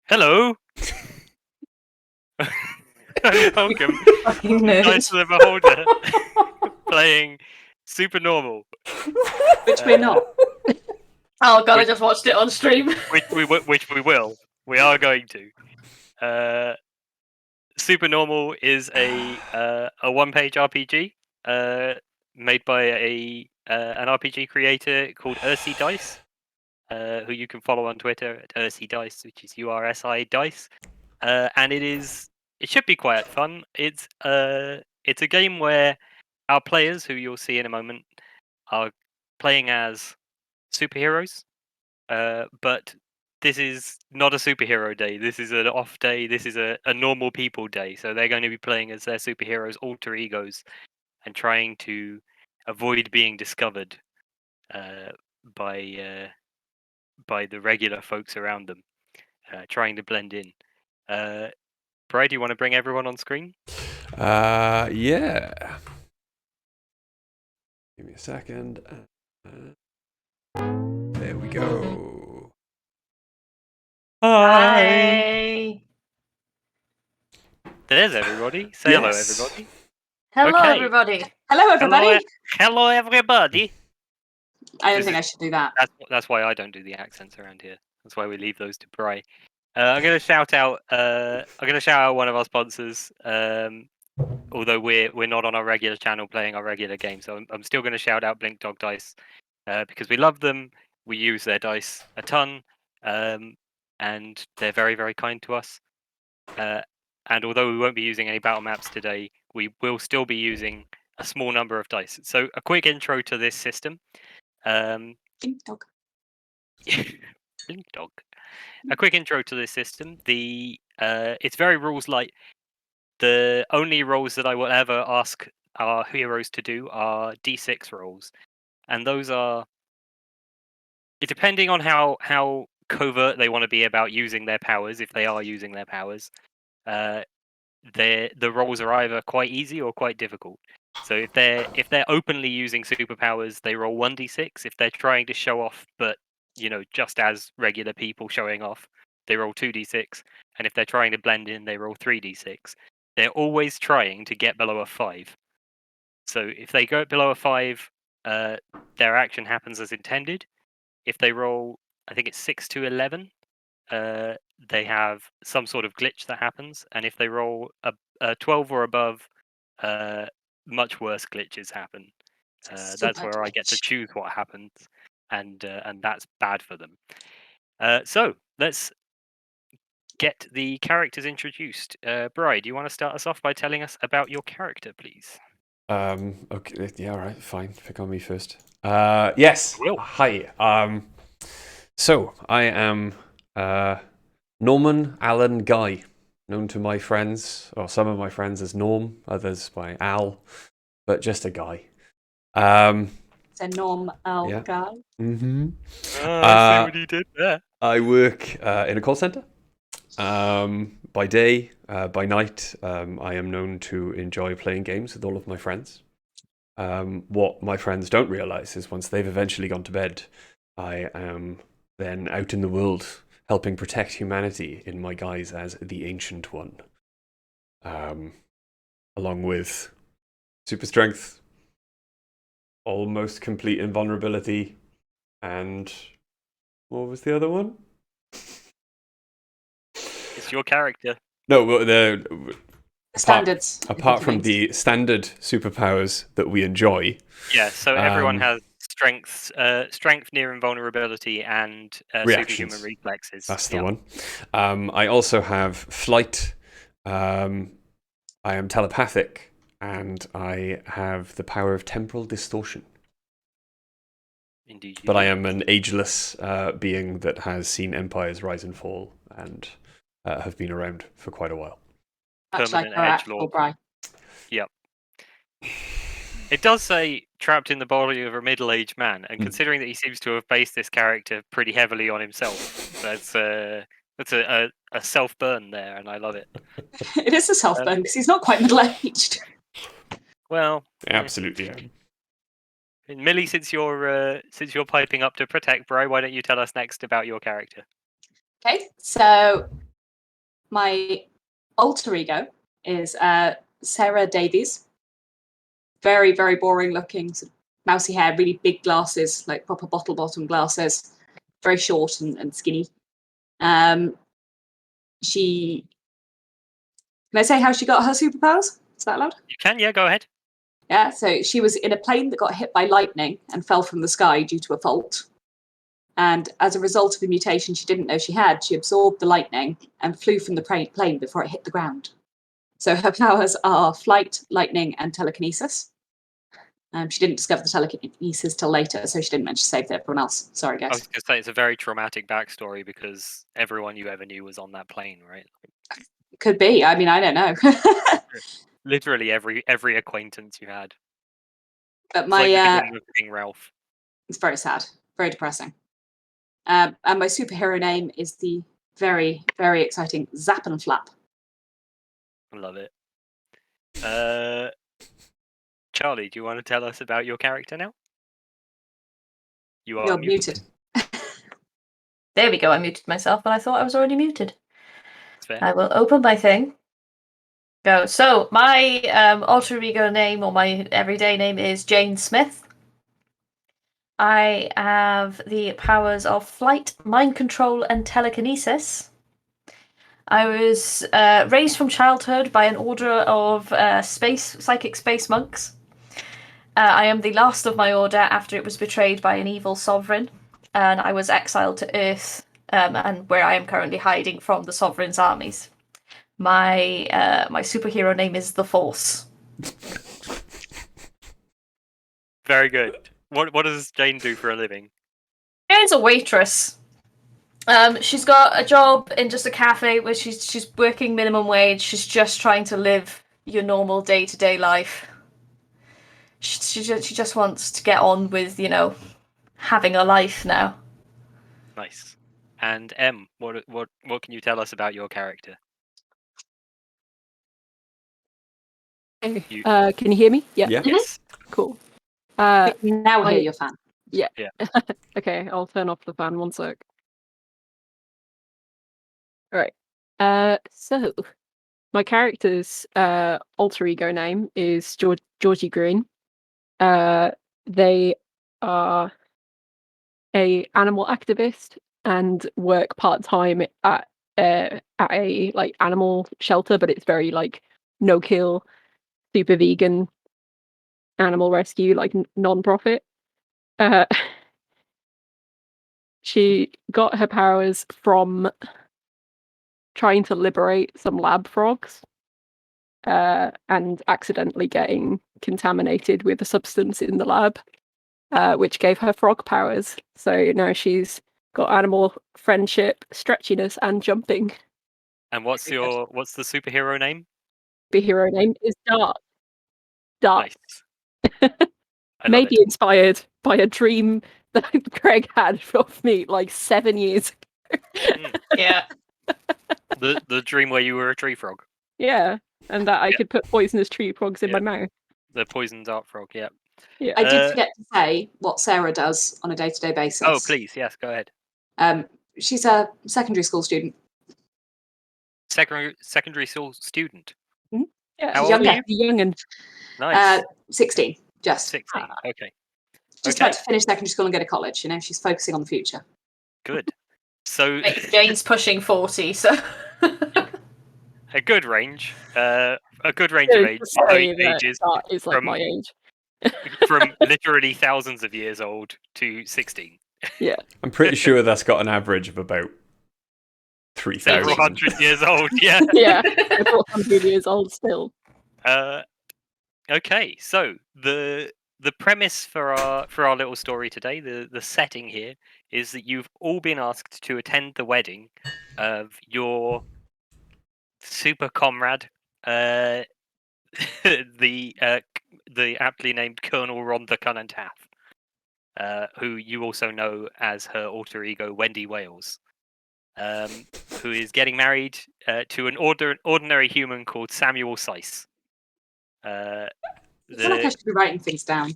Hello. And welcome Fucking to nerd. Dice of the Beholder, playing Supernormal. Which we're not. Oh god, I Which- just watched it on stream. Which we will. We are going to. Supernormal is a one-page RPG made by an RPG creator called Ursi Dice, who you can follow on Twitter at Ursi Dice, which is URSI Dice. And it should be quite fun. It's a game where our players, who you'll see in a moment, are playing as superheroes. But this is not a superhero day. This is an off day. This is a normal people day. So they're going to be playing as their superheroes' alter egos and trying to avoid being discovered uh, by the regular folks around them, trying to blend in. Brad, do you want to bring everyone on screen? Yeah. Give me a second. There we go. Hi. There's everybody. Say hello, everybody. Hello, Okay. everybody. Hello, everybody. Hello, everybody. I don't This think is- I should do that. That's why I don't do the accents around here. That's why we leave those to Bry. I'm gonna shout out. One of our sponsors. Although we're not on our regular channel playing our regular game, so I'm still going to shout out Blink Dog Dice because we love them. We use their dice a ton, and they're very, very kind to us. And although we won't be using any battle maps today, we will still be using a small number of dice. So a quick intro to this system. Dog. Blink Dog. A quick intro to this system. It's very rules light. The only rolls that I will ever ask our heroes to do are D6 rolls, and those are depending on how covert they want to be about using their powers. If they are using their powers, the rolls are either quite easy or quite difficult. So if they're openly using superpowers, they roll 1d6. If they're trying to show off, but just as regular people showing off, they roll 2d6. And if they're trying to blend in, they roll 3d6. They're always trying to get below a 5. So if they go below a 5, their action happens as intended. If they roll, I think it's 6 to 11, they have some sort of glitch that happens, and if they roll a 12 or above, much worse glitches happen. That's where I get to choose what happens, and that's bad for them. So let's get the characters introduced. Bri, do you want to start us off by telling us about your character, please? Okay. Yeah. All right. Fine. Pick on me first. Yes. Will. Hi. So I am Norman Allen Guy, known to my friends, or some of my friends, as Norm, others by Al, but just a guy. It's a Norm Al guy. Mm-hmm. I see what he did there. I work in a call center. By day, by night, I am known to enjoy playing games with all of my friends. What my friends don't realize is once they've eventually gone to bed, I am then out in the world helping protect humanity in my guise as the Ancient One. Along with super strength, almost complete invulnerability, and what was the other one? It's your character. No, the Standards. Apart from the standard superpowers that we enjoy. Yeah, so everyone has strength, near invulnerability, and superhuman reflexes. That's the one. I also have flight. I am telepathic, and I have the power of temporal distortion. Indeed. But I am an ageless being that has seen empires rise and fall, and have been around for quite a while. Much like our actual Bri. Yep. It does say trapped in the body of a middle-aged man, and considering that he seems to have based this character pretty heavily on himself, that's a self-burn there, and I love it. It is a self-burn because he's not quite middle-aged. Well, absolutely. And Millie, since you're piping up to protect Bro, why don't you tell us next about your character? Okay, so my alter ego is Sarah Davies. Very, very boring looking, sort of mousy hair, really big glasses, like proper bottle bottom glasses. Very short and skinny. She. Can I say how she got her superpowers? Is that allowed? You can, yeah, go ahead. Yeah, so she was in a plane that got hit by lightning and fell from the sky due to a fault. And as a result of a mutation she didn't know she had, she absorbed the lightning and flew from the plane before it hit the ground. So her powers are flight, lightning, and telekinesis. She didn't discover the telekinesis till later, so she didn't manage to save everyone else. Sorry, I was guys. going to say it's a very traumatic backstory because everyone you ever knew was on that plane, right? Could be. I mean, I don't know. Literally every acquaintance you had. But It's like the my beginning of King Ralph. it's very sad, very depressing. And my superhero name is the very, very exciting Zap and Flap. I love it. Charlie, do you want to tell us about your character now? You are You're muted. muted. There we go. I muted myself, but I thought I was already muted. That's fair. I will open my thing. Go. So my alter ego name or my everyday name is Jane Smith. I have the powers of flight, mind control, and telekinesis. I was raised from childhood by an order of psychic space monks. I am the last of my order after it was betrayed by an evil sovereign, and I was exiled to Earth, and where I am currently hiding from the sovereign's armies. My superhero name is the Force. Very good. What does Jane do for a living? Jane's a waitress. She's got a job in just a cafe where she's working minimum wage. She's just trying to live your normal day-to-day life. She just wants to get on with, having a life now. Nice. And M, what can you tell us about your character? Can you hear me? Yeah. Yeah. Yes. Cool. Now I- hear your fan. Okay, I'll turn off the fan 1 sec. Alright. So my character's alter ego name is Georgie Green. They are a animal activist and work part-time at a like animal shelter, but it's very like no kill, super vegan animal rescue, like non-profit. She got her powers from trying to liberate some lab frogs and accidentally getting contaminated with a substance in the lab, which gave her frog powers. So now she's got animal friendship, stretchiness, and jumping. And what's the superhero name? The hero name is Dart. Dart. Nice. I love Maybe it. inspired by a dream that Greg had of me like 7 years ago. Yeah. The dream where you were a tree frog. Yeah, and that I Yeah. could put poisonous tree frogs in Yeah. my mouth. The poison dart frog, yeah. Yeah. I did forget to say what Sarah does on a day-to-day basis. Oh, please, yes, go ahead. She's a secondary school student. Secondary school student. Yeah, How old are the young'un. Nice. 16, just. 16. Okay. Just Okay. about to finish secondary school and go to college. She's focusing on the future. Good. So Jane's pushing 40, so a good range. A good range of ages That is like from- my age. from literally thousands of years old to 16. I'm pretty sure that's got an average of about Several 3,000. hundred years old, yeah. Yeah, 400 years old still. Okay, so the premise for our little story today, the setting here is that you've all been asked to attend the wedding of your super comrade, the aptly named Colonel Rhondda Cynon-Taff, who you also know as her alter ego Wendy Wales, who is getting married to an ordinary human called Samuel Seiss. I feel like I should be writing things down.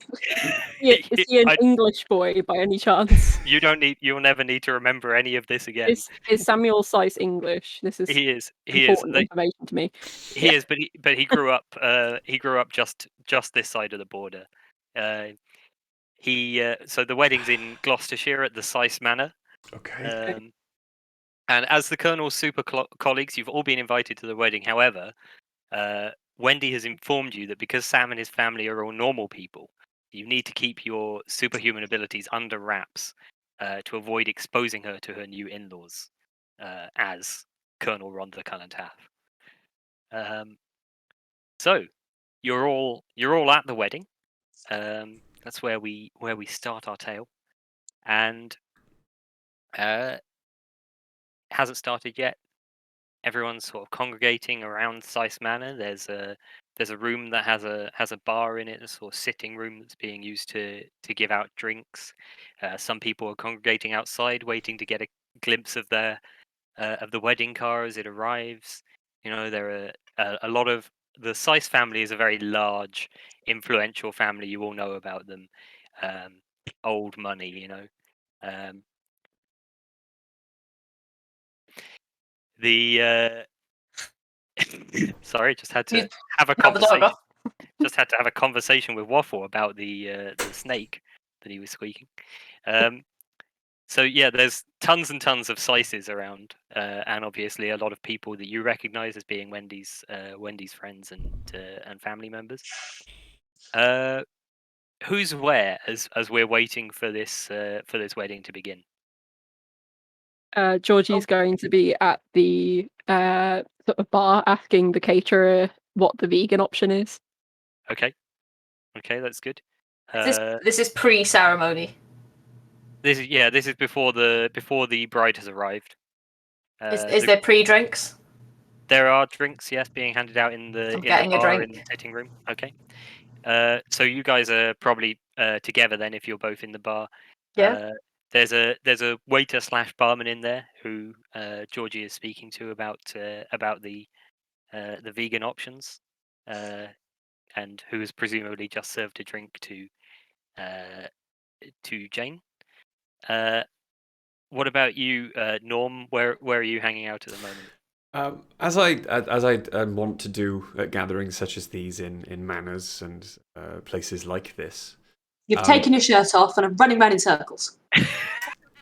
Is he an English boy by any chance? You'll never need to remember any of this again. Is Samuel Sice English? This is He is. important information to me. He is, but he grew up. He grew up just this side of the border. So the wedding's in Gloucestershire at the Sice Manor. Okay. And as the Colonel's super colleagues, you've all been invited to the wedding. However, Wendy has informed you that because Sam and his family are all normal people, you need to keep your superhuman abilities under wraps to avoid exposing her to her new in-laws as Colonel Rhondda Cynon-Taff. So you're all at the wedding. That's where we start our tale, and it hasn't started yet. Everyone's sort of congregating around Sice Manor. There's a room that has a bar in it, a sort of sitting room that's being used to give out drinks. Some people are congregating outside, waiting to get a glimpse of the wedding car as it arrives. You know, there are a lot of the Sice family is a very large, influential family. You all know about them. Old money, you know. Sorry, just had to have a conversation. Just had to have a conversation with Waffle about the snake that he was squeaking. So yeah, there's tons and tons of Sices around, and obviously a lot of people that you recognise as being Wendy's friends and family members. Who's where as we're waiting for this wedding to begin? Georgie's going to be at the sort of bar asking the caterer what the vegan option is. Okay, that's good. This is pre-ceremony. This is before the bride has arrived. Is there pre-drinks? There are drinks, yes, being handed out in the bar in the sitting room. Okay. So you guys are probably together then if you're both in the bar. Yeah. There's a waiter / barman in there who Georgie is speaking to about the vegan options, and who has presumably just served a drink to Jane. What about you, Norm? Where are you hanging out at the moment? As I want to do at gatherings such as these in manors and places like this. You've taken your shirt off and are running around in circles.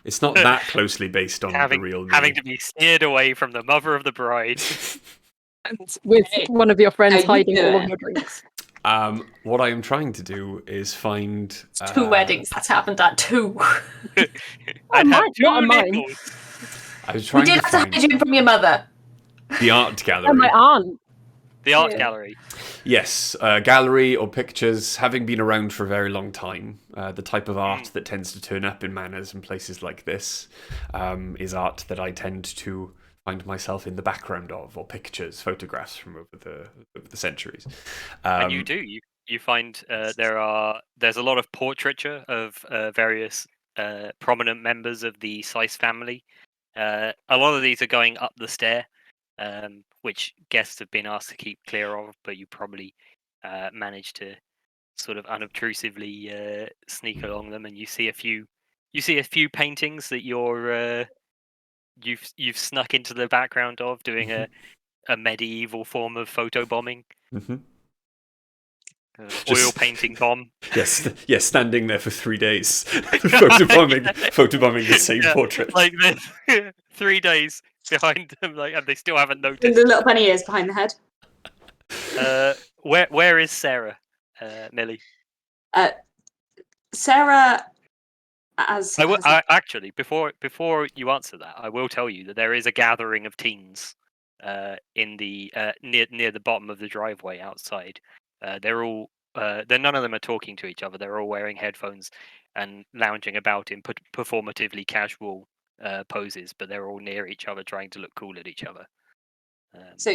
It's not that closely based on the real me. Having to be steered away from the mother of the bride. And with one of your friends hiding all of your drinks. What I am trying to do is find 2 weddings. That's happened at 2. Not mine. I was trying to find hide you from your mother. The art gallery. And my aunt. The art gallery. Yes, gallery or pictures, having been around for a very long time, the type of art that tends to turn up in manors and places like this is art that I tend to find myself in the background of, or pictures, photographs from over the centuries. And you do. You find there's a lot of portraiture of various prominent members of the Sice family. A lot of these are going up the stair, which guests have been asked to keep clear of, but you probably manage to sort of unobtrusively sneak along them, and you see a few paintings that you've snuck into the background of, doing a medieval form of photobombing. Mm-hmm. Oil painting bomb. Yes, standing there for 3 days, photobombing the same portrait. Like this, 3 days behind them, and they still haven't noticed. And the little bunny ears behind the head. Where is Sarah, Millie? Sarah, actually, before you answer that, I will tell you that there is a gathering of teens in the near the bottom of the driveway outside. They're all none of them are talking to each other. They're all wearing headphones and lounging about in performatively casual poses, but they're all near each other, trying to look cool at each other. So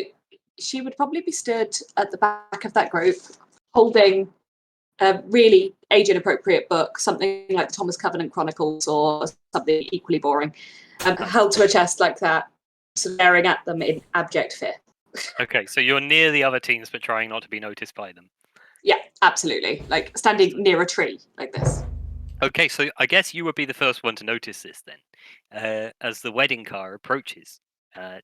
she would probably be stood at the back of that group, holding a really age-inappropriate book, something like the Thomas Covenant Chronicles or something equally boring, held to her chest like that, staring at them in abject fear. Okay, so you're near the other teens, but trying not to be noticed by them. Yeah, absolutely. Like standing near a tree like this. Okay, so I guess you would be the first one to notice this then. As the wedding car approaches,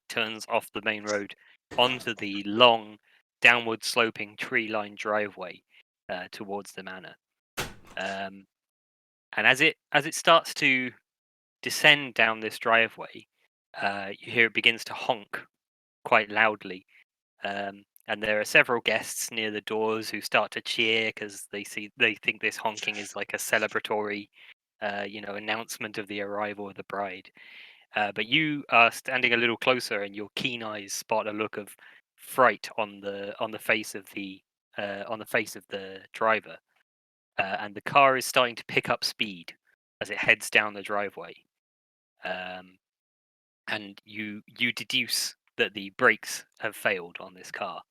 turns off the main road onto the long, downward sloping tree-lined driveway towards the manor. And as it starts to descend down this driveway, you hear it begins to honk quite loudly. And there are several guests near the doors who start to cheer because they think this honking is like a celebratory, announcement of the arrival of the bride. But you are standing a little closer, and your keen eyes spot a look of fright on the face of the driver, and the car is starting to pick up speed as it heads down the driveway. And you deduce that the brakes have failed on this car.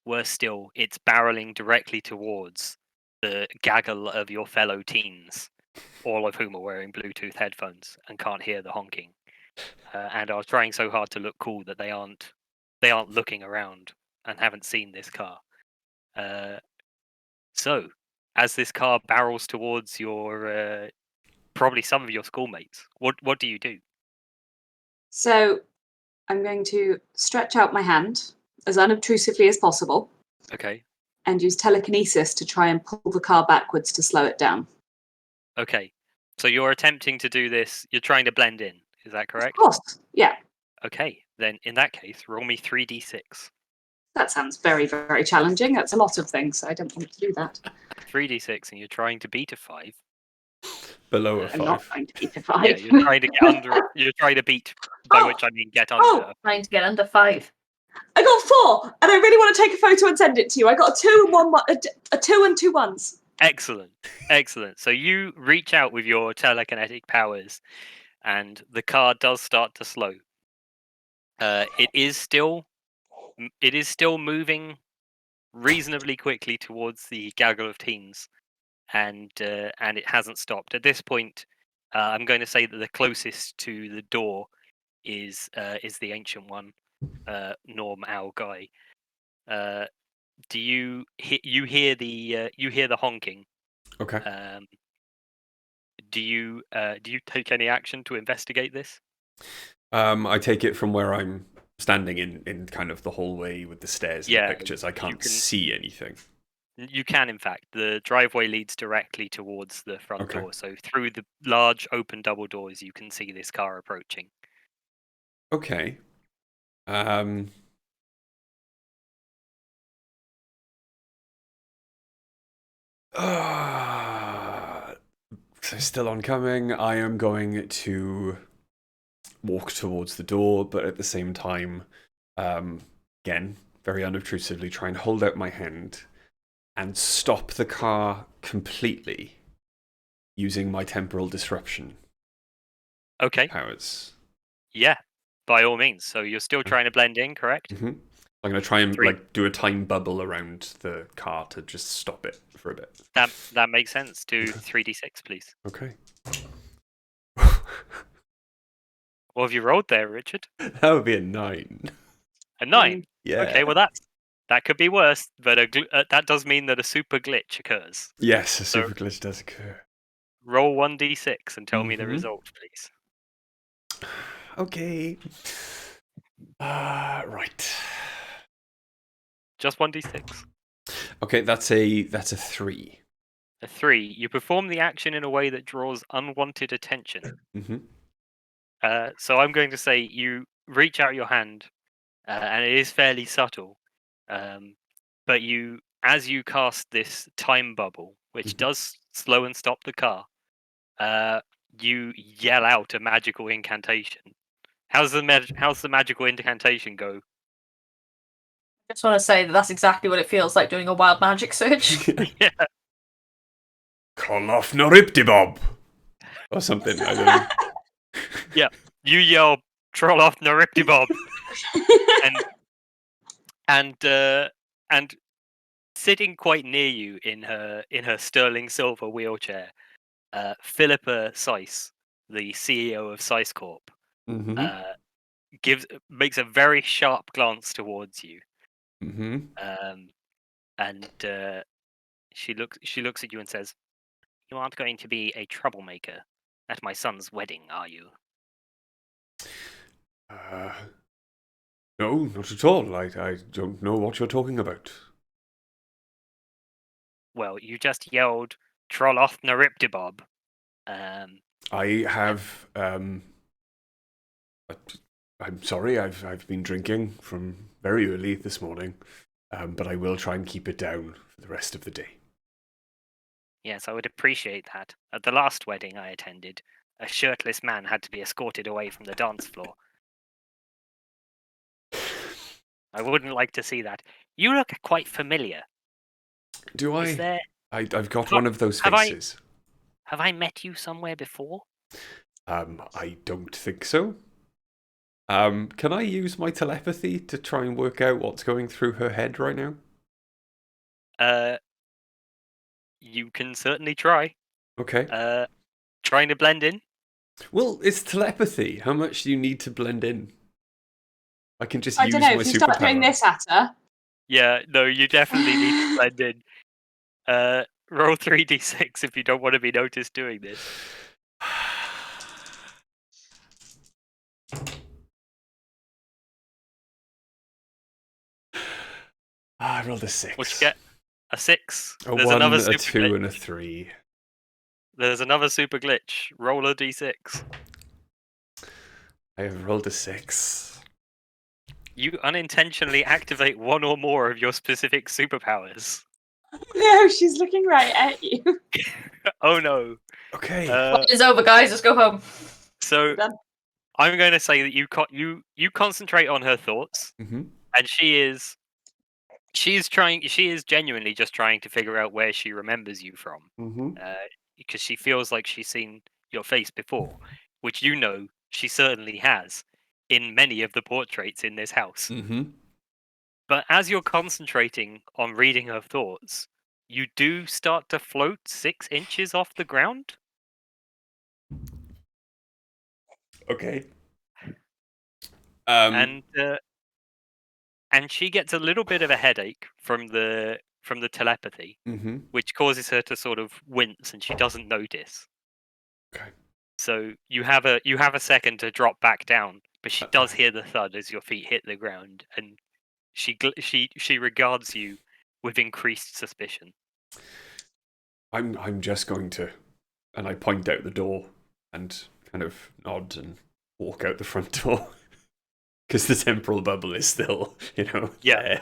Worse still, it's barreling directly towards the gaggle of your fellow teens, all of whom are wearing Bluetooth headphones and can't hear the honking, and are trying so hard to look cool that they aren't looking around and haven't seen this car. So, as this car barrels towards your probably some of your schoolmates, what do you do? So I'm going to stretch out my hand as unobtrusively as possible Okay. and use telekinesis to try and pull the car backwards to slow it down. Okay. So you're attempting to do this. You're trying to blend in. Is that correct? Of course. Yeah. Okay. Then in that case, roll me 3d6. That sounds very, very challenging. That's a lot of things. I don't want to do that. 3d6, and you're trying to beat a 5. Below a I'm not 5. trying to beat a 5. Yeah, you're trying to get under. You're trying to beat, by Oh! which I mean get under. Oh! Trying to get under 5. I got 4, and I really want to take a photo and send it to you. I got a 2 and 1, a 2 and 2 1s. Excellent, excellent. So you reach out with your telekinetic powers, and the car does start to slow. It is still moving reasonably quickly towards the gaggle of teens, and it hasn't stopped. At this point, I'm going to say that the closest to the door is the ancient one, Norm Owl Guy. Do you hear the honking? Okay. Do you take any action to investigate this? I take it from where I'm standing in kind of the hallway with the stairs and Yeah, the pictures. I can't can- see anything. You can, in fact. The driveway leads directly towards the front Okay. door, so through the large open double doors, you can see this car approaching. Okay. So still oncoming. I am going to walk towards the door, but at the same time, again, very unobtrusively, try and hold out my hand and stop the car completely using my temporal disruption Okay. powers. Yeah, by all means. So you're still trying to blend in, correct? Mm-hmm. I'm going to try and 3. do a time bubble around the car to just stop it for a bit. That makes sense. Do 3d6, please. Okay. What have you rolled there, Richard? That would be a 9. A 9. Yeah. Okay, well that could be worse, but that does mean that a super glitch occurs. Yes, a super glitch does occur. Roll 1d6 and tell me the Mhm. result, please. Okay. Right. Just 1d6. Okay, that's a 3. A 3. You perform the action in a way that draws unwanted attention. Mm-hmm. So I'm going to say you reach out your hand, and it is fairly subtle. But as you cast this time bubble, which does slow and stop the car, you yell out a magical incantation. How's the magical incantation go? I just want to say that that's exactly what it feels like doing a wild magic surge. Yeah. Call off Noriptibob! Or something, I don't know. Yeah, you yell "Troll off Nariptibob," and sitting quite near you in her sterling silver wheelchair, Philippa Seiss, the CEO of Seiss Corp, makes a very sharp glance towards you, and she looks at you and says, "You aren't going to be a troublemaker at my son's wedding, are you?" No, not at all. I don't know what you're talking about. Well, you just yelled Trolloth Nariptibob. I have. I'm sorry. I've been drinking from very early this morning, but I will try and keep it down for the rest of the day. Yes, I would appreciate that. At the last wedding I attended, a shirtless man had to be escorted away from the dance floor. I wouldn't like to see that. You look quite familiar. Do I? Is there... I've got one of those have I- faces. Have I met you somewhere before? I don't think so. Can I use my telepathy to try and work out what's going through her head right now? You can certainly try. Okay. Trying to blend in? Well, it's telepathy. How much do you need to blend in? I can just I use don't know. my If you start doing superpower. this at her, Yeah, no, you definitely need to blend in. Roll 3d6 if you don't want to be noticed doing this. I rolled a 6. What you get? A 6. A There's 1, another a super 2, glitch. and a 3. There's another super glitch. Roll a d6. I have rolled a 6. You unintentionally activate one or more of your specific superpowers. no, she's looking right at you. Oh no. Okay. It's over, guys. Let's go home. So Done. I'm going to say that you concentrate on her thoughts, Mm-hmm. and she is genuinely just trying to figure out where she remembers you from, Mm-hmm. because she feels like she's seen your face before, which you know she certainly has in many of the portraits in this house. Mm-hmm. But as you're concentrating on reading her thoughts, you do start to float 6 inches off the ground. Okay. And she gets a little bit of a headache from the telepathy, Mm-hmm. which causes her to sort of wince, and she doesn't notice. Okay. So you have a second to drop back down, but she does hear the thud as your feet hit the ground, and she regards you with increased suspicion. I'm just going to, and I point out the door and kind of nod and walk out the front door because the temporal bubble is still, Yeah. there.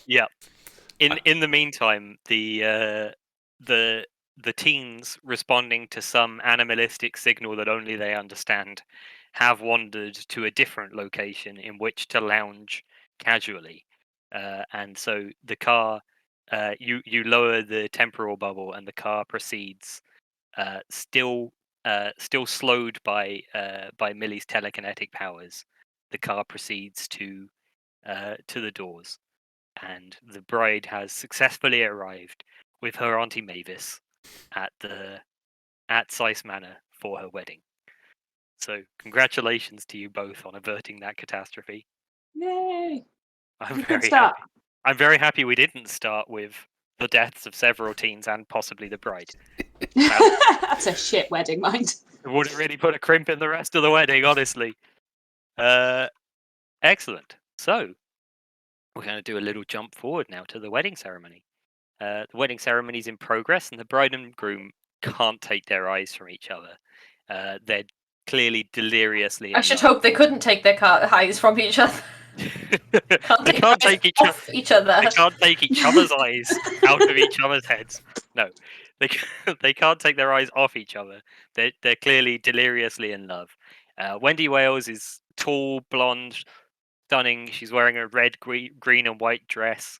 Yeah. In the meantime, the teens responding to some animalistic signal that only they understand have wandered to a different location in which to lounge casually, and so the car, you lower the temporal bubble, and the car proceeds, still slowed by Millie's telekinetic powers. The car proceeds to the doors, and the bride has successfully arrived with her Auntie Mavis at Syce Manor for her wedding. So congratulations to you both on averting that catastrophe. Yay! I'm Good very start. happy. I'm very happy we didn't start with the deaths of several teens and possibly the bride. That's a shit wedding, mind. It would have really put a crimp in the rest of the wedding, honestly. Excellent. So we're going to do a little jump forward now to the wedding ceremony. The wedding ceremony is in progress, and the bride and groom can't take their eyes from each other. They're clearly deliriously. I should hope they couldn't take their eyes from each other. They can't take each other. Each other. They can't take each other's eyes out of each other's heads. No, they can't take their eyes off each other. They're clearly deliriously in love. Wendy Wales is tall, blonde, stunning. She's wearing a red, green, and white dress.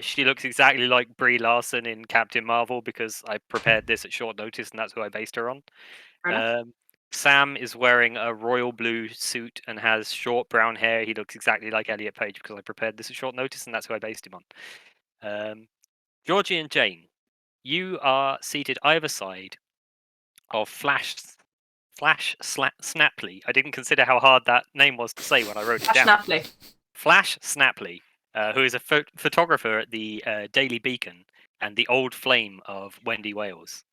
She looks exactly like Brie Larson in Captain Marvel because I prepared this at short notice, and that's who I based her on. Fair enough. Sam is wearing a royal blue suit and has short brown hair. He looks exactly like Elliot Page because I prepared this at short notice, and that's who I based him on. Georgie and Jane, you are seated either side of Flash Snapley. I didn't consider how hard that name was to say when I wrote it down. Snapley. Flash Snapley, who is a photographer at the Daily Beacon and the old flame of Wendy Wales.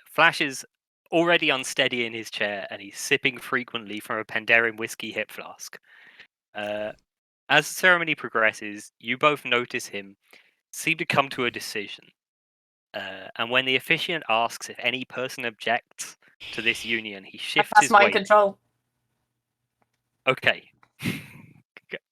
Flash is already unsteady in his chair, and he's sipping frequently from a Pandaren whiskey hip flask. As the ceremony progresses, you both notice him seem to come to a decision. And when the officiant asks if any person objects to this union, he shifts That's his mind weight. control. Okay.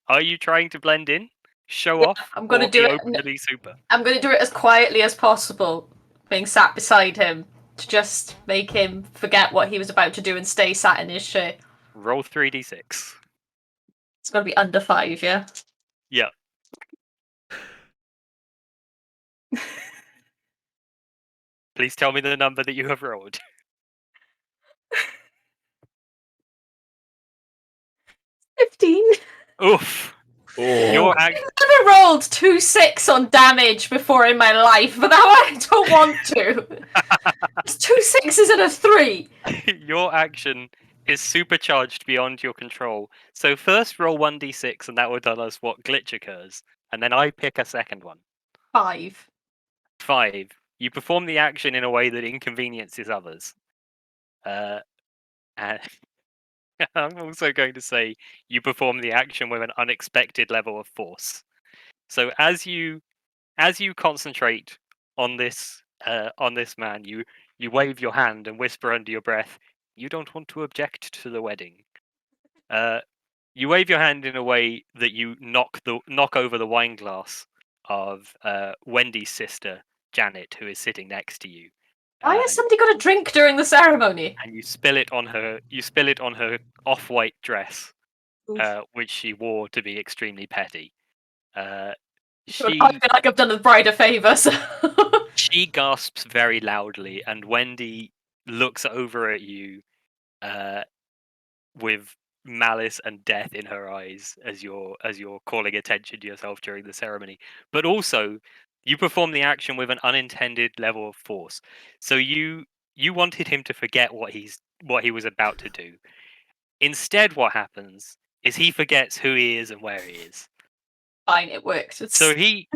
Are you trying to blend in, show off, I'm gonna or do be it. openly super? I'm going to do it as quietly as possible, being sat beside him, to just make him forget what he was about to do and stay sat in his chair. Roll 3d6. It's got to be under 5, yeah? Yeah. Please tell me the number that you have rolled. 15. Oof. Oh. Your I've never rolled 2 6 on damage before in my life, but now I don't want to. It's 2 6s and a 3. your action is supercharged beyond your control. So first roll 1d6, and that will tell us what glitch occurs. And then I pick a second one. 5. 5. You perform the action in a way that inconveniences others. And I'm also going to say you perform the action with an unexpected level of force. So as you concentrate on this man, you wave your hand and whisper under your breath, "You don't want to object to the wedding." You wave your hand in a way that you knock over the wine glass of Wendy's sister Janet, who is sitting next to you. Why has somebody got a drink during the ceremony? And you spill it on her. You spill it on her off-white dress, which she wore to be extremely petty. I feel like I've done the bride a favour. So. She gasps very loudly, and Wendy looks over at you with malice and death in her eyes as you're calling attention to yourself during the ceremony. But also, you perform the action with an unintended level of force. So you wanted him to forget what he was about to do. Instead, what happens is he forgets who he is and where he is. Fine, it works. So he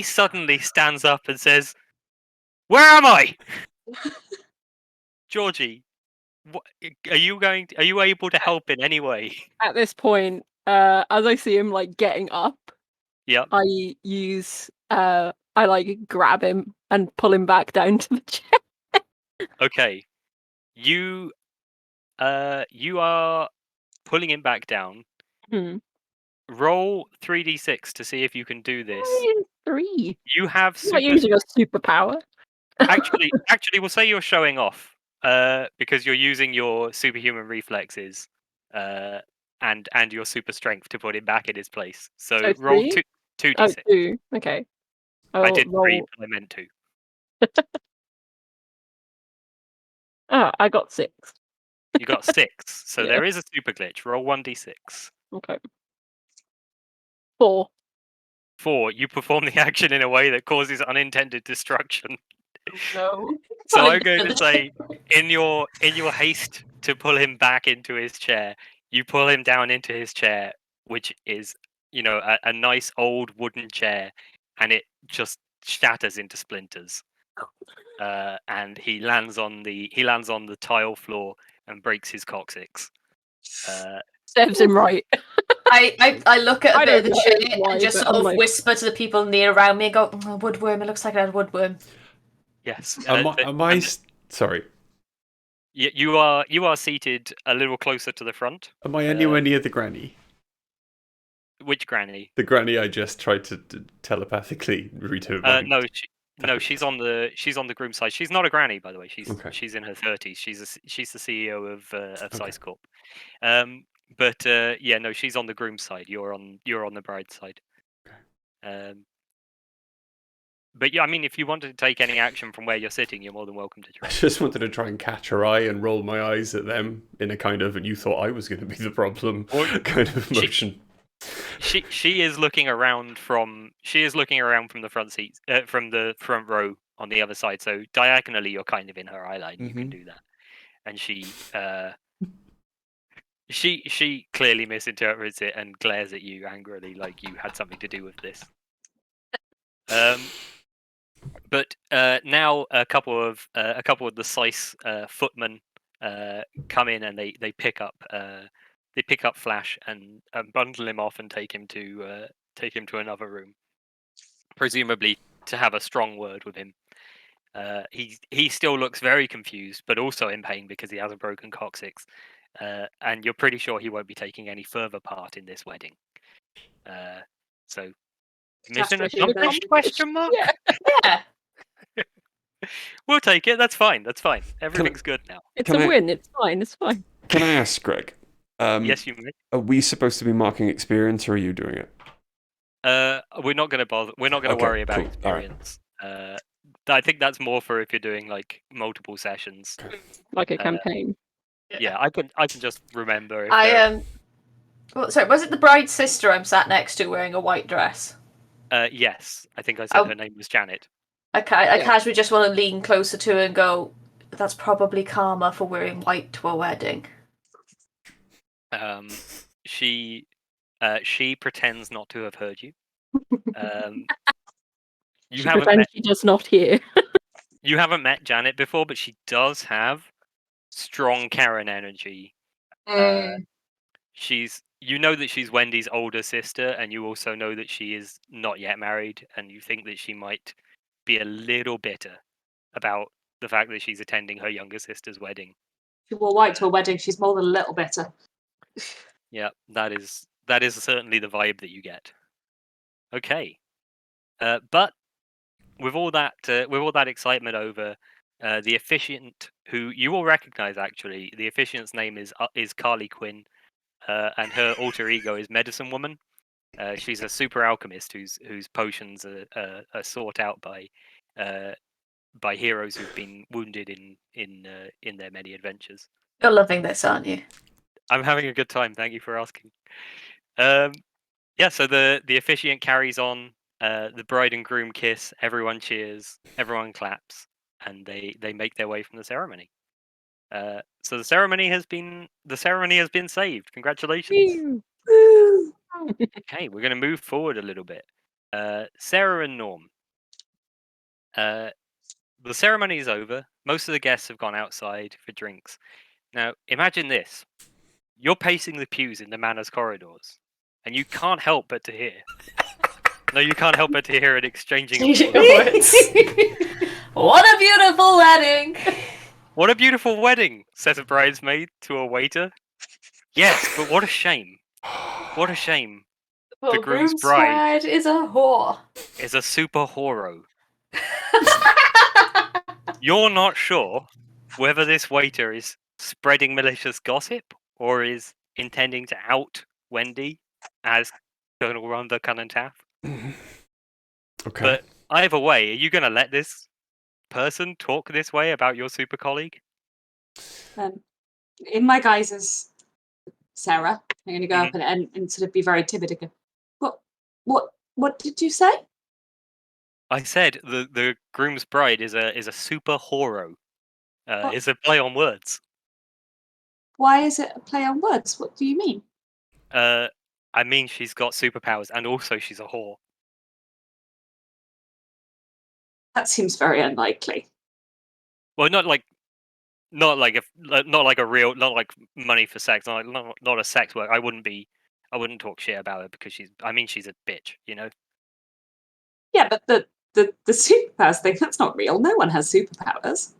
suddenly stands up and says, "Where am I?" Georgie, are you able to help in any way? At this point, as I see him like getting up, Yeah. I use I like grab him and pull him back down to the chair. Okay. You are pulling him back down. Roll 3d6 to see if you can do this. 3. You have I'm not using a superpower. actually, we'll say you're showing off because you're using your superhuman reflexes and your super strength to put him back in his place. So roll 2d6. Oh, 2. Okay. I did roll... 3, but I meant 2. Oh, I got 6. You got 6. So Yeah. there is a super glitch. Roll 1d6. Okay. 4. 4. You perform the action in a way that causes unintended destruction. No. So I'm going to say, in your haste to pull him back into his chair, you pull him down into his chair, which is, a nice old wooden chair, and it just shatters into splinters. And he lands on the tile floor and breaks his coccyx. Serves him right. I look at a bit of the don't chair know why, and just but sort of I'm like- whisper to the people near around me and go, "Oh, woodworm, it looks like I had a woodworm." Yes. Sorry. You are seated a little closer to the front. Am I anywhere near the granny? Which granny? The granny I just tried to telepathically read her mind. No, she's on the groom side. She's not a granny, by the way. She's in her 30s. She's the CEO of Size Corp. But no, she's on the groom side. You're on the bride side. Okay. But yeah, I mean, if you wanted to take any action from where you're sitting, you're more than welcome to try. I just wanted to try and catch her eye and roll my eyes at them in a kind of, and you thought I was going to be the problem kind of motion. She is looking around from the front seat, from the front row on the other side. So diagonally, you're kind of in her eye line. You can do that, and she She clearly misinterprets it and glares at you angrily, like you had something to do with this. But now a couple of the Sice footmen come in and they pick up Flash and bundle him off and take him to another room, presumably to have a strong word with him. He still looks very confused, but also in pain because he has a broken coccyx, and you're pretty sure he won't be taking any further part in this wedding. So, mission Catastrophe accomplished? event. Question mark. Yeah. Yeah. We'll take it. That's fine. That's fine. Everything's good now. It's Can a I- win. It's fine. It's fine. Can I ask, Greg? Yes, you may. Are we supposed to be marking experience, or are you doing it? We're not going to bother. We're not going to Okay, worry about cool. All right. experience. I think that's more for if you're doing like multiple sessions. Like a campaign. Yeah, I can just remember. If I there- Well, sorry, was it the bride's sister I'm sat next to wearing a white dress? Yes, I think I said Oh. her name was Janet. I casually just want to lean closer to her and go, that's probably karma for wearing white to a wedding. She pretends not to have heard you. You She haven't pretends met she does not hear. you haven't met Janet before, but she does have strong Karen energy. You know that she's Wendy's older sister, and you also know that she is not yet married, and you think that she might be a little bitter about the fact that she's attending her younger sister's wedding. She wore white to a wedding. She's more than a little bitter. Yeah, that is certainly the vibe that you get. Okay, but with all that excitement over, the officiant, who you will recognize actually, the officiant's name is Carly Quinn, and her alter ego is Medicine Woman. She's a super alchemist whose potions are sought out by heroes who've been wounded in their many adventures. You're loving this, aren't you? I'm having a good time. Thank you for asking. Yeah, so the officiant carries on. The bride and groom kiss. Everyone cheers. Everyone claps, and they make their way from the ceremony. So the ceremony has been saved. Congratulations. Woo! Okay, we're going to move forward a little bit. Sarah and Norm. The ceremony is over. Most of the guests have gone outside for drinks. Now, imagine this. You're pacing the pews in the manor's corridors, and you can't help but to hear. No, you can't help but to hear an exchanging of words. What a beautiful wedding! What a beautiful wedding, says a bridesmaid to a waiter. Yes, but what a shame. What a shame. Well, groom's bride is a whore. Is a super horo. You're not sure whether this waiter is spreading malicious gossip or is intending to out Wendy as Colonel Rhondda Cynon-Taff. Okay. But either way, are you going to let this person talk this way about your super colleague? In my guise as Sarah, I'm going to go up and sort of be very timid and go, what did you say? I said the groom's bride is a super horo. It's a play on words. Why is it a play on words? What do you mean? I mean she's got superpowers and also she's a whore. That seems very unlikely. Well, not like a real, not like money for sex, not a sex work. I wouldn't talk shit about her because she's a bitch, you know. Yeah, but the superpowers thing, that's not real. No one has superpowers.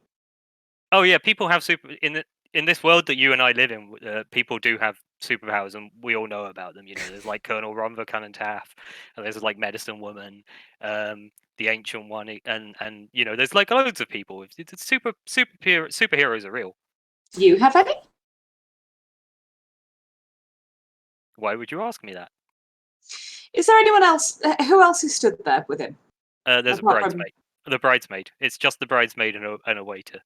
Oh yeah, people have in this world that you and I live in. People do have superpowers, and we all know about them. You know, there's like Colonel Rhondda Cynon-Taff, and there's like Medicine Woman, the Ancient One, and you know, there's like loads of people. It's superheroes are real. You have any? Why would you ask me that? Is there anyone else? Who else who stood there with him? There's a bridesmaid. The bridesmaid. It's just the bridesmaid and a waiter.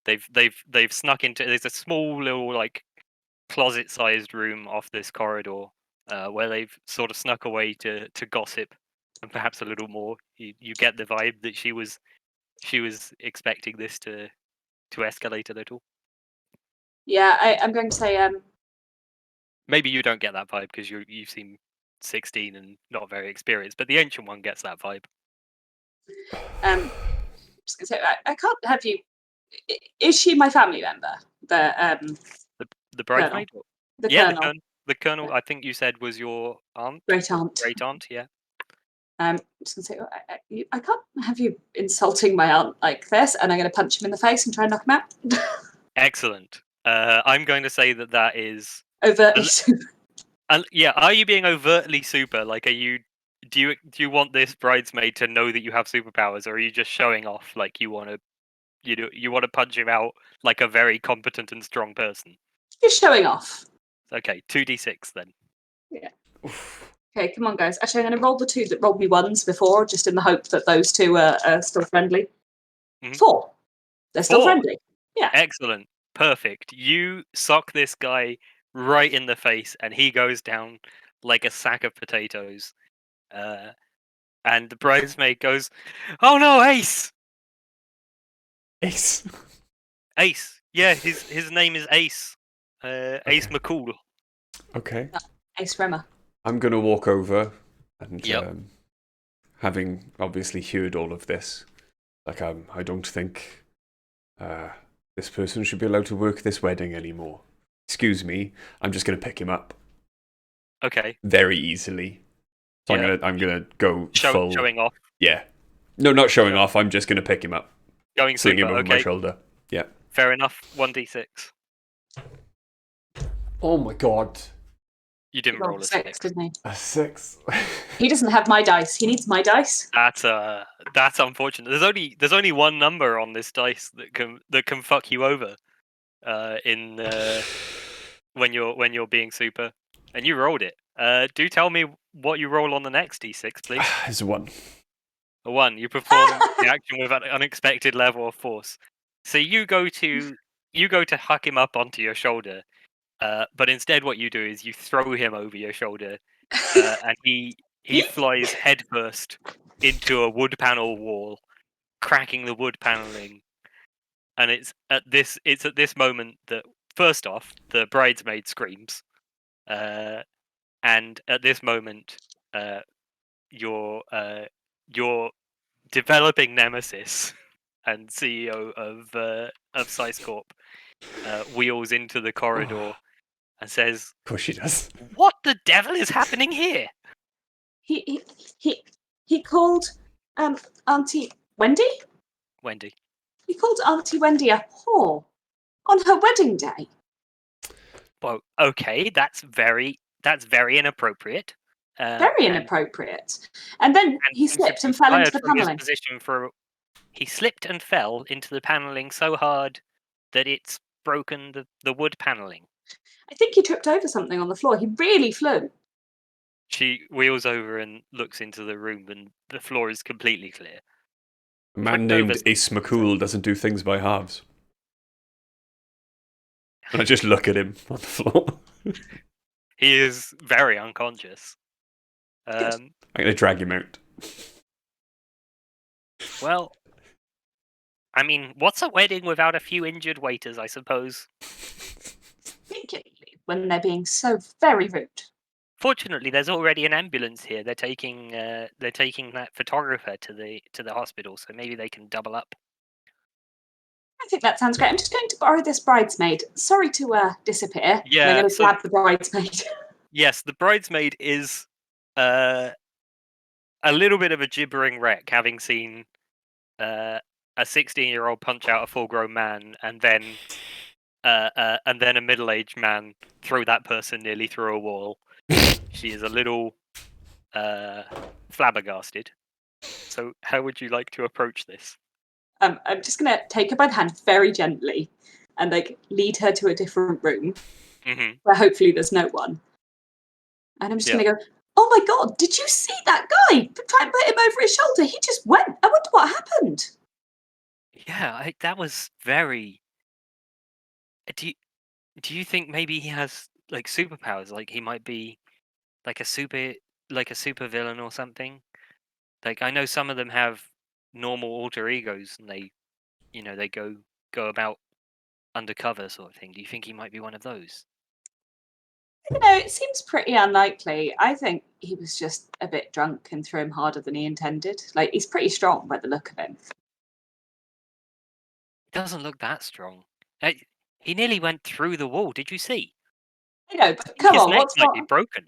They've snuck into. There's a small little like closet-sized room off this corridor where they've sort of snuck away to gossip and perhaps a little more. You get the vibe that she was expecting this to escalate a little. Yeah, I'm going to say Maybe you don't get that vibe because you seem 16 and not very experienced, but the ancient one gets that vibe. Just gonna say, I can't have you. Is she my family member? The bridesmaid? The Yeah, colonel. the colonel. I think you said was your aunt. Great aunt. Great aunt. Yeah. I'm just gonna say, I can't have you insulting my aunt like this, and I'm gonna punch him in the face and try and knock him out. Excellent. I'm going to say that is Overtly. yeah. Are you being overtly super? Like, are you? Do you want this bridesmaid to know that you have superpowers, or are you just showing off? Like, you want to punch him out like a very competent and strong person. Just showing off. Okay, 2d6 then. Yeah. Okay, come on, guys. Actually, I'm going to roll the 2 that rolled me 1s before, just in the hope that those 2 are still friendly. 4. They're still 4. friendly. Yeah. Excellent. Perfect. You sock this guy right in the face, and he goes down like a sack of potatoes. And the bridesmaid goes, "Oh no, Ace! Ace. Ace. Yeah, his name is Ace. Ace McCool." Okay. Ace Remmer. I'm going to walk over and, Yep. having obviously heard all of this, like, I don't think this person should be allowed to work this wedding anymore. Excuse me, I'm just going to pick him up Okay. very easily. So Yeah. I'm gonna go full. Showing off. Yeah. No, not showing off. I'm just going to pick him up. Going Seeing super. him over my Okay. shoulder. Yeah. Fair enough. 1d6. Oh my god. You didn't roll a 6. Didn't he? A 6. He doesn't have my dice. He needs my dice. That's unfortunate. There's only one number on this dice that can fuck you over, when you're being super, and you rolled it. Do tell me what you roll on the next d6, please. It's a 1. A 1. You perform the action with an unexpected level of force. So you go to huck him up onto your shoulder, but instead what you do is you throw him over your shoulder, and he flies headfirst into a wood panel wall, cracking the wood paneling. And it's at this moment that, first off, the bridesmaid screams, and at this moment, your developing nemesis and CEO of Sice Corp wheels into the corridor and says, Of course she does. "What the devil is happening here?" He called Auntie Wendy. Wendy. He called Auntie Wendy a whore on her wedding day. Well, okay, that's very inappropriate. Very inappropriate. And then he slipped and fell into the paneling. He slipped and fell into the paneling so hard that it's broken the wood paneling. I think he tripped over something on the floor. He really flew. She wheels over and looks into the room, and the floor is completely clear. A man named Ace McCool doesn't do things by halves. And I just look at him on the floor. He is very unconscious. I'm going to drag him out. Well, I mean, what's a wedding without a few injured waiters, I suppose? Particularly when they're being so very rude. Fortunately, there's already an ambulance here. They're taking that photographer to the hospital, so maybe they can double up. I think that sounds great. I'm just going to borrow this bridesmaid. Sorry to disappear. Yeah, I'm going to grab the bridesmaid. Yes, the bridesmaid is a little bit of a gibbering wreck, having seen a 16-year-old punch out a full-grown man, and then a middle-aged man throw that person nearly through a wall. She is a little flabbergasted. So, how would you like to approach this? I'm just going to take her by the hand very gently and lead her to a different room where hopefully there's no one. And I'm just going to go, "Oh my god, did you see that guy? Try and put him over his shoulder. He just went. I wonder what happened." Yeah, that was very. Do you think maybe he has like superpowers? Like he might be like a super villain or something? Like I know some of them have normal alter egos, and they go about undercover sort of thing. Do you think he might be one of those? It seems pretty unlikely. I think he was just a bit drunk and threw him harder than he intended. Like, he's pretty strong by the look of him. Doesn't look that strong. He nearly went through the wall. Did you see? But come His on, neck what's might more... be broken.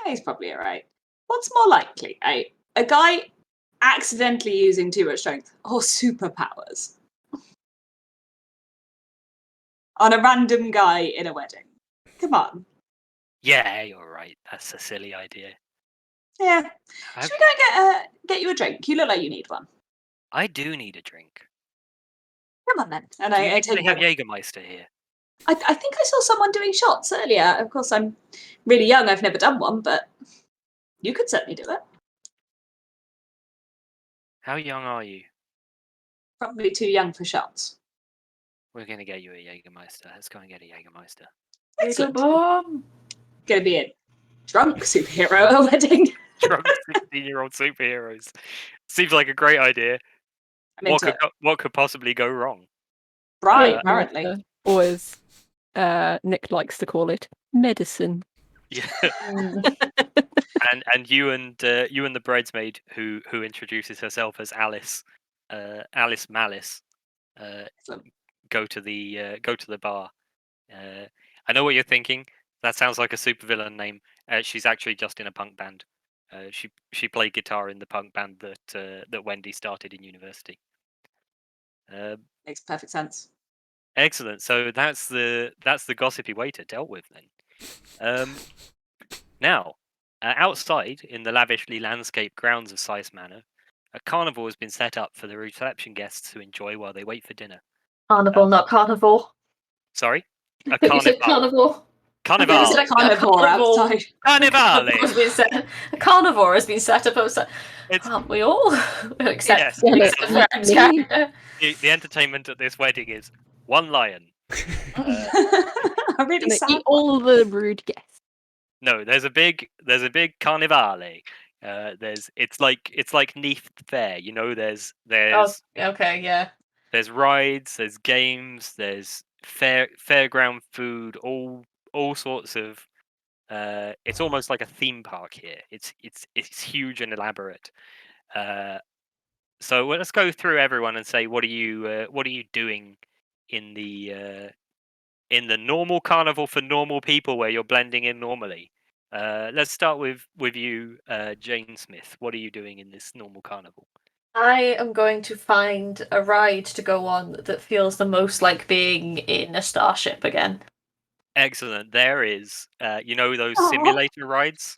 He's probably all right. What's more likely, a guy accidentally using too much strength or superpowers on a random guy in a wedding? Come on. Yeah, you're right. That's a silly idea. Yeah. Should we go and get you a drink? You look like you need one. I do need a drink. Come on then. And Do you I think take they have my... Jägermeister here? I think I saw someone doing shots earlier. Of course, I'm really young. I've never done one, but you could certainly do it. How young are you? Probably too young for shots. We're going to get you a Jägermeister. Let's go and get a Jägermeister. Excellent. Bomb. Going to be a drunk superhero at a wedding. Drunk 16-year-old superheroes. Seems like a great idea. I'm into it. What could possibly go wrong? Right, Wait, apparently. Or as Nick likes to call it, medicine. Yeah. Mm. and you and the bridesmaid who introduces herself as Alice Malice, Excellent. go to the bar. I know what you're thinking. That sounds like a supervillain name. She's actually just in a punk band. She played guitar in the punk band that Wendy started in university. Makes perfect sense. Excellent. So that's the gossipy waiter dealt with then. Now, outside in the lavishly landscaped grounds of Sice Manor, a carnival has been set up for the reception guests to enjoy while they wait for dinner. Carnival, not carnivore. Sorry, a You said carnival. carnivore. There's a carnivore outside. Carnivale. A carnivore has been set up outside. It's Aren't we all? Except, yes. except Fred's The entertainment at this wedding is one lion. I'm really Gonna sad. eat all the rude guests. No, there's a big carnivale. It's like Neath Fair. You know, there's Oh, okay, yeah. there's rides, there's games, there's fairground food, all sorts of. It's almost like a theme park here. It's huge and elaborate. So let's go through everyone and say what are you doing in the normal carnival for normal people where you're blending in normally. Let's start with you, Jane Smith. What are you doing in this normal carnival? I am going to find a ride to go on that feels the most like being in a starship again. Excellent. There is, those Aw. simulator rides.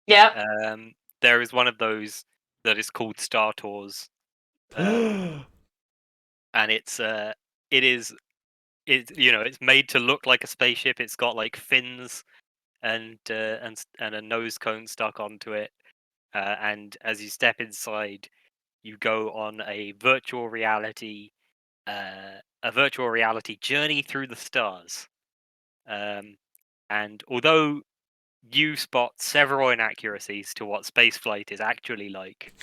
Yeah. There is one of those that is called Star Tours, and it's made to look like a spaceship. It's got like fins and a nose cone stuck onto it, and as you step inside, you go on a virtual reality journey through the stars. And although you spot several inaccuracies to what spaceflight is actually like,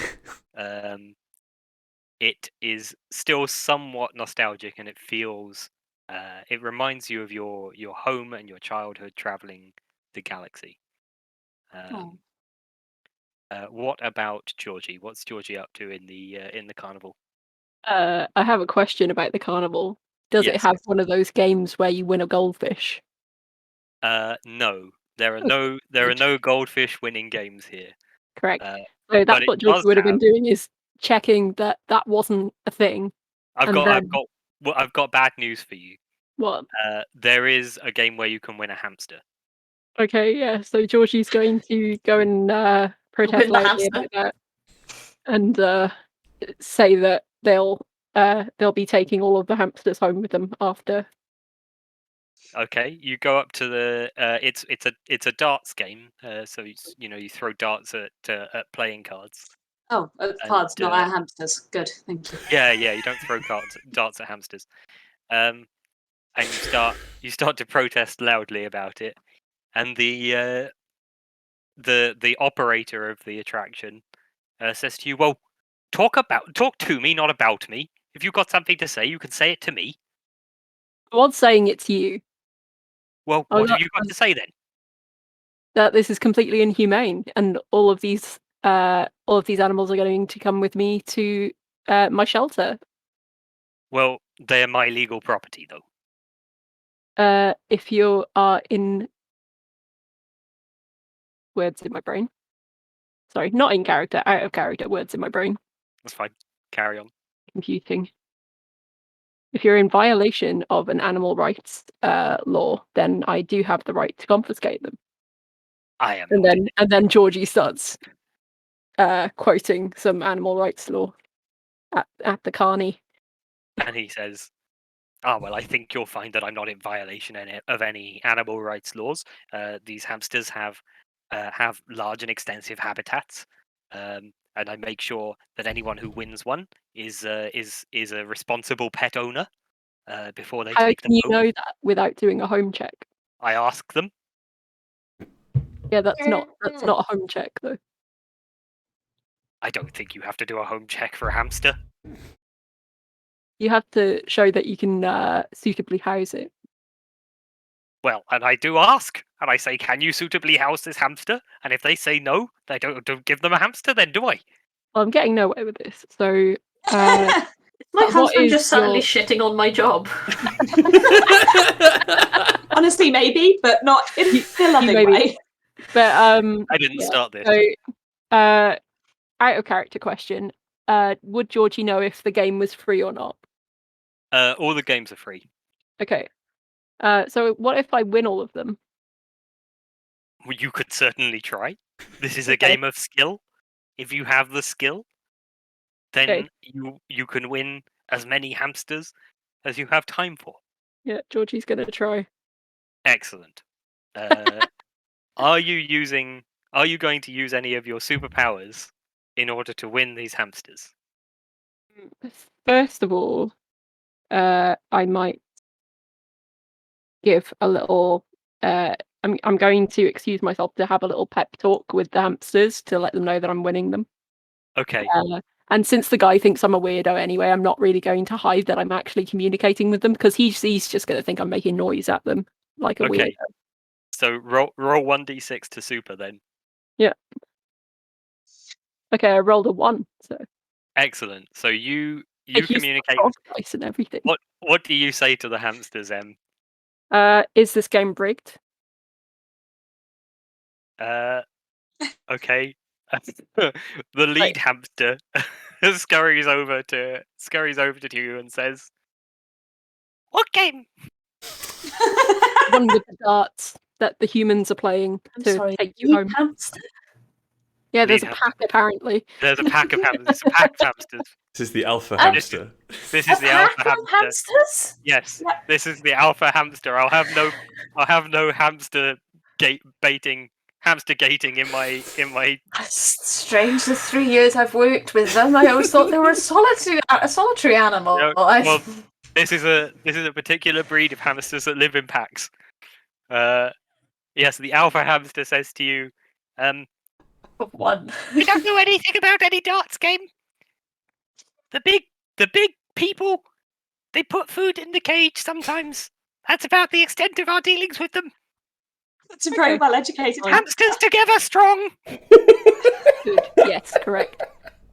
it is still somewhat nostalgic, and it feels it reminds you of your home and your childhood traveling the galaxy. What about Georgie? What's Georgie up to in the carnival? I have a question about the carnival. Does it Yes. have one of those games where you win a goldfish? No, there are no goldfish winning games here. Correct. Uh, So but that's it what George does would have been have- doing, is checking that that wasn't a thing. I've got bad news for you. What? There is a game where you can win a hamster. Okay, yeah. So Georgie's going to go and protest Win the loudly hamster. about that, and say that they'll be taking all of the hamsters home with them after. Okay, you go up to the. It's a darts game. So you throw darts at playing cards. Oh, cards, not our hamsters. Good, thank you. Yeah, you don't throw darts at hamsters. And you start to protest loudly about it, and the operator of the attraction says to you, "Well, talk to me, not about me. If you've got something to say, you can say it to me." I was saying it's you. Well, Oh, what have that you got to say then? that this is completely inhumane, and all of these animals are going to come with me to my shelter. Well, they're my legal property, though. If you are in words in my brain. Sorry, not in character, out of character, words in my brain. That's fine. Carry on. Computing. If you're in violation of an animal rights law, then I do have the right to confiscate them. I am. And then Georgie starts quoting some animal rights law at the carney. And he says, "Ah, well, I think you'll find that I'm not in violation of any animal rights laws. These hamsters have large and extensive habitats, and I make sure that anyone who wins one is a responsible pet owner before they How take can them you home. know that without doing a home check? I ask them. Yeah, that's not a home check though. I don't think you have to do a home check for a hamster. You have to show that you can suitably house it. Well, and I do ask, and I say, "Can you suitably house this hamster?" And if they say no, I don't give them a hamster. Then do I? Well, I'm getting nowhere with this. So, My what husband is just suddenly your- shitting on my job. Honestly, maybe, but not in a loving maybe. way. but I didn't start this. So, out of character question. Would Georgie know if the game was free or not? All the games are free. Okay. So what if I win all of them? Well, you could certainly try. This is a Okay. game of skill. If you have the skill, then Okay. you can win as many hamsters as you have time for. Yeah, Georgie's gonna try. Excellent. Are you going to use any of your superpowers in order to win these hamsters? First of all, I might give a little. I'm going to excuse myself to have a little pep talk with the hamsters to let them know that I'm winning them. Okay. And since the guy thinks I'm a weirdo anyway, I'm not really going to hide that I'm actually communicating with them because he's just going to think I'm making noise at them like a Okay. weirdo. So roll 1d6 to super then. Yeah. Okay, I rolled a 1. So Excellent. So you I used the communicate. frog dice and everything. What do you say to the hamsters, Em? Is this game rigged? Okay. The lead hamster scurries over to you and says, "What game?" One with the darts that the humans are playing to take you home. Hamster? Yeah, there's Lead a pack apparently. There's a pack of hamsters. It's a pack of hamsters. This is the alpha Oh. hamster. This A is the alpha pack of hamster. hamsters? Yes, Yeah. this is the alpha hamster. I'll have no hamster gating in my. That's strange. The 3 years I've worked with them, I always thought they were a solitary animal. No, well, this is a particular breed of hamsters that live in packs. Yes, the alpha hamster says to you, One. "I don't know anything about any darts game. The big people, they put food in the cage sometimes. That's about the extent of our dealings with them. It's a very well educated Hamsters together strong." Good. Yes, correct.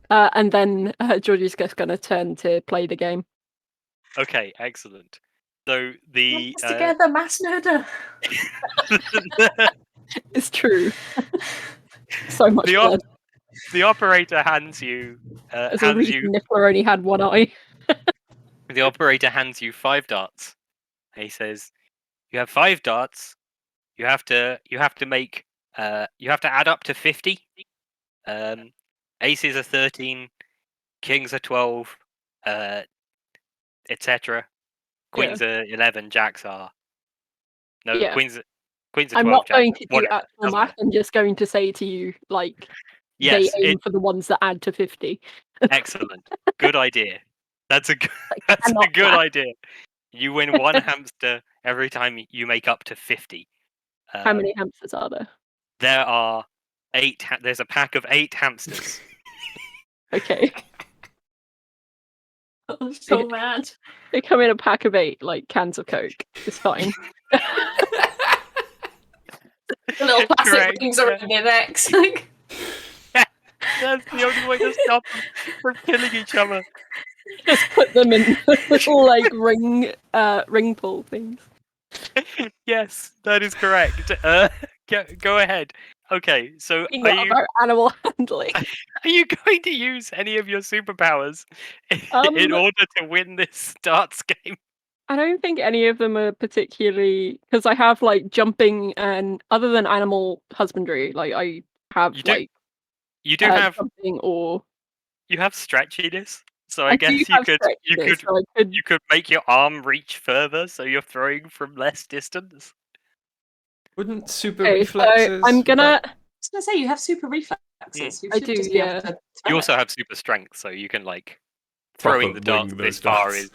And then Georgie's just going to turn to play the game. Okay, excellent. So the Together, mass murder. It's true. So much blood. the operator hands you There's a reason Niffler only had one eye. the operator hands you 5 darts. He says, "You have 5 darts. You have to make you have to add up to 50. Aces are 13, kings are 12, etc. Queens are 11, jacks are queens are 12. I'm not jacks, going to do whatever, actual doesn't math. matter. I'm just going to say to you, like, Yes, they aim for the ones that add to 50. excellent. Good idea. That's a good, Like, cannot good math. idea. You win 1 hamster every time you make up to 50. How many hamsters are there? There are 8. There's a pack of 8 hamsters. Okay. I'm so mad. They come in a pack of 8, like cans of Coke. It's fine. The little plastic Correct, rings yeah. around their necks. Like, That's the only way to stop them from killing each other. Just put them in little like ring pull things. Yes, that is correct. Go ahead. Okay, so Talking are about animal handling. you going to use any of your superpowers in order to win this darts game? I don't think any of them are particularly because I have like jumping and other than animal husbandry, like I have You do- like You do have jumping or you have stretchiness, so I I do guess you have could stretchiness, so I could you could make your arm reach further, so you're throwing from less distance. Wouldn't super okay, reflexes? so I'm gonna I was going to say, you have super reflexes. You I should do, just be yeah. able to You throw also it. have super strength, so you can like throwing proper the darts wing this those far darts. is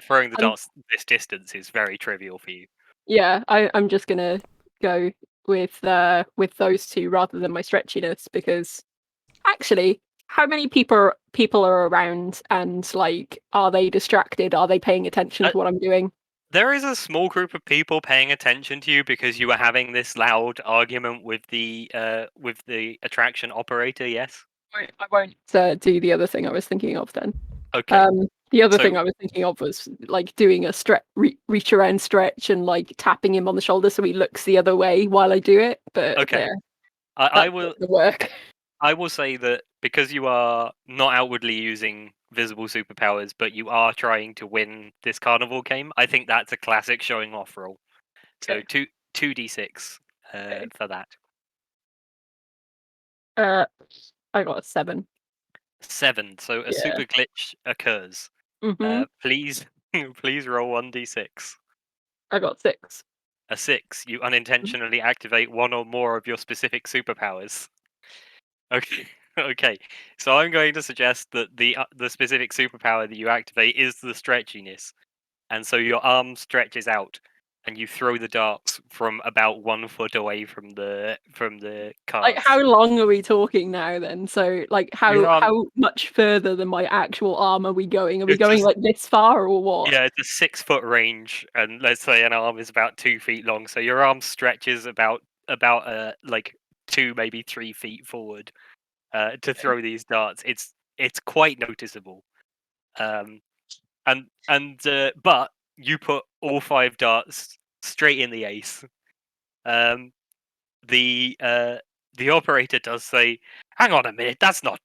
throwing the I'm- darts this distance is very trivial for you. yeah, I'm just gonna go with those two rather than my stretchiness because actually, how many people are around and like are they distracted? Are they paying attention to what I'm doing? There is a small group of people paying attention to you because you were having this loud argument with the attraction operator. Yes. I won't do the other thing I was thinking of then. Okay. The other So- thing I was thinking of was like doing a reach around stretch and like tapping him on the shoulder so he looks the other way while I do it. But Okay. yeah, I that's will. not gonna work. I will say that because you are not outwardly using visible superpowers, but you are trying to win this carnival game, I think that's a classic showing off roll. So Okay. 2d6 Okay. for that. I got a 7. 7. So a Yeah. super glitch occurs. Mm-hmm. Please roll 1d6. I got 6. A 6. You unintentionally activate one or more of your specific superpowers. Okay. Okay. So I'm going to suggest that the specific superpower that you activate is the stretchiness, and so your arm stretches out, and you throw the darts from about 1 foot away from the cast. Like, how long are we talking now then? So, like, Your arm- how much further than my actual arm are we going? Are we It's going just- like this far or what? Yeah, it's a 6-foot range, and let's say an arm is about 2 feet long, so your arm stretches about like 2, maybe 3 feet forward to throw these darts. It's quite noticeable. But you put all 5 darts straight in the ace. The operator does say, "Hang on a minute, that's not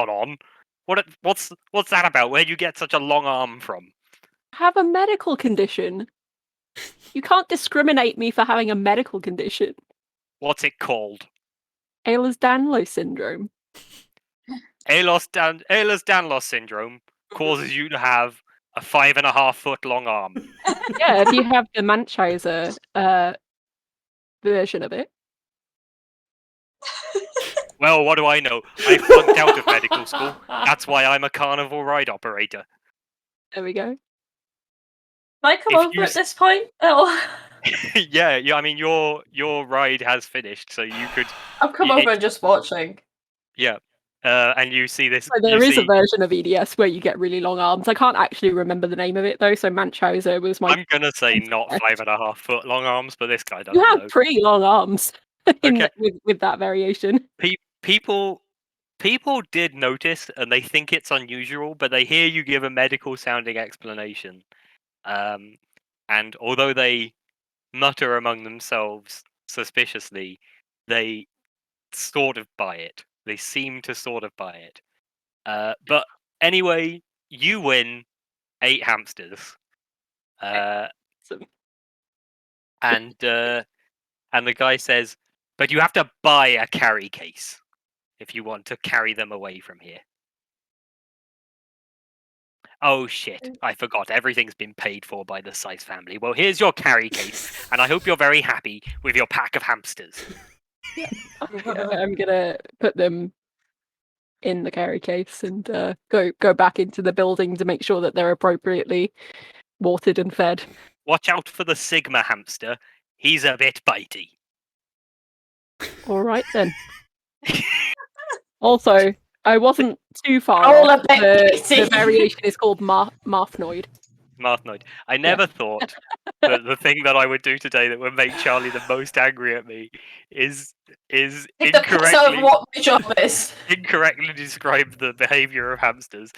on. What's that about? Where'd you get such a long arm from?" I have a medical condition. You can't discriminate me for having a medical condition. What's it called? Ehlers-Danlos syndrome. Ehlers-Danlos syndrome causes you to have a 5.5-foot long arm. Yeah, if you have the Munchausen version of it. Well, what do I know? I flunked out of medical school. That's why I'm a carnival ride operator. There we go. Can I come If over you at this point? Oh, yeah. I mean, your ride has finished, so you could. I've come over and just watching. Yeah. And you see this. So there is a version of EDS where you get really long arms. I can't actually remember the name of it though. So Munchausen was my. I'm gonna say not 5.5-foot long arms, but this guy doesn't You have know. pretty long arms Okay. with that variation. People did notice, and they think it's unusual, but they hear you give a medical sounding explanation. And although they mutter among themselves suspiciously, they sort of buy it. They seem to sort of buy it. But anyway, you win 8 hamsters. And the guy says, "But you have to buy a carry case if you want to carry them away from here." Oh shit, I forgot. Everything's been paid for by the Sice family. Well, here's your carry case, and I hope you're very happy with your pack of hamsters. I'm gonna put them in the carry case and go back into the building to make sure that they're appropriately watered and fed. Watch out for the Sigma hamster. He's a bit bitey. All right then. Also, I wasn't too far All off. a bit The bitty. variation is called Marthnoid. Marthnoid. I never thought that the thing that I would do today that would make Charlie the most angry at me is Take the piss out of incorrectly what my job is. incorrectly describe the behavior of hamsters.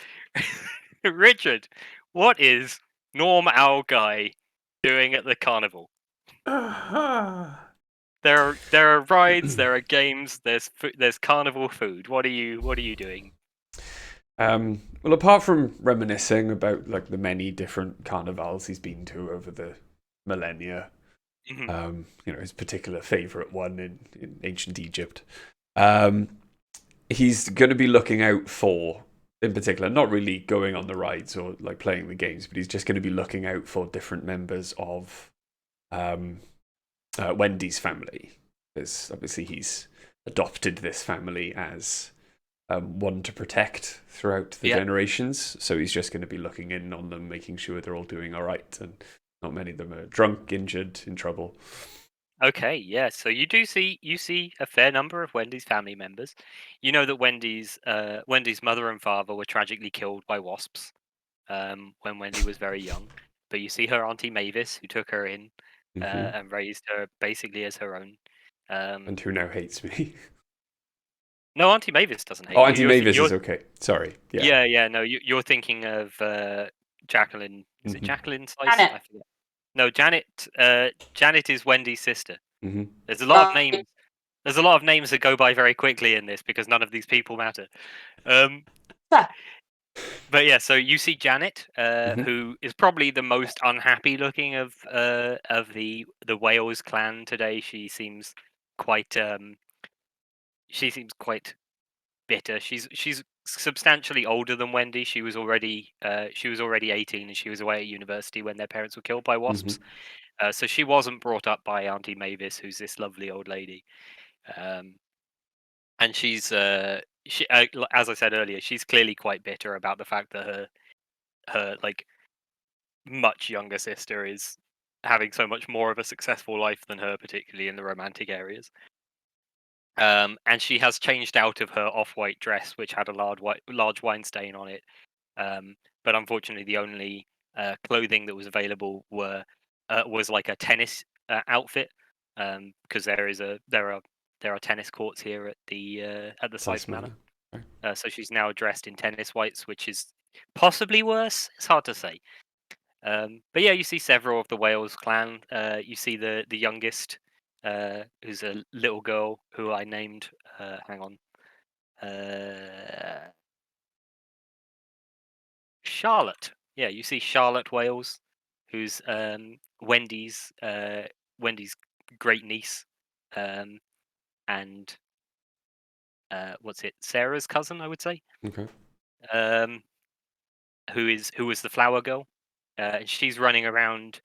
Richard, what is Norm Owl Guy doing at the carnival? There are rides, there are games, there's carnival food. What are you doing? Well, apart from reminiscing about like the many different carnivals he's been to over the millennia, Mhm. his particular favorite one in ancient Egypt, he's going to be looking out for, in particular, not really going on the rides or like playing the games, but he's just going to be looking out for different members of Wendy's family. Because obviously he's adopted this family as one to protect throughout the generations. So he's just going to be looking in on them, making sure they're all doing all right, and not many of them are drunk, injured, in trouble. Okay, yeah. So you see a fair number of Wendy's family members. You know that Wendy's mother and father were tragically killed by wasps when Wendy was very young. But you see her auntie Mavis, who took her in and raised her basically as her own. And who now hates me. No, Auntie Mavis doesn't hate Oh, you. Auntie Mavis is okay. Sorry. Yeah. No, you're thinking of Jacqueline. Is it Jacqueline Slice? Janet. I forget. No, Janet. Janet is Wendy's sister. Mm-hmm. There's a lot of names. There's a lot of names that go by very quickly in this because none of these people matter. But yeah, so you see Janet, who is probably the most unhappy looking of the Wales clan today. She seems quite bitter. She's substantially older than Wendy. She was already 18 and she was away at university when their parents were killed by wasps. So she wasn't brought up by Auntie Mavis, who's this lovely old lady. And she's as I said earlier, she's clearly quite bitter about the fact that her like much younger sister is having so much more of a successful life than her, particularly in the romantic areas. And she has changed out of her off-white dress, which had a large wine stain on it. But unfortunately, the only clothing that was available was like a tennis outfit, because there are tennis courts here at the Slice Manor. Okay. So she's now dressed in tennis whites, which is possibly worse. It's hard to say. But yeah, you see several of the Wales clan. You see the youngest, who's a little girl who I named. Hang on. Charlotte. Yeah, you see Charlotte Wales, who's Wendy's great niece, and what's it? Sarah's cousin, I would say. Okay. Who was the flower girl? And she's running around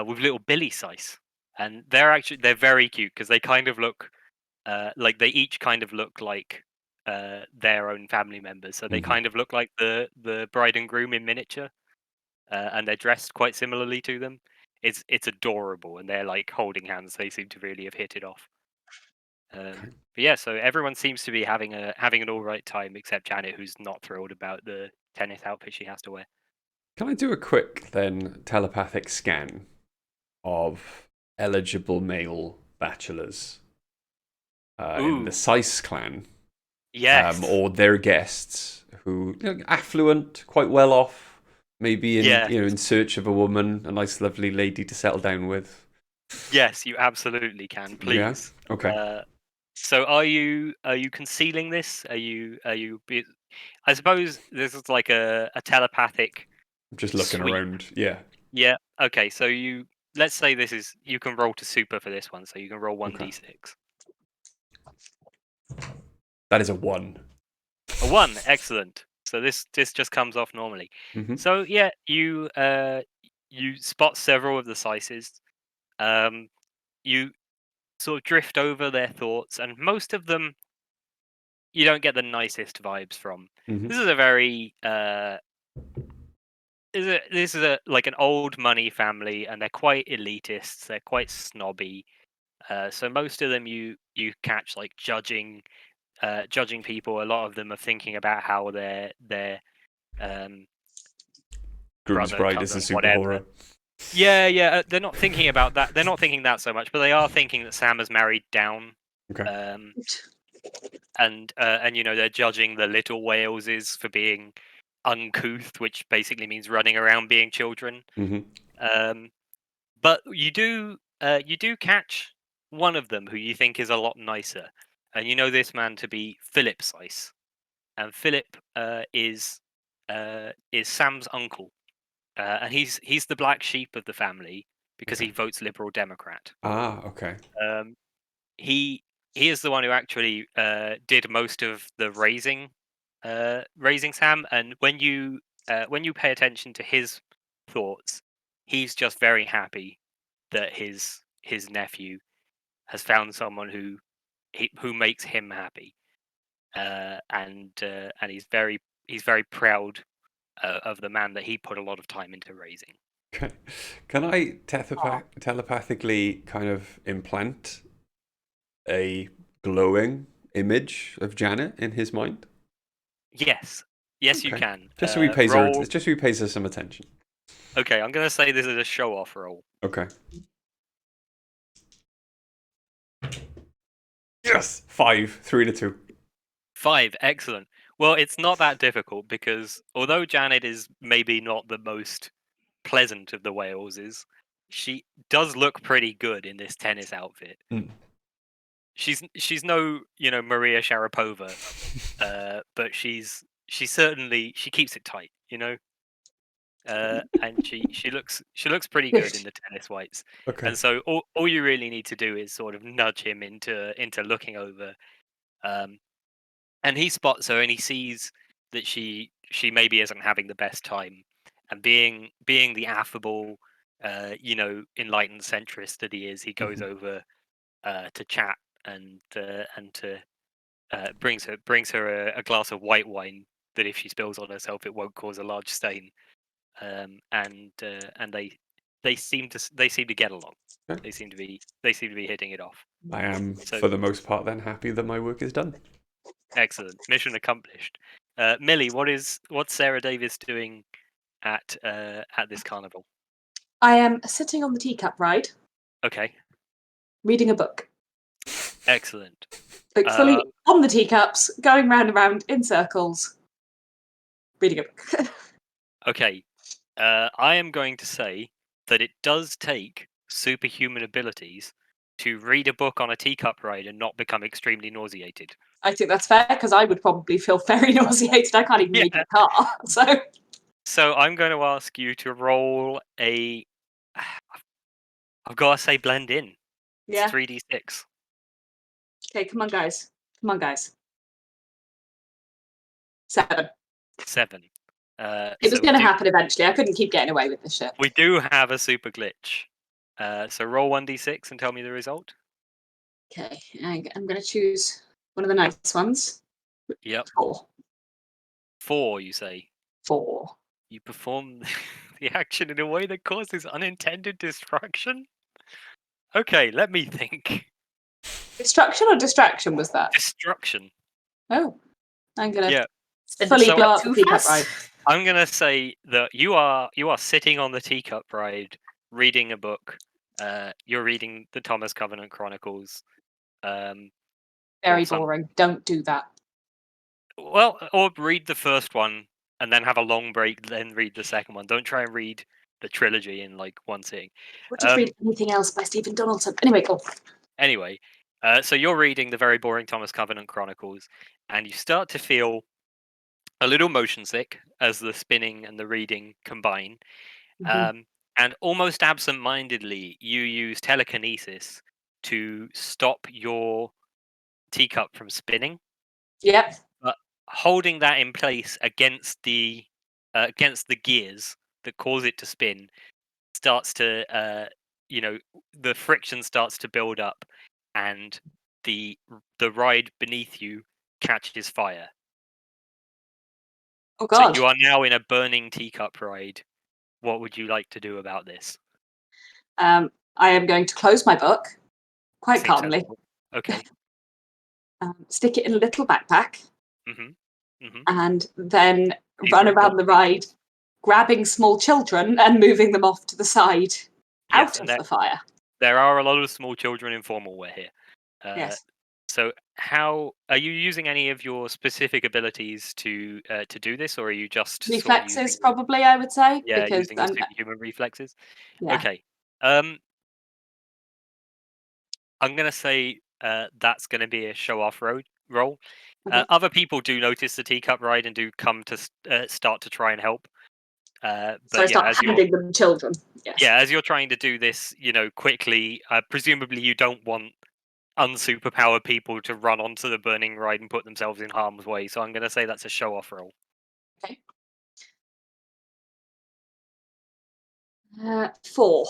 with little Billy Sice, and they're very cute because they kind of look like they each kind of look like their own family members. So they kind of look like the bride and groom in miniature, and they're dressed quite similarly to them. It's adorable, and they're like holding hands. They seem to really have hit it off. But yeah, so everyone seems to be having an all right time except Janet, who's not thrilled about the tennis outfit she has to wear. Can I do a quick then telepathic scan of eligible male bachelors in the Sice clan? Yes. Or their guests who affluent, quite well off, maybe in search of a woman, a nice lovely lady to settle down with. Yes, you absolutely can. Please. Yeah? Okay. So are you concealing this? Are you? I suppose this is like a telepathic. I'm just looking sweep. around. Yeah. Yeah. Okay. So let's say you can roll to super for this one. So you can roll 1d6. That is a 1. A 1. Excellent. So this just comes off normally. So yeah, you spot several of the Sices. You sort of drift over their thoughts, and most of them you don't get the nicest vibes from. This is a very this is like an old money family, and they're quite elitists. They're quite snobby. So most of them you catch like judging people. A lot of them are thinking about how Groom's brother, Bride is a cousin, super whatever. horror. Yeah. They're not thinking about that. They're not thinking that so much, but they are thinking that Sam has married down. Okay. And they're judging the little Waleses for being uncouth, which basically means running around being children. Mm-hmm. But you do catch one of them who you think is a lot nicer, and you know this man to be Philip Seiss, and Philip is Sam's uncle, and he's the black sheep of the family because he votes Liberal Democrat. Ah, okay. He is the one who actually did most of the raising Sam, and when you pay attention to his thoughts, he's just very happy that his nephew has found someone who makes him happy, and he's very proud of the man that he put a lot of time into raising. Okay. Can I telepathically kind of implant a glowing image of Janet in his mind? Yes, you Okay. can. Just so he pays her some attention. Okay, I'm gonna say this is a show-off roll. Okay. Yes! 5, 3 to 2. 5, excellent. Well, it's not that difficult because although Janet is maybe not the most pleasant of the Waleses, she does look pretty good in this tennis outfit. Mm. She's no Maria Sharapova, but she certainly keeps it tight, and she looks pretty good in the tennis whites. Okay. And so all you really need to do is sort of nudge him into looking over, and he spots her and he sees that she maybe isn't having the best time, and being the affable, enlightened centrist that he is, he goes over to chat and to brings her a glass of white wine that if she spills on herself it won't cause a large stain, and they seem to get along. Okay. They seem to be hitting it off. I am, So- for the most part, then happy that my work is done. Excellent, mission accomplished. Millie, what's Sarah Davis doing at this carnival? I am sitting on the teacup ride, Okay, reading a book. excellent. Like fully on the teacups, going round and round in circles, reading a book. Okay, I am going to say that it does take superhuman abilities to read a book on a teacup ride and not become extremely nauseated. I think that's fair because I would probably feel very nauseated. I can't even read in a car. So I'm going to ask you to roll a. I've got to say, blend in. Yeah. It's 3d6. Okay, come on, guys. 7. 7. It was going to happen eventually. I couldn't keep getting away with this shit. We do have a super glitch. So roll 1d6 and tell me the result. Okay, I'm going to choose one of the nice ones. Yep. 4. 4, you say. 4. You perform the action in a way that causes unintended destruction? Okay, let me think. Destruction or distraction was that? Destruction. Oh, I'm going to Yeah. fully So- blow up the teacup ride. I'm going to say that you are sitting on the teacup ride, reading a book. You're reading the Thomas Covenant Chronicles. Very Awesome. boring. Don't do that. Well, or read the first one and then have a long break, then read the second one. Don't try and read the trilogy in like one sitting. Or just read anything else by Stephen Donaldson. Anyway, cool. Anyway, so you're reading the very boring Thomas Covenant Chronicles, and you start to feel a little motion sick as the spinning and the reading combine. Mhm. And almost absent-mindedly, you use telekinesis to stop your teacup from spinning, Yep. holding that in place against the gears that cause it to spin. Starts to the friction starts to build up, and the ride beneath you catches fire. Oh, So God. you are now in a burning teacup ride. What would you like to do about this? I am going to close my book quite Seems calmly, sensible. Okay. stick it in a little backpack, Mm-hmm. Mm-hmm. and then Leave run room around for the ride grabbing small children and moving them off to the side, out of the fire. There are a lot of small children in formal wear here. Yes. So, how are you using any of your specific abilities to do this, or are you just sort of Reflexes, using, probably, I would say. yeah, because using your superhuman reflexes? yeah. Okay. I'm gonna say that's gonna be a show-off roll. Okay. Other people do notice the teacup ride and do come to start to try and help. So I But yeah, start handing them children. Yes. as you're trying to do this, quickly, presumably you don't want unsuperpowered people to run onto the burning ride and put themselves in harm's way. So I'm going to say that's a show-off roll. Okay. 4.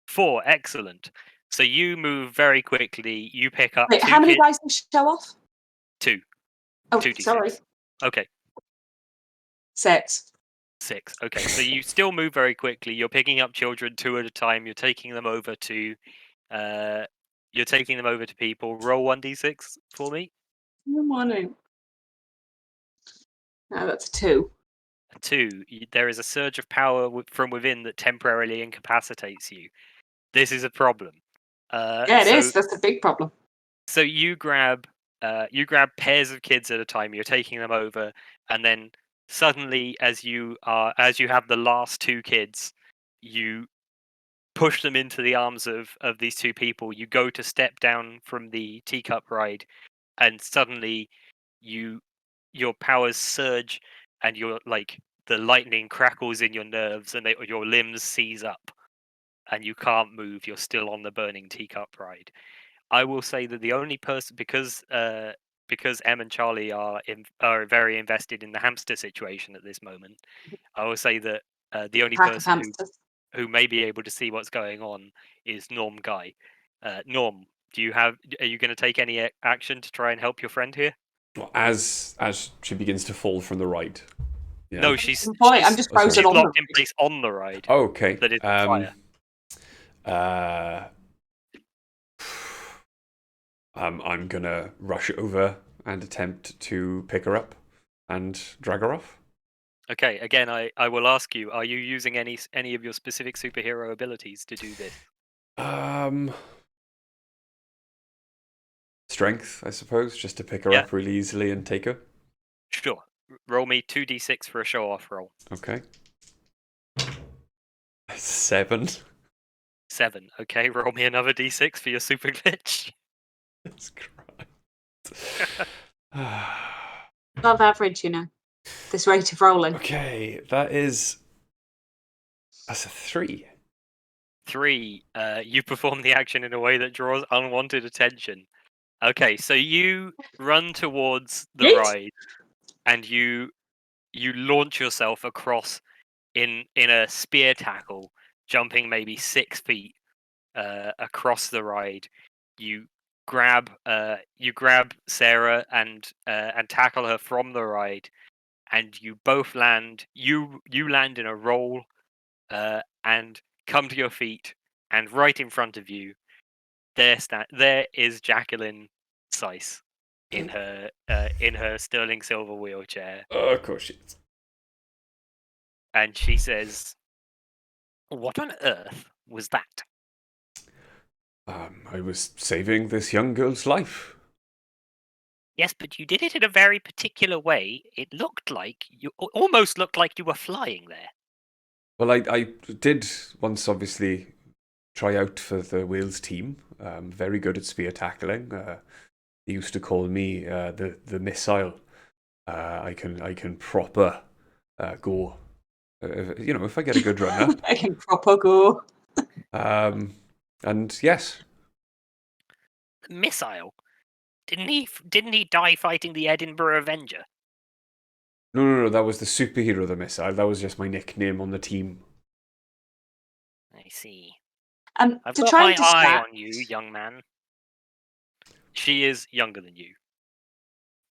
4, excellent. So you move very quickly. You pick up Wait, 2 how many kids. dice to show off? 2. Oh, 2d6. sorry. Okay. 6. 6. Okay, so you still move very quickly. You're picking up children 2 at a time. You're taking them over to people. Roll 1d6 for me. Good morning. No, that's a 2. 2. There is a surge of power from within that temporarily incapacitates you. This is a problem. Yeah, it is. That's a big problem. So you grab pairs of kids at a time. You're taking them over, and then suddenly, as you have the last 2 kids, you push them into the arms of these 2 people. You go to step down from the teacup ride, and suddenly your powers surge, and you're like the lightning crackles in your nerves, and your limbs seize up, and you can't move. You're still on the burning teacup ride. I will say that the only person, because Em and Charlie are very invested in the hamster situation at this moment, I will say that the only Pack of person hamsters. who may be able to see what's going on is Norm Guy. Norm, are you going to take any action to try and help your friend here? Well, as she begins to fall from the ride. Yeah. No, she's I'm just frozen on locked the in place on the ride. Oh, okay. That is on fire. I'm gonna rush over and attempt to pick her up and drag her off. Okay, again, I will ask you: are you using any of your specific superhero abilities to do this? Strength, I suppose, just to pick her up really easily and take her. Sure. Roll me 2d6 for a show-off roll. Okay. 7. 7. Okay, roll me another d6 for your super glitch. That's Christ. Above average, this rate of rolling. Okay, that's a 3. 3. You perform the action in a way that draws unwanted attention. Okay, so you run towards the ride, and you launch yourself across in a spear tackle, jumping maybe 6 feet across the ride. You grab Sarah and tackle her from the ride, and you both land. You land in a roll and come to your feet, and right in front of you, there is Jacqueline Seiss in her sterling silver wheelchair. Oh, of course she is. And she says, "What on earth was that?" I was saving this young girl's life. Yes, but you did it in a very particular way. It almost looked like you were flying there. Well, I did once, obviously, try out for the Wales team. Very good at spear tackling. They used to call me the missile. I can proper go. If I get a good run up. I can proper go. And yes. Missile? Didn't he die fighting the Edinburgh Avenger? No, that was the superhero, the missile. That was just my nickname on the team. I see. I've got my eye on you, young man. She is younger than you.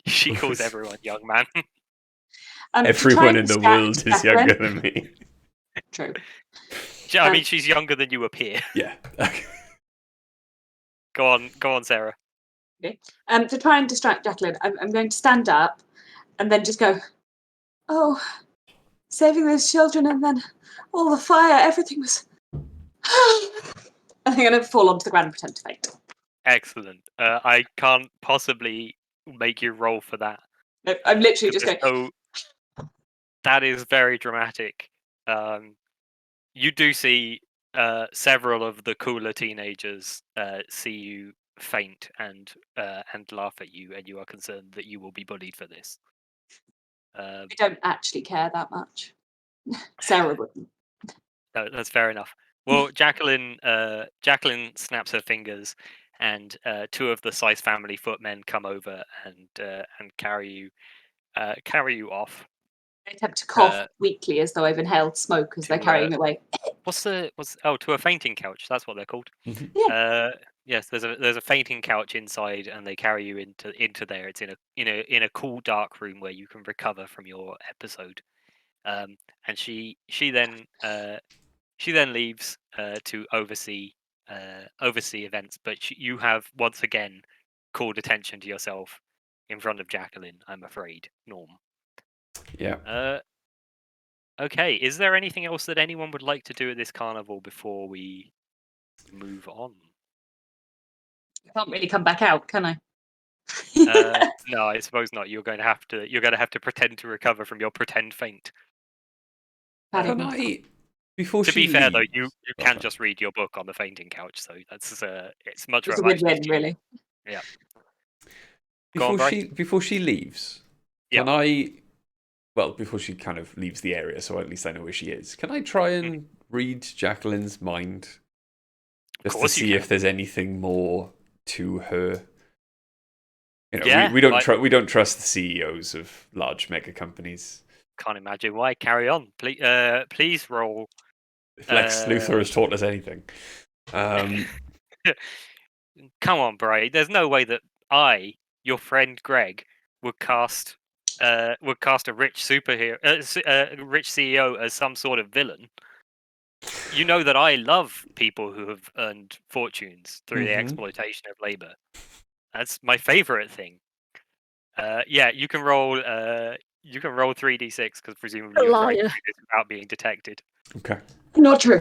She calls everyone young man. Everyone in the world is younger than me. True. I mean, she's younger than you appear. Yeah. Go on, Sarah. Okay. To try and distract Jacqueline, I'm going to stand up and then just go, "Oh, saving those children, and then all the fire, everything was. I'm going to fall onto the ground and pretend to faint. Excellent. I can't possibly make you roll for that. No, I'm literally just going. So that is very dramatic. You do see several of the cooler teenagers see you faint and laugh at you, and you are concerned that you will be bullied for this. I don't actually care that much. Sarah wouldn't. No, that's fair enough. Well, Jacqueline snaps her fingers, and two of the Sice family footmen come over and carry you off. I attempt to cough weakly as though I've inhaled smoke as they're carrying me away. To a fainting couch? That's what they're called. Yeah. Yes, there's a fainting couch inside, and they carry you into there. It's in a cool dark room where you can recover from your episode. And she then leaves to oversee events, but you have once again called attention to yourself in front of Jacqueline, I'm afraid, Norm. Yeah. Okay, is there anything else that anyone would like to do at this carnival before we move on? I can't really come back out, can I? No, I suppose not. You're going to have to pretend to recover from your pretend faint. Can I? Before to she be fair, though, leaves- you can just read your book on the fainting couch, so that's it's much It's a much win-win, easier. really. Yeah. Before she leaves, can I? Well, before she kind of leaves the area, so at least I know where she is. Can I try and read Jacqueline's mind, just to see if there's anything more to her? You know, we don't trust the CEOs of large mega companies. Can't imagine why. Carry on, please roll. If Lex Luthor has taught us anything. Come on, Bray. There's no way that I, your friend Greg, would cast a rich superhero, rich CEO as some sort of villain. You know that I love people who have earned fortunes through the exploitation of labor. That's my favorite thing. Yeah, you can roll 3d6 because presumably you're trying to do this without being detected. Okay. Not true.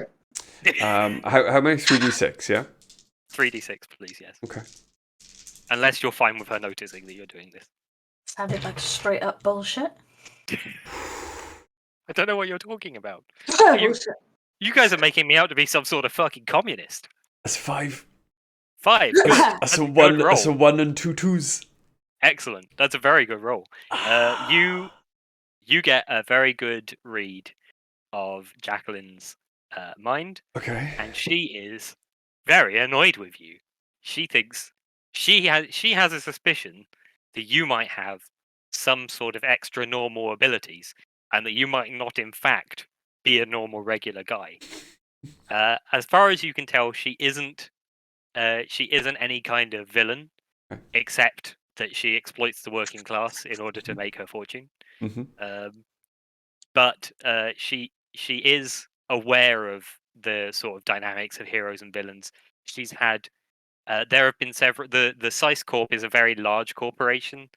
How many 3d6? Yeah. 3d6, please. Yes. Okay. Unless you're fine with her noticing that you're doing this. Sounded like straight up bullshit. I don't know what you're talking about. Bullshit. You guys are making me out to be some sort of fucking communist. That's 5. 5. Good. That's a 1. That's a 1 and 2 2s. Excellent. That's a very good roll. You get a very good read of Jacqueline's mind. Okay. And she is very annoyed with you. She thinks she has a suspicion that you might have some sort of extra normal abilities, and that you might not, in fact, be a normal regular guy. As far as you can tell, she isn't any kind of villain, except that she exploits the working class in order to make her fortune. But she is aware of the sort of dynamics of heroes and villains. She's had there have been several. The Sice Corp is a very large corporation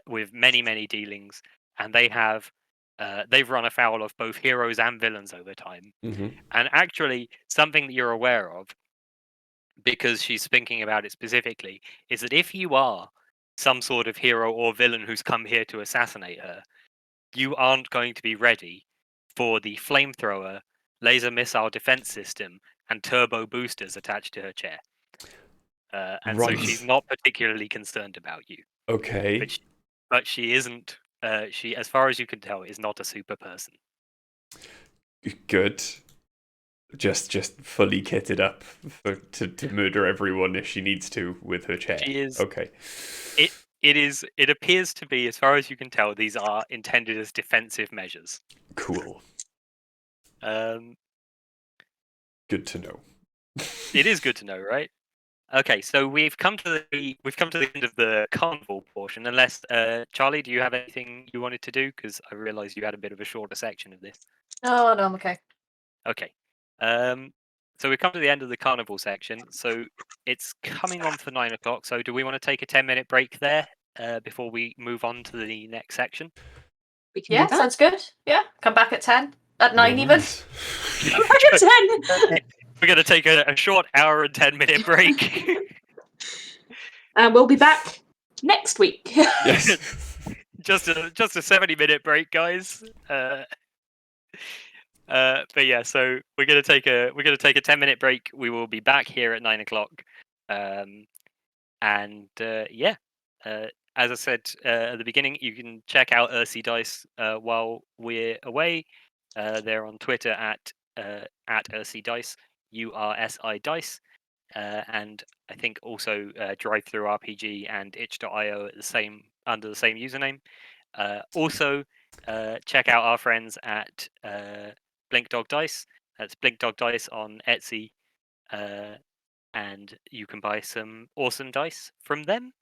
with many dealings, and they've run afoul of both heroes and villains over time. And actually, something that you're aware of, because she's thinking about it specifically, is that if you are some sort of hero or villain who's come here to assassinate her, you aren't going to be ready for the flamethrower, laser missile defense system, and turbo boosters attached to her chair. And so she's not particularly concerned about you. Okay. But she isn't. She, as far as you can tell, is not a super person. Good. Just fully kitted up to murder everyone if she needs to with her chair. She is. Okay. It appears to be, as far as you can tell, these are intended as defensive measures. Cool. Good to know. It is good to know, right? Okay, so we've come to the end of the carnival portion. Unless Charlie, do you have anything you wanted to do? Because I realised you had a bit of a shorter section of this. No, I'm okay. Okay. So we've come to the end of the carnival section. So it's coming on for 9 o'clock. So do we want to take a 10-minute break there before we move on to the next section? We can Yeah, do that. sounds good. Yeah, come back at 10, at 9 even. Nice. Back at 10. We're going to take a short hour and 10-minute break. And we'll be back next week. Yes. just a 70-minute break, guys. But yeah, so we're gonna take a 10-minute break. We will be back here at 9 o'clock. Yeah, as I said at the beginning, you can check out Ursi Dice while we're away. They're on Twitter at Ursi Dice, URSI Dice, and I think also Drive Through RPG and itch.io under the same username. Also, check out our friends at Blink Dog Dice. That's Blink Dog Dice on Etsy, and you can buy some awesome dice from them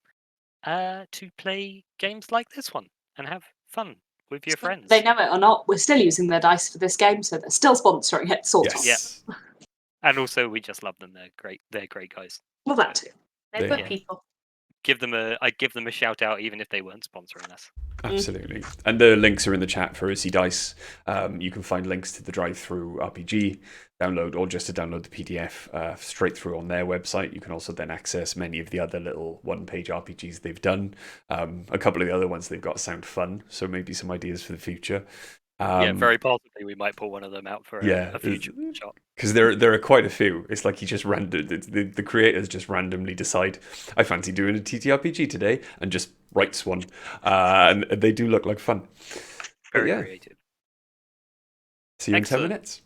to play games like this one and have fun with your friends. They know it or not, we're still using their dice for this game, so they're still sponsoring it, sort of. Yes. Yeah. And also, we just love them. They're great. They're great guys. Well, that too. They're They good are. people. I'd give them a shout out even if they weren't sponsoring us. Absolutely. And the links are in the chat for Ursi Dice. You can find links to the Drive-Through RPG download, or just to download the PDF straight through on their website. You can also then access many of the other little one-page RPGs they've done. A couple of the other ones they've got sound fun, so maybe some ideas for the future. Yeah, very possibly we might pull one of them out for a future shot. Because there are quite a few. It's like he just the creators just randomly decide, I fancy doing a TTRPG today, and just writes one. And they do look like fun. Very creative. See you Excellent. in 10 minutes.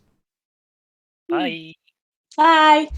Bye. Bye.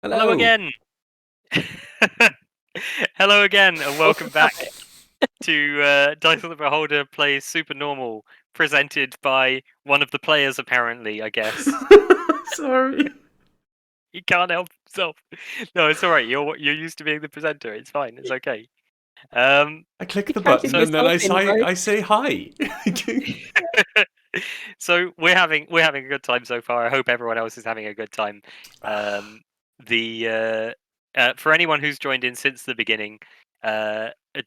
Hello again. Hello again, and welcome back to Dice of the Beholder Plays Supernormal, presented by one of the players, apparently, I guess. Sorry. He can't help himself. No, it's all right. You're used to being the presenter. It's fine. It's okay. I click the button and then I say hi. So we're having a good time so far. I hope everyone else is having a good time. For anyone who's joined in since the beginning,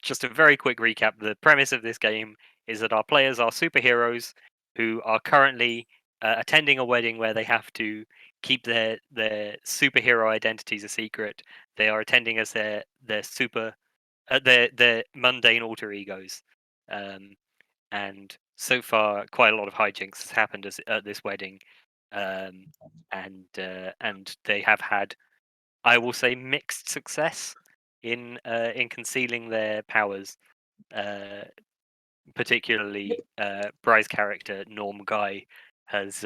just a very quick recap. The premise of this game is that our players are superheroes who are currently attending a wedding where they have to keep their superhero identities a secret. They are attending as their mundane alter egos, and so far quite a lot of hijinks has happened at this wedding, and they have had, I will say, mixed success in concealing their powers. Particularly, Bry's character Norm Guy has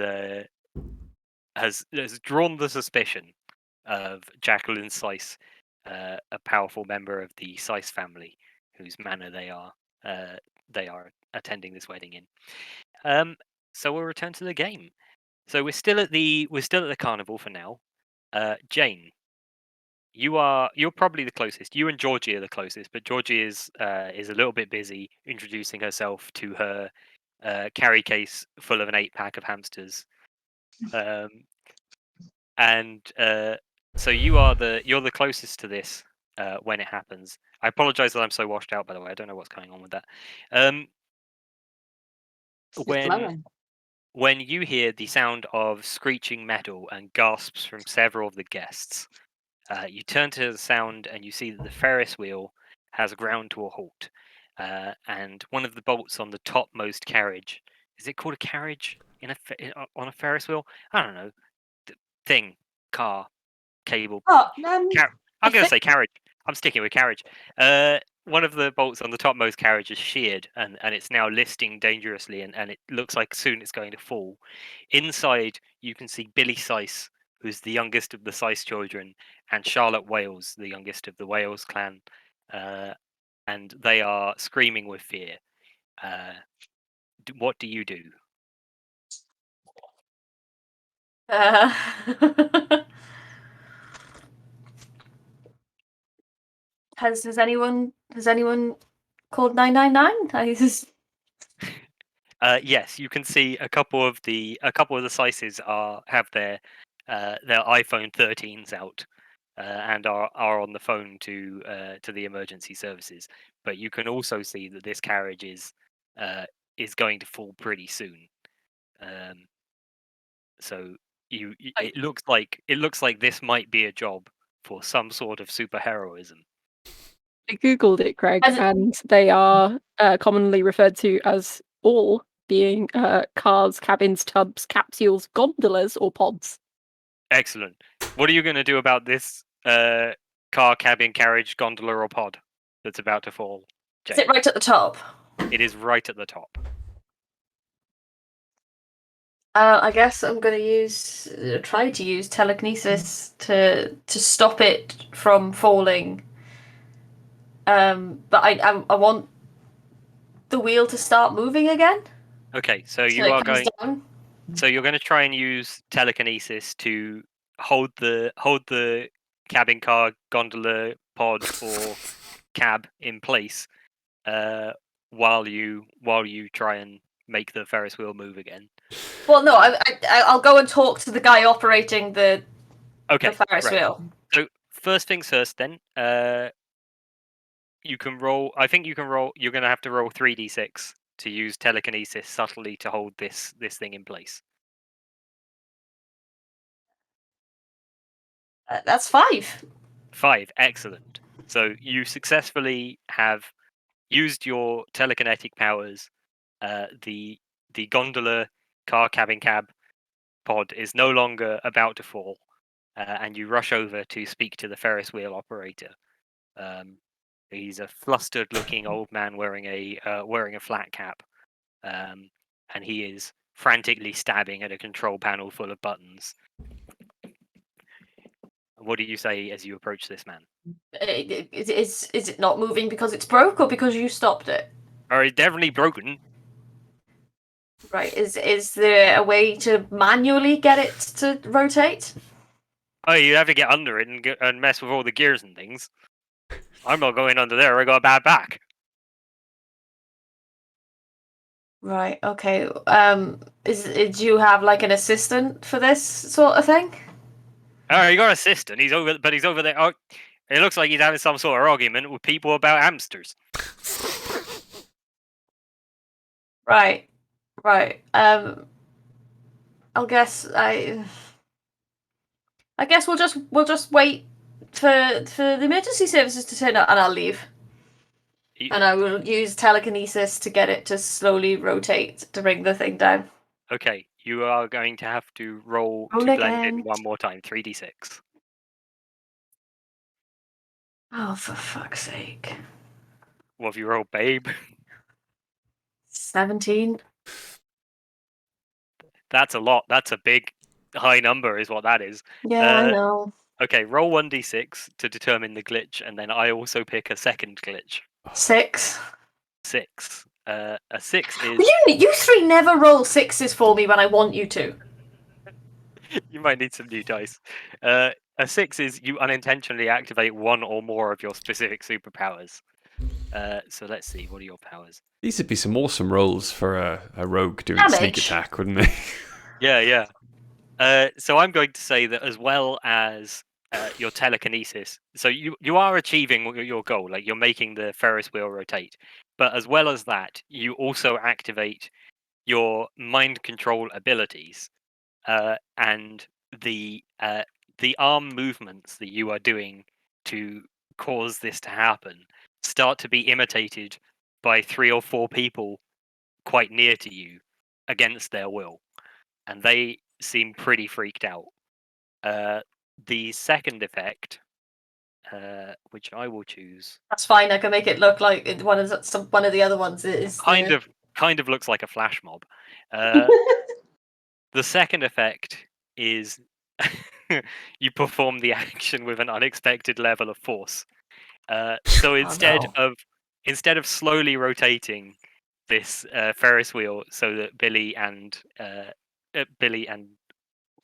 drawn the suspicion of Jacqueline Seiss, a powerful member of the Seiss family, whose manor they are attending this wedding in. So we'll return to the game. So we're still at the carnival for now. Jane, you're probably the closest. You and Georgie are the closest, but Georgie is a little bit busy introducing herself to her carry case full of an 8-pack of hamsters. So you're the closest to this when it happens. I apologize that I'm so washed out, by the way. I don't know what's going on with that. It's just When blowing. when you hear the sound of screeching metal and gasps from several of the guests, you turn to the sound and you see that the Ferris wheel has ground to a halt. And one of the bolts on the topmost carriage, is it called a carriage on a Ferris wheel? I don't know. Thing, car, cable. Oh, I'm going to say carriage. I'm sticking with carriage. One of the bolts on the topmost carriage is sheared, and it's now listing dangerously, and it looks like soon it's going to fall. Inside, you can see Billy Syce, who's the youngest of the Syce children, and Charlotte Wales, the youngest of the Wales clan, and they are screaming with fear. What do you do? Has anyone called 999? Yes, you can see a couple of the Syces have their iPhone 13s out and are on the phone to the emergency services. But you can also see that this carriage is going to fall pretty soon. So it looks like this might be a job for some sort of superheroism. I googled it, Craig, As it- and they are commonly referred to as all being cars, cabins, tubs, capsules, gondolas, or pods. Excellent. What are you going to do about this car, cabin, carriage, gondola, or pod that's about to fall? Is Jane? it right at the top? It is right at the top. I guess I'm going to try to use telekinesis to stop it from falling. But I want the wheel to start moving again. Okay, so So it comes down. So you're going to try and use telekinesis to hold the cabin, car, gondola, pod, or cab in place, while you try and make the Ferris wheel move again. Well, no, I'll go and talk to the guy operating the Ferris right. wheel. So first things first, then you can roll. I think you can roll. You're going to have to roll 3d6 to use telekinesis subtly to hold this thing in place. That's 5. 5, excellent. So you successfully have used your telekinetic powers. The gondola, car, cabin, cab pod is no longer about to fall, and you rush over to speak to the Ferris wheel operator. He's a flustered-looking old man wearing a flat cap, and he is frantically stabbing at a control panel full of buttons. What do you say as you approach this man? Is it not moving because it's broke or because you stopped it? It's definitely broken. Right. Is there a way to manually get it to rotate? Oh, you have to get under it and mess with all the gears and things. I'm not going under there. I got a bad back. Right. Okay. Do you have like an assistant for this sort of thing? Oh, you got an assistant. He's over there. Oh, it looks like he's having some sort of argument with people about hamsters. Right. Right. I guess we'll just wait for the emergency services to turn up, and I'll leave. And I will use telekinesis to get it to slowly rotate to bring the thing down. Okay, you are going to have to roll Roll to blend again. in one more time. 3d6. Oh, for fuck's sake! What have you rolled, babe? 17. That's a lot. That's a big, high number, is what that is. Yeah, I know. Okay, roll 1d6 to determine the glitch, and then I also pick a second glitch. 6. 6. A 6 is. You 3 never roll 6s for me when I want you to. You might need some new dice. A 6 is you unintentionally activate one or more of your specific superpowers. So let's see, what are your powers? These would be some awesome rolls for a rogue doing Damage. sneak attack, wouldn't they? Yeah. So I'm going to say that as well as your telekinesis. So you are achieving your goal, like you're making the Ferris wheel rotate. But as well as that, you also activate your mind control abilities, and the arm movements that you are doing to cause this to happen start to be imitated by 3 or 4 people quite near to you against their will, and they seem pretty freaked out. The second effect, which I will choose, That's fine. I can make it look like one of the other ones is kind of looks like a flash mob. The second effect is you perform the action with an unexpected level of force. So instead of slowly rotating this Ferris wheel so that Billy and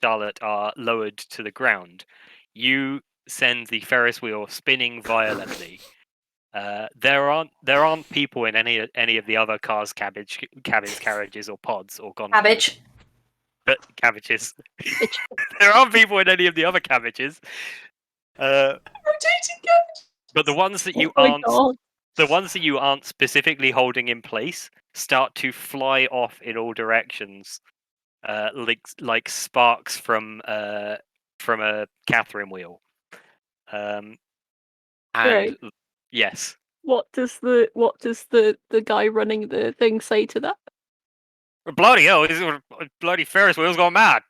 Charlotte are lowered to the ground, you send the Ferris wheel spinning violently. There aren't people in any of the other cars, cabins, carriages, or pods or gondolas. cabbage. But cabbages. There aren't people in any of the other cabbages. Rotating cabbage. But the ones that you Oh my aren't, God. the ones that you aren't specifically holding in place, start to fly off in all directions, like sparks from a Catherine wheel. And Right. yes, What does the guy running the thing say to that? bloody hell! Bloody Ferris wheel's gone mad.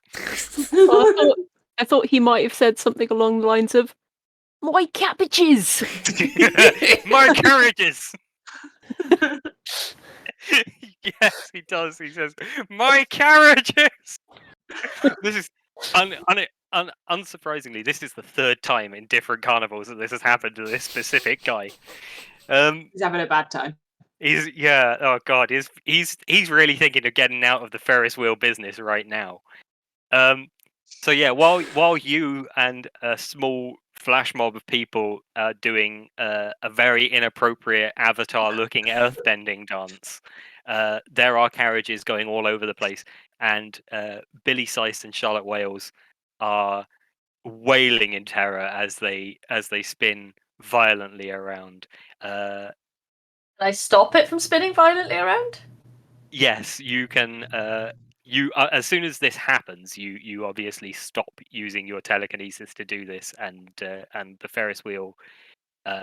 Well, I thought he might have said something along the lines of, "My cabbages." My carriages. Yes, he does. He says, "My carriages." This is unsurprisingly, this is the third time in different carnivals that this has happened to this specific guy. He's having a bad time. Oh god, he's really thinking of getting out of the Ferris wheel business right now. So yeah, while you and a small flash mob of people are doing a very inappropriate avatar-looking earthbending dance, there are carriages going all over the place, and Billy Syce and Charlotte Wales are wailing in terror as they spin violently around. Can I stop it from spinning violently around? Yes, you can. As soon as this happens, you obviously stop using your telekinesis to do this, and the Ferris wheel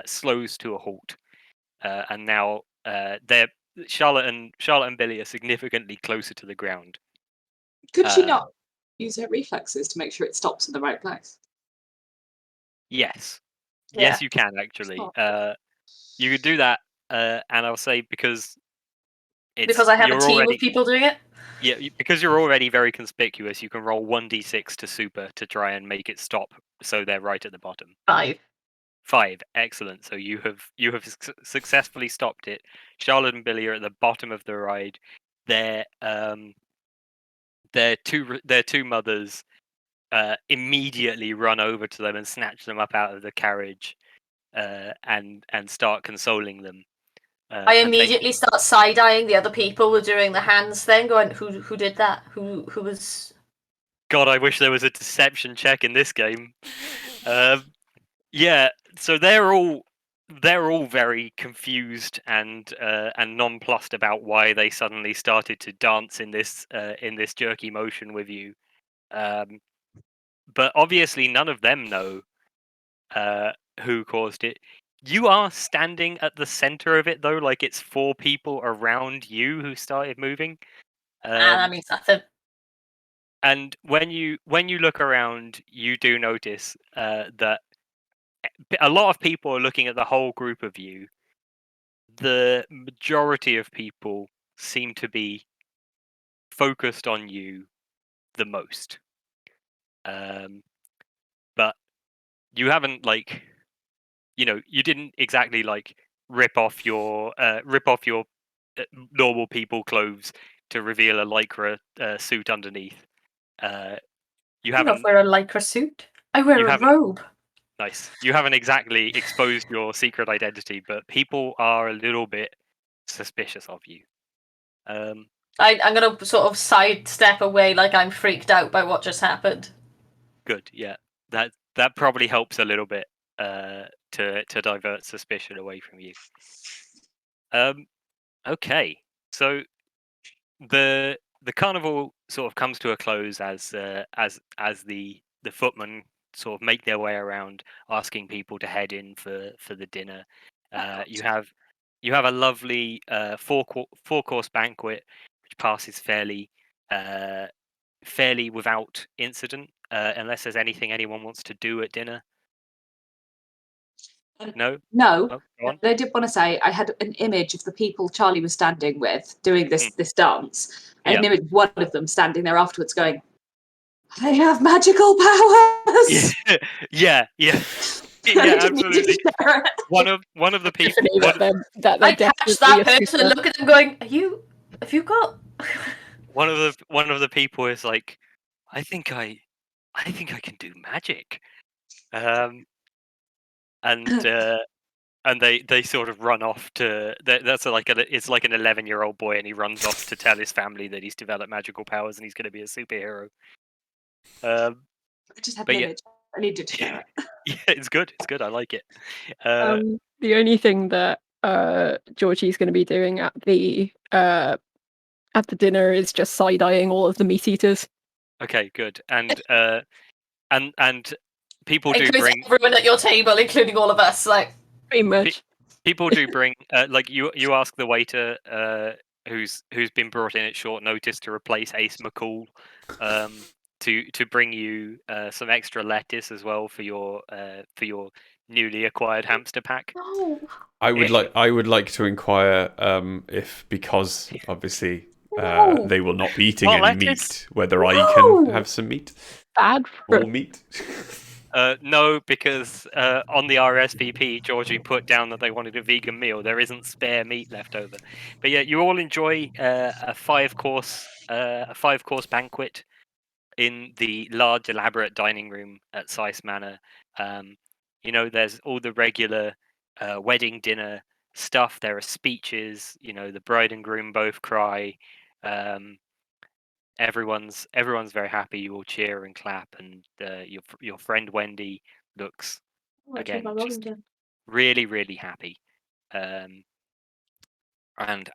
slows to a halt. And now Charlotte and Billy are significantly closer to the ground. Could she not use her reflexes to make sure it stops in the right place? Yes, Yeah. yes, you can actually. You could do that, and I'll say because Because I have a you're team already, of people doing it? yeah, because you're already very conspicuous, you can roll 1d6 to super to try and make it stop, so they're right at the bottom. 5. 5, excellent. So you have successfully stopped it. Charlotte and Billy are at the bottom of the ride. Their two mothers immediately run over to them and snatch them up out of the carriage, and start consoling them. I immediately start side-eyeing the other people who are doing the hands thing, going, who did that? Who was... God, I wish there was a deception check in this game. Yeah, so they're all very confused and nonplussed about why they suddenly started to dance in this jerky motion with you. But obviously none of them know who caused it. You are standing at the center of it though, like it's 4 people around you who started moving. that means nothing. And when you look around, you do notice that a lot of people are looking at the whole group of you. The majority of people seem to be focused on you the most. But you haven't you didn't exactly rip off your normal people clothes to reveal a lycra suit underneath. You I don't haven't wear a lycra suit. I wear a robe. Nice. You haven't exactly exposed your secret identity, but people are a little bit suspicious of you. I'm going to sort of sidestep away like I'm freaked out by what just happened. Good, yeah. that probably helps a little bit to divert suspicion away from you. Okay, so the carnival sort of comes to a close as the footmen sort of make their way around, asking people to head in for the dinner. You have a lovely four course banquet, which passes fairly without incident, unless there's anything anyone wants to do at dinner. No. No, Oh, go on. but I did want to say I had an image of the people Charlie was standing with doing this dance. I had an image of one of them standing there afterwards going, "I have magical powers." Yeah, absolutely. One of the people. I catch that person and look at them going, have you got One of the people is like, I think I can do magic. And they sort of run off to it's like an 11-year-old boy, and he runs off to tell his family that he's developed magical powers and he's going to be a superhero. I just had an image. I needed to share it. Yeah, it's good. I like it. The only thing that Georgie's going to be doing at the dinner is just side-eyeing all of the meat eaters. Okay, good. And people do includes bring everyone at your table, including all of us, like pretty much. people do bring like you ask the waiter who's been brought in at short notice to replace Ace McCall to bring you some extra lettuce as well for your newly acquired hamster pack. no. I would like to inquire if, because obviously No. they will not be eating Well, any lettuce. meat, whether I can have some meat. Bad All for meat. No, because on the RSVP, Georgie put down that they wanted a vegan meal. There isn't spare meat left over. But yeah, you all enjoy a 5-course banquet in the large, elaborate dining room at Sice Manor. There's all the regular wedding dinner stuff. There are speeches. The bride and groom both cry. Everyone's very happy. You all cheer and clap, and your friend Wendy looks again just really, really happy. And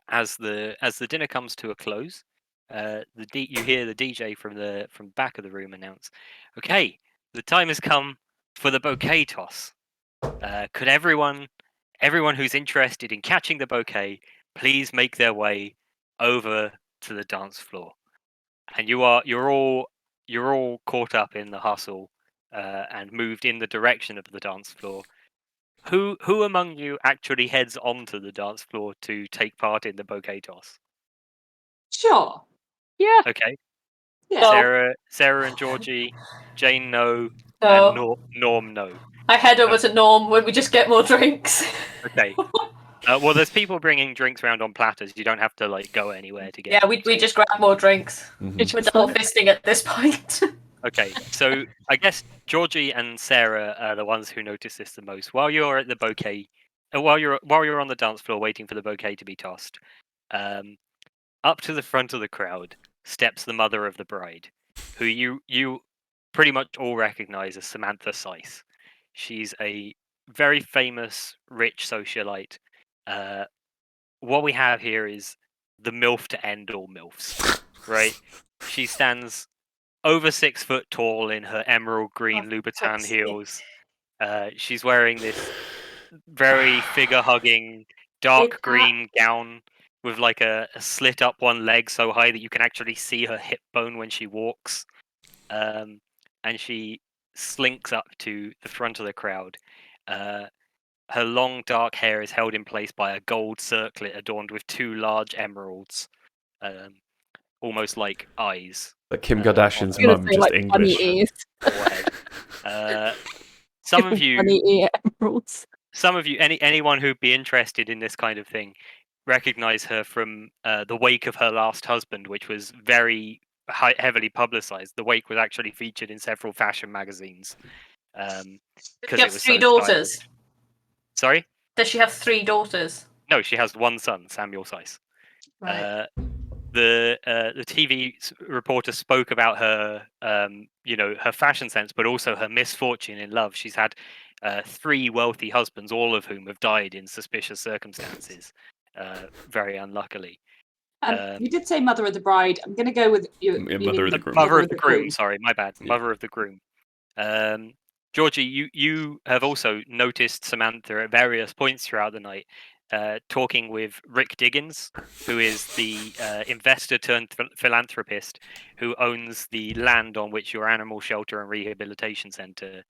as the dinner comes to a close, you hear the DJ from back of the room announce, "Okay, the time has come for the bouquet toss. Could everyone who's interested in catching the bouquet please make their way over to the dance floor?" And you're all caught up in the hustle and moved in the direction of the dance floor. Who among you actually heads onto the dance floor to take part in the bouquet toss? Sure. Yeah. Okay. Yeah. Sarah and Georgie, Jane no, No. and Norm no. I head over to Norm when we just get more drinks. Okay. Well, there's people bringing drinks around on platters. You don't have to go anywhere to get. Yeah, we just grab more drinks. Mhm. We're double fisting at this point. Okay, so I guess Georgie and Sarah are the ones who notice this the most. While you're at the bouquet, while you're on the dance floor waiting for the bouquet to be tossed, up to the front of the crowd steps the mother of the bride, who you pretty much all recognize as Samantha Sice. She's a very famous, rich socialite. What we have here is the MILF to end all MILFs, right? She stands over 6 foot tall in her emerald green Louboutin heels. She's wearing this very figure-hugging dark green gown with a slit up one leg so high that you can actually see her hip bone when she walks. And she slinks up to the front of the crowd. Her long dark hair is held in place by a gold circlet adorned with 2 large emeralds, almost like eyes. Like Kim Kardashian's I'm gonna mum, say, just like, bunny English. ears. Some of you, Bunny ear emeralds. some of you, anyone who'd be interested in this kind of thing, recognize her from the wake of her last husband, which was very heavily publicized. The wake was actually featured in several fashion magazines. She has 3 daughters. Sorry? Does she have 3 daughters? No, she has one son, Samuel Sice. Right. the TV reporter spoke about her, her fashion sense, but also her misfortune in love. She's had 3 wealthy husbands, all of whom have died in suspicious circumstances, very unluckily. You did say mother of the bride. I'm going to go with you. Mother of the groom. Mother of the groom. Sorry, my bad. Yeah. Mother of the groom. Georgie, you have also noticed Samantha at various points throughout the night, talking with Rick Diggins, who is the investor turned philanthropist who owns the land on which your animal shelter and rehabilitation center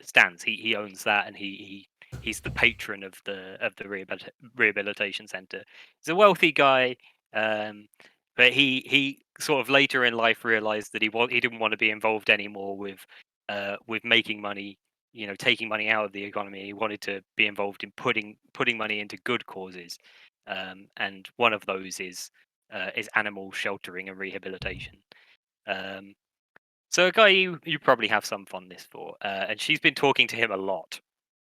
stands. He owns that, and he's the patron of the rehabilitation center. He's a wealthy guy, but he sort of later in life realized that he didn't want to be involved anymore with making money, taking money out of the economy. He wanted to be involved in putting money into good causes, and one of those is animal sheltering and rehabilitation. So a guy you probably have some fondness for, and she's been talking to him a lot.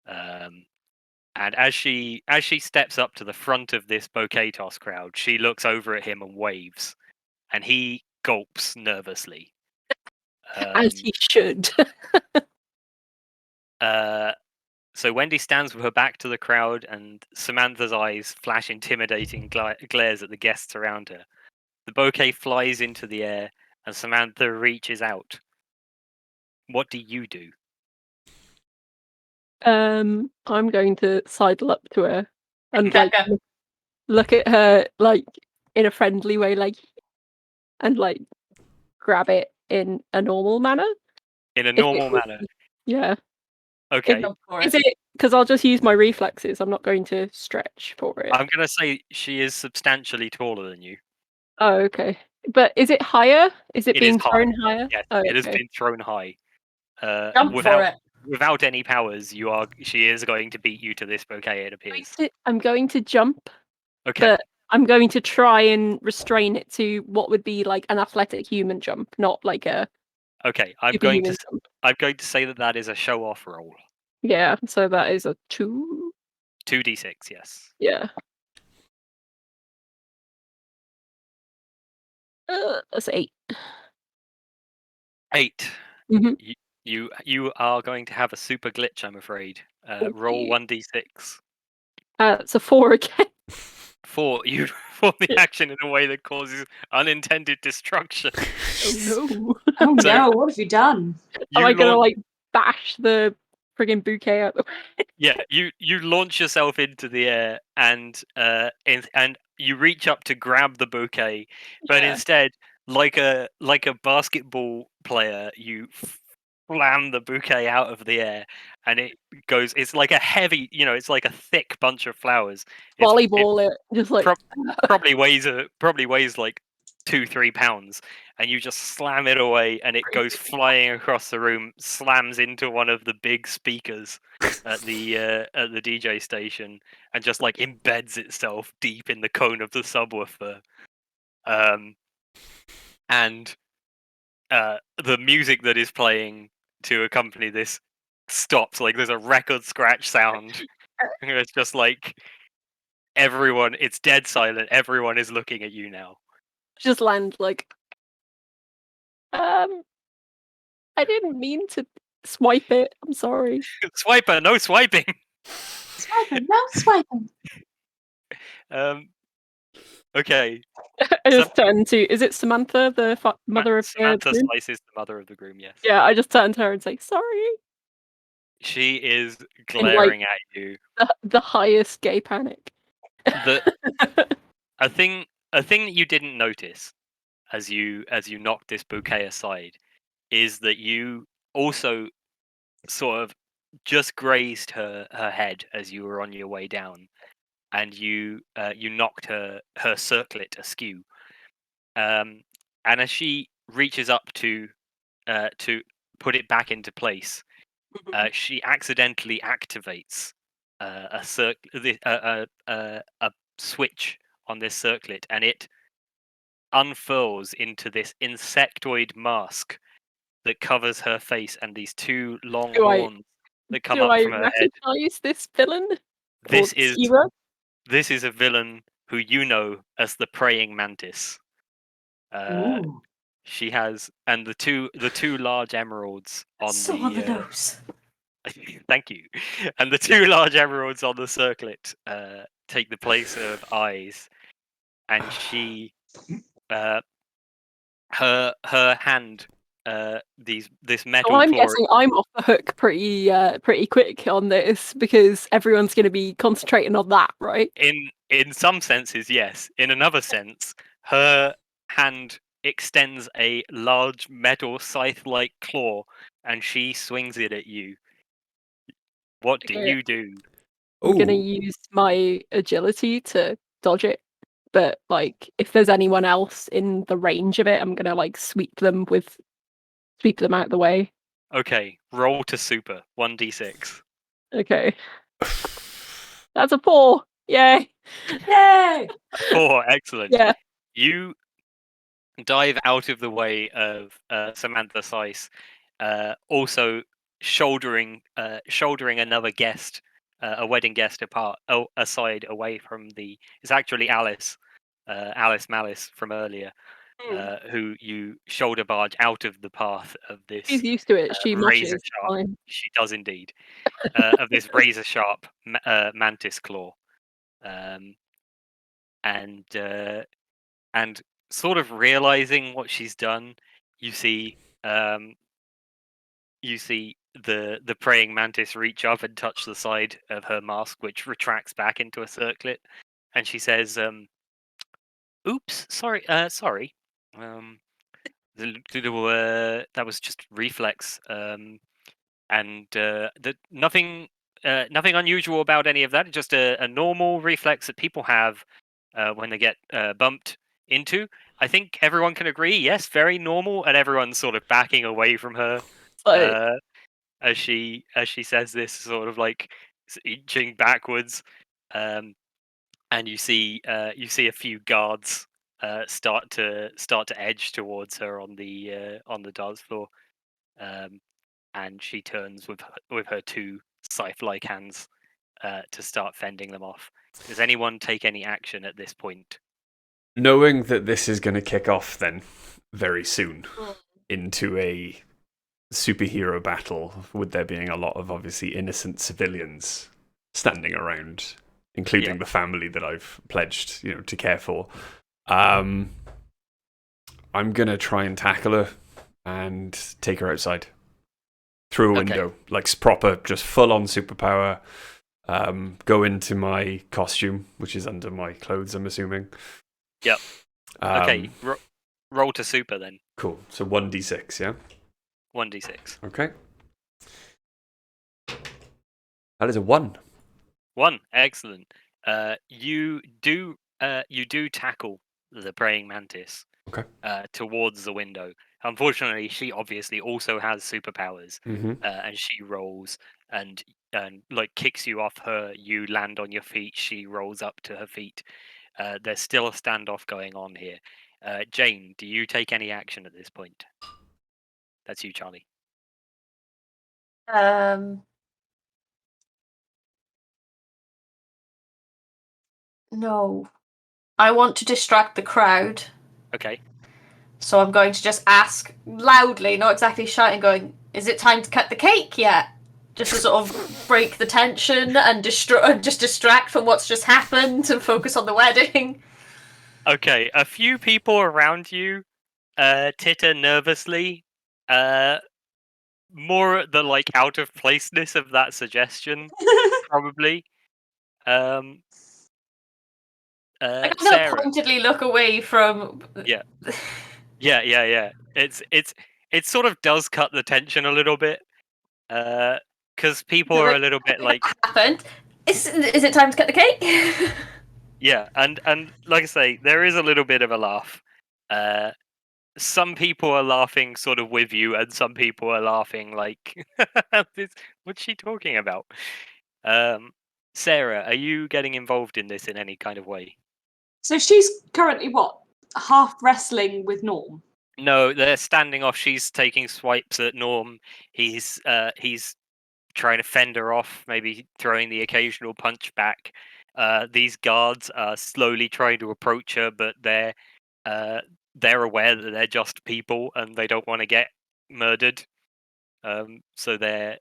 And as she steps up to the front of this bouquet toss crowd, she looks over at him and waves, and he gulps nervously. As he should. So Wendy stands with her back to the crowd, and Samantha's eyes flash intimidating glares at the guests around her. The bouquet flies into the air, and Samantha reaches out. What do you do? I'm going to sidle up to her and Yeah, like go. look at her like in a friendly way, like, and like grab it in a normal manner. In a If normal it- manner. Yeah. Okay. Go for Is it. it because I'll just use my reflexes? I'm not going to stretch for it. I'm going to say she is substantially taller than you. Oh, okay. But is it higher? Is it It being is high. thrown higher? Yes, Oh, it has okay. been thrown high. Jump for it. Without any powers, she is going to beat you to this bouquet, it appears. I'm going to jump, Okay. but I'm going to try and restrain it to what would be like an athletic human jump, not like a Okay. I'm going superhuman jump. to say that is a show off roll. Yeah, so that is a 2. 2d6, yes. Yeah. That's 8. 8. Mhm. You are going to have a super glitch, I'm afraid. Roll Okay. 1d6. It's a 4 again. 4. You perform the action in a way that causes unintended destruction. Oh no. Oh So- no, what have you done? Am I gonna launch- like bash the friggin' bouquet out the way? Yeah, you launch yourself into the air, and you reach up to grab the bouquet, but Yeah. instead, like a basketball player, you slam the bouquet out of the air, and it goes. It's like a heavy, it's like a thick bunch of flowers. It Volleyball it. Just like probably weighs like 2-3 pounds, and you just slam it away, and it goes flying across the room, slams into one of the big speakers at the DJ station, and just like embeds itself deep in the cone of the subwoofer. And the music that is playing to accompany this stops. Like there's a record scratch sound. It's just like everyone. It's dead silent. Everyone is looking at you now. just land like I didn't mean to swipe it. I'm sorry. Swiper, no swiping. Swiping, no swiping. Okay. I just turned to is it Samantha, the mother of the Samantha groom? Slice is the mother of the groom. Yes. Yeah, I just turned to her and say sorry. She is glaring at you. The highest gay panic. A thing that you didn't notice as you knocked this bouquet aside is that you also sort of just grazed her head as you were on your way down, and you knocked her circlet askew. And as she reaches up to put it back into place, she accidentally activates a switch on this circlet, and it unfurls into this insectoid mask that covers her face and these 2 long Do I- horns that come Do up I from her head. recognize this villain? This Or is hero? this is a villain who you know as the praying mantis. Ooh. She has, and the two large emeralds on So on the nose. Thank you. And the two large emeralds on the circlet take the place of eyes, and she, her hand, this metal So I'm claw. guessing I'm off the hook pretty quick on this because everyone's going to be concentrating on that, right? In some senses, yes. In another sense, her hand extends a large metal scythe-like claw, and she swings it at you. What do Okay. you do? I'm going to Ooh. use my agility to dodge it. But like, if there's anyone else in the range of it, I'm going to like sweep them out of the way. Okay, roll to super 1d6. Okay, that's a 4. Yay! Yay! 4, excellent. Yeah. You dive out of the way of Samantha Seiss, also shouldering another guest, a wedding guest aside away from the. It's actually Alice Malice from earlier, who you shoulder barge out of the path of this She's used to it. She razor mushes. sharp. Fine. She does indeed, of this razor sharp mantis claw, and sort of realizing what she's done, you see the praying mantis reach up and touch the side of her mask, which retracts back into a circlet, and she says, "Oops, sorry, sorry. That was just reflex, and nothing unusual about any of that. It's just a normal reflex that people have when they get bumped into. I think everyone can agree, yes, very normal, and everyone's sort of backing away from her Like, as she says this, sort of like inching backwards, and you see a few guards start to edge towards her on the dance floor, and she turns with her two scythe-like hands to start fending them off. Does anyone take any action at this point? Knowing that this is going to kick off then very soon Mm. into a superhero battle, with there being a lot of obviously innocent civilians standing around, including the family that I've pledged, to care for. I'm gonna try and tackle her and take her outside through a window, like proper, just full on superpower. Go into my costume, which is under my clothes, I'm assuming. Yep. Okay, roll to super then. Cool. So 1d6, yeah? 1d6. Okay. That is a 1. 1, excellent. You do tackle the praying mantis. Okay. Towards the window. Unfortunately, she obviously also has superpowers, Mm-hmm. and she rolls and like kicks you off her. You land on your feet. She rolls up to her feet. There's still a standoff going on here. Jane, do you take any action at this point? That's you, Charlie. No. I want to distract the crowd. Okay. So I'm going to just ask loudly, not exactly shouting, going, "Is it time to cut the cake yet?" Just to sort of break the tension and just distract from what's just happened and focus on the wedding. Okay. A few people around you titter nervously. More at the like out of placeness of that suggestion, probably. I'm gonna Sarah. pointedly look away from. Yeah. Yeah. It sort of does cut the tension a little bit, because people are a little bit like, happened. Is it time to cut the cake? yeah, and like I say, there is a little bit of a laugh. Some people are laughing sort of with you, and some people are laughing like, what's she talking about? Sarah, are you getting involved in this in any kind of way? So she's currently what? Half wrestling with Norm. No, they're standing off. She's taking swipes at Norm. He's trying to fend her off, maybe throwing the occasional punch back. These guards are slowly trying to approach her, but they're aware that they're just people and they don't want to get murdered. So they're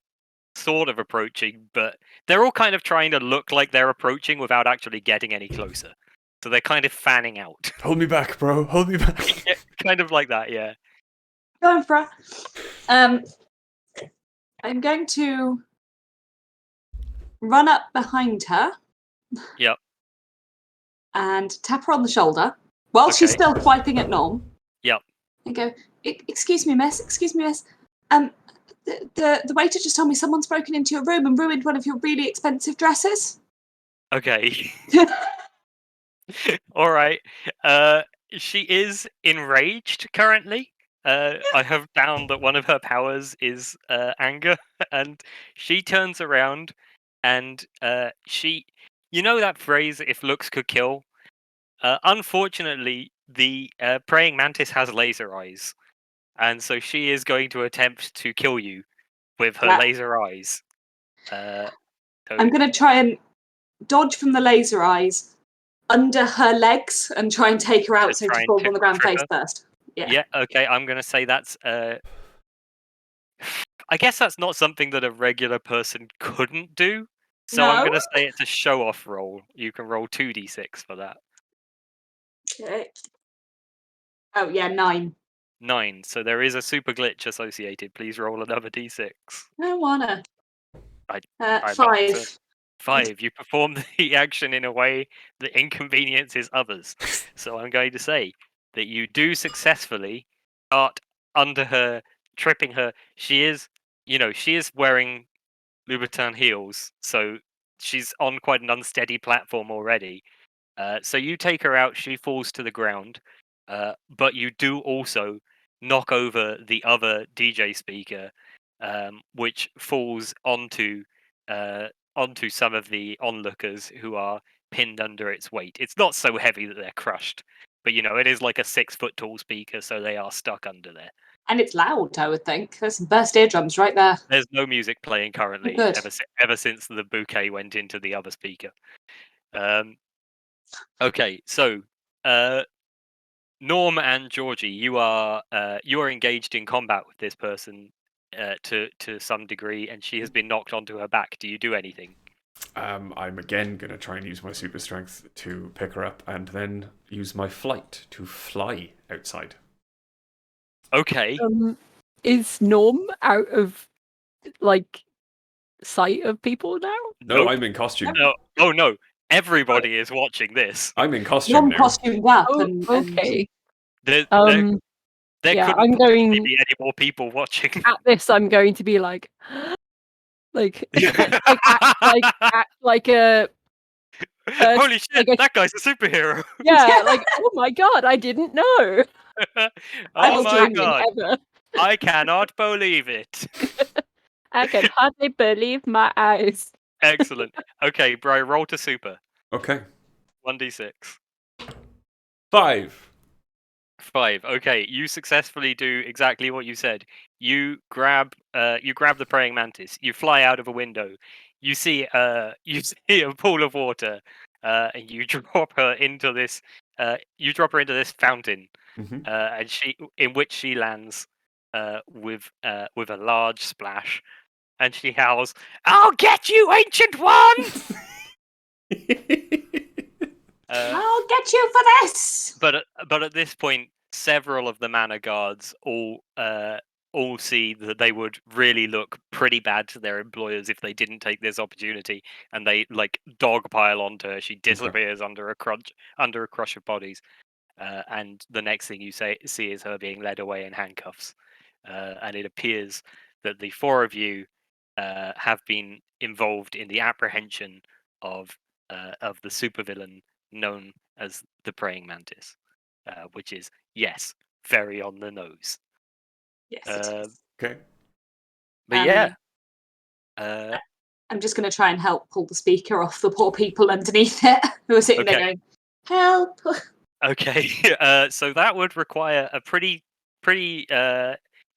sort of approaching, but they're all kind of trying to look like they're approaching without actually getting any closer. So they're kind of fanning out. Hold me back, bro. Hold me back. Yeah, kind of like that, yeah. Going for it. I'm going to run up behind her. Yep. And tap her on the shoulder while she's Okay. still swiping at Norm. Yep. And go, excuse me, miss. Excuse me, miss. The waiter just told me someone's broken into your room and ruined one of your really expensive dresses. Okay. All right. She is enraged currently. I have found that one of her powers is anger, and she turns around and she, you know that phrase, "If looks could kill." Unfortunately, the praying mantis has laser eyes, and so she is going to attempt to kill you with her Yeah. laser eyes. I'm going to try and dodge from the laser eyes under her legs and try and take her out To so try she and falls on the ground trip face her? first. Yeah. Yeah, okay, I'm going to say that's... I guess that's not something that a regular person couldn't do. So I'm No. going to say it's a show-off roll. You can roll 2d6 for that. Okay. Oh, yeah, 9. 9. So there is a super glitch associated. Please roll another d6. I wanna. I'm 5. 5. You perform the action in a way that inconveniences others. So I'm going to say that you do successfully start under her, tripping her. She is wearing Louboutin heels, so she's on quite an unsteady platform already. So you take her out, she falls to the ground, but you do also knock over the other DJ speaker, which falls onto some of the onlookers who are pinned under its weight. It's not so heavy that they're crushed, but it is like a 6-foot tall speaker, so they are stuck under there. And it's loud, I would think. There's some burst eardrums right there. There's no music playing currently, Good. ever since the bouquet went into the other speaker. Okay, so Norm and Georgie, you are engaged in combat with this person to some degree, and she has been knocked onto her back. Do you do anything? I'm again going to try and use my super strength to pick her up and then use my flight to fly outside. Okay. Is Norm out of sight of people now? No, Nope. I'm in costume. No. Oh no! Everybody is watching this. I'm in costume Norm now. costumed up Oh, and okay. There yeah, couldn't I'm possibly going be any more people watching. at this. I'm going to be like act like a Holy shit! like a- That guy's a superhero. yeah, like oh my god, I didn't know. Oh my Dreaming god! ever. I cannot believe it. I can hardly believe my eyes. Excellent. Okay, bro, roll to super. Okay. 1d6. 5. 5. Okay, you successfully do exactly what you said. You grab the praying mantis. You fly out of a window. You see a pool of water, and you drop her into this. You drop her into this fountain, Mm-hmm. in which she lands with a large splash, and she howls, "I'll get you, ancient one!" I'll get you for this. But at this point, several of the manor guards all see that they would really look pretty bad to their employers if they didn't take this opportunity, and they dogpile onto her. She disappears under a crush of bodies, and the next thing you see is her being led away in handcuffs. And it appears that the 4 of you have been involved in the apprehension of the supervillain known as the Praying Mantis, which is, yes, very on the nose. Yes, it is. Okay. But yeah. I'm just going to try and help pull the speaker off the poor people underneath it who are sitting there Okay. going, help. Okay, so that would require a pretty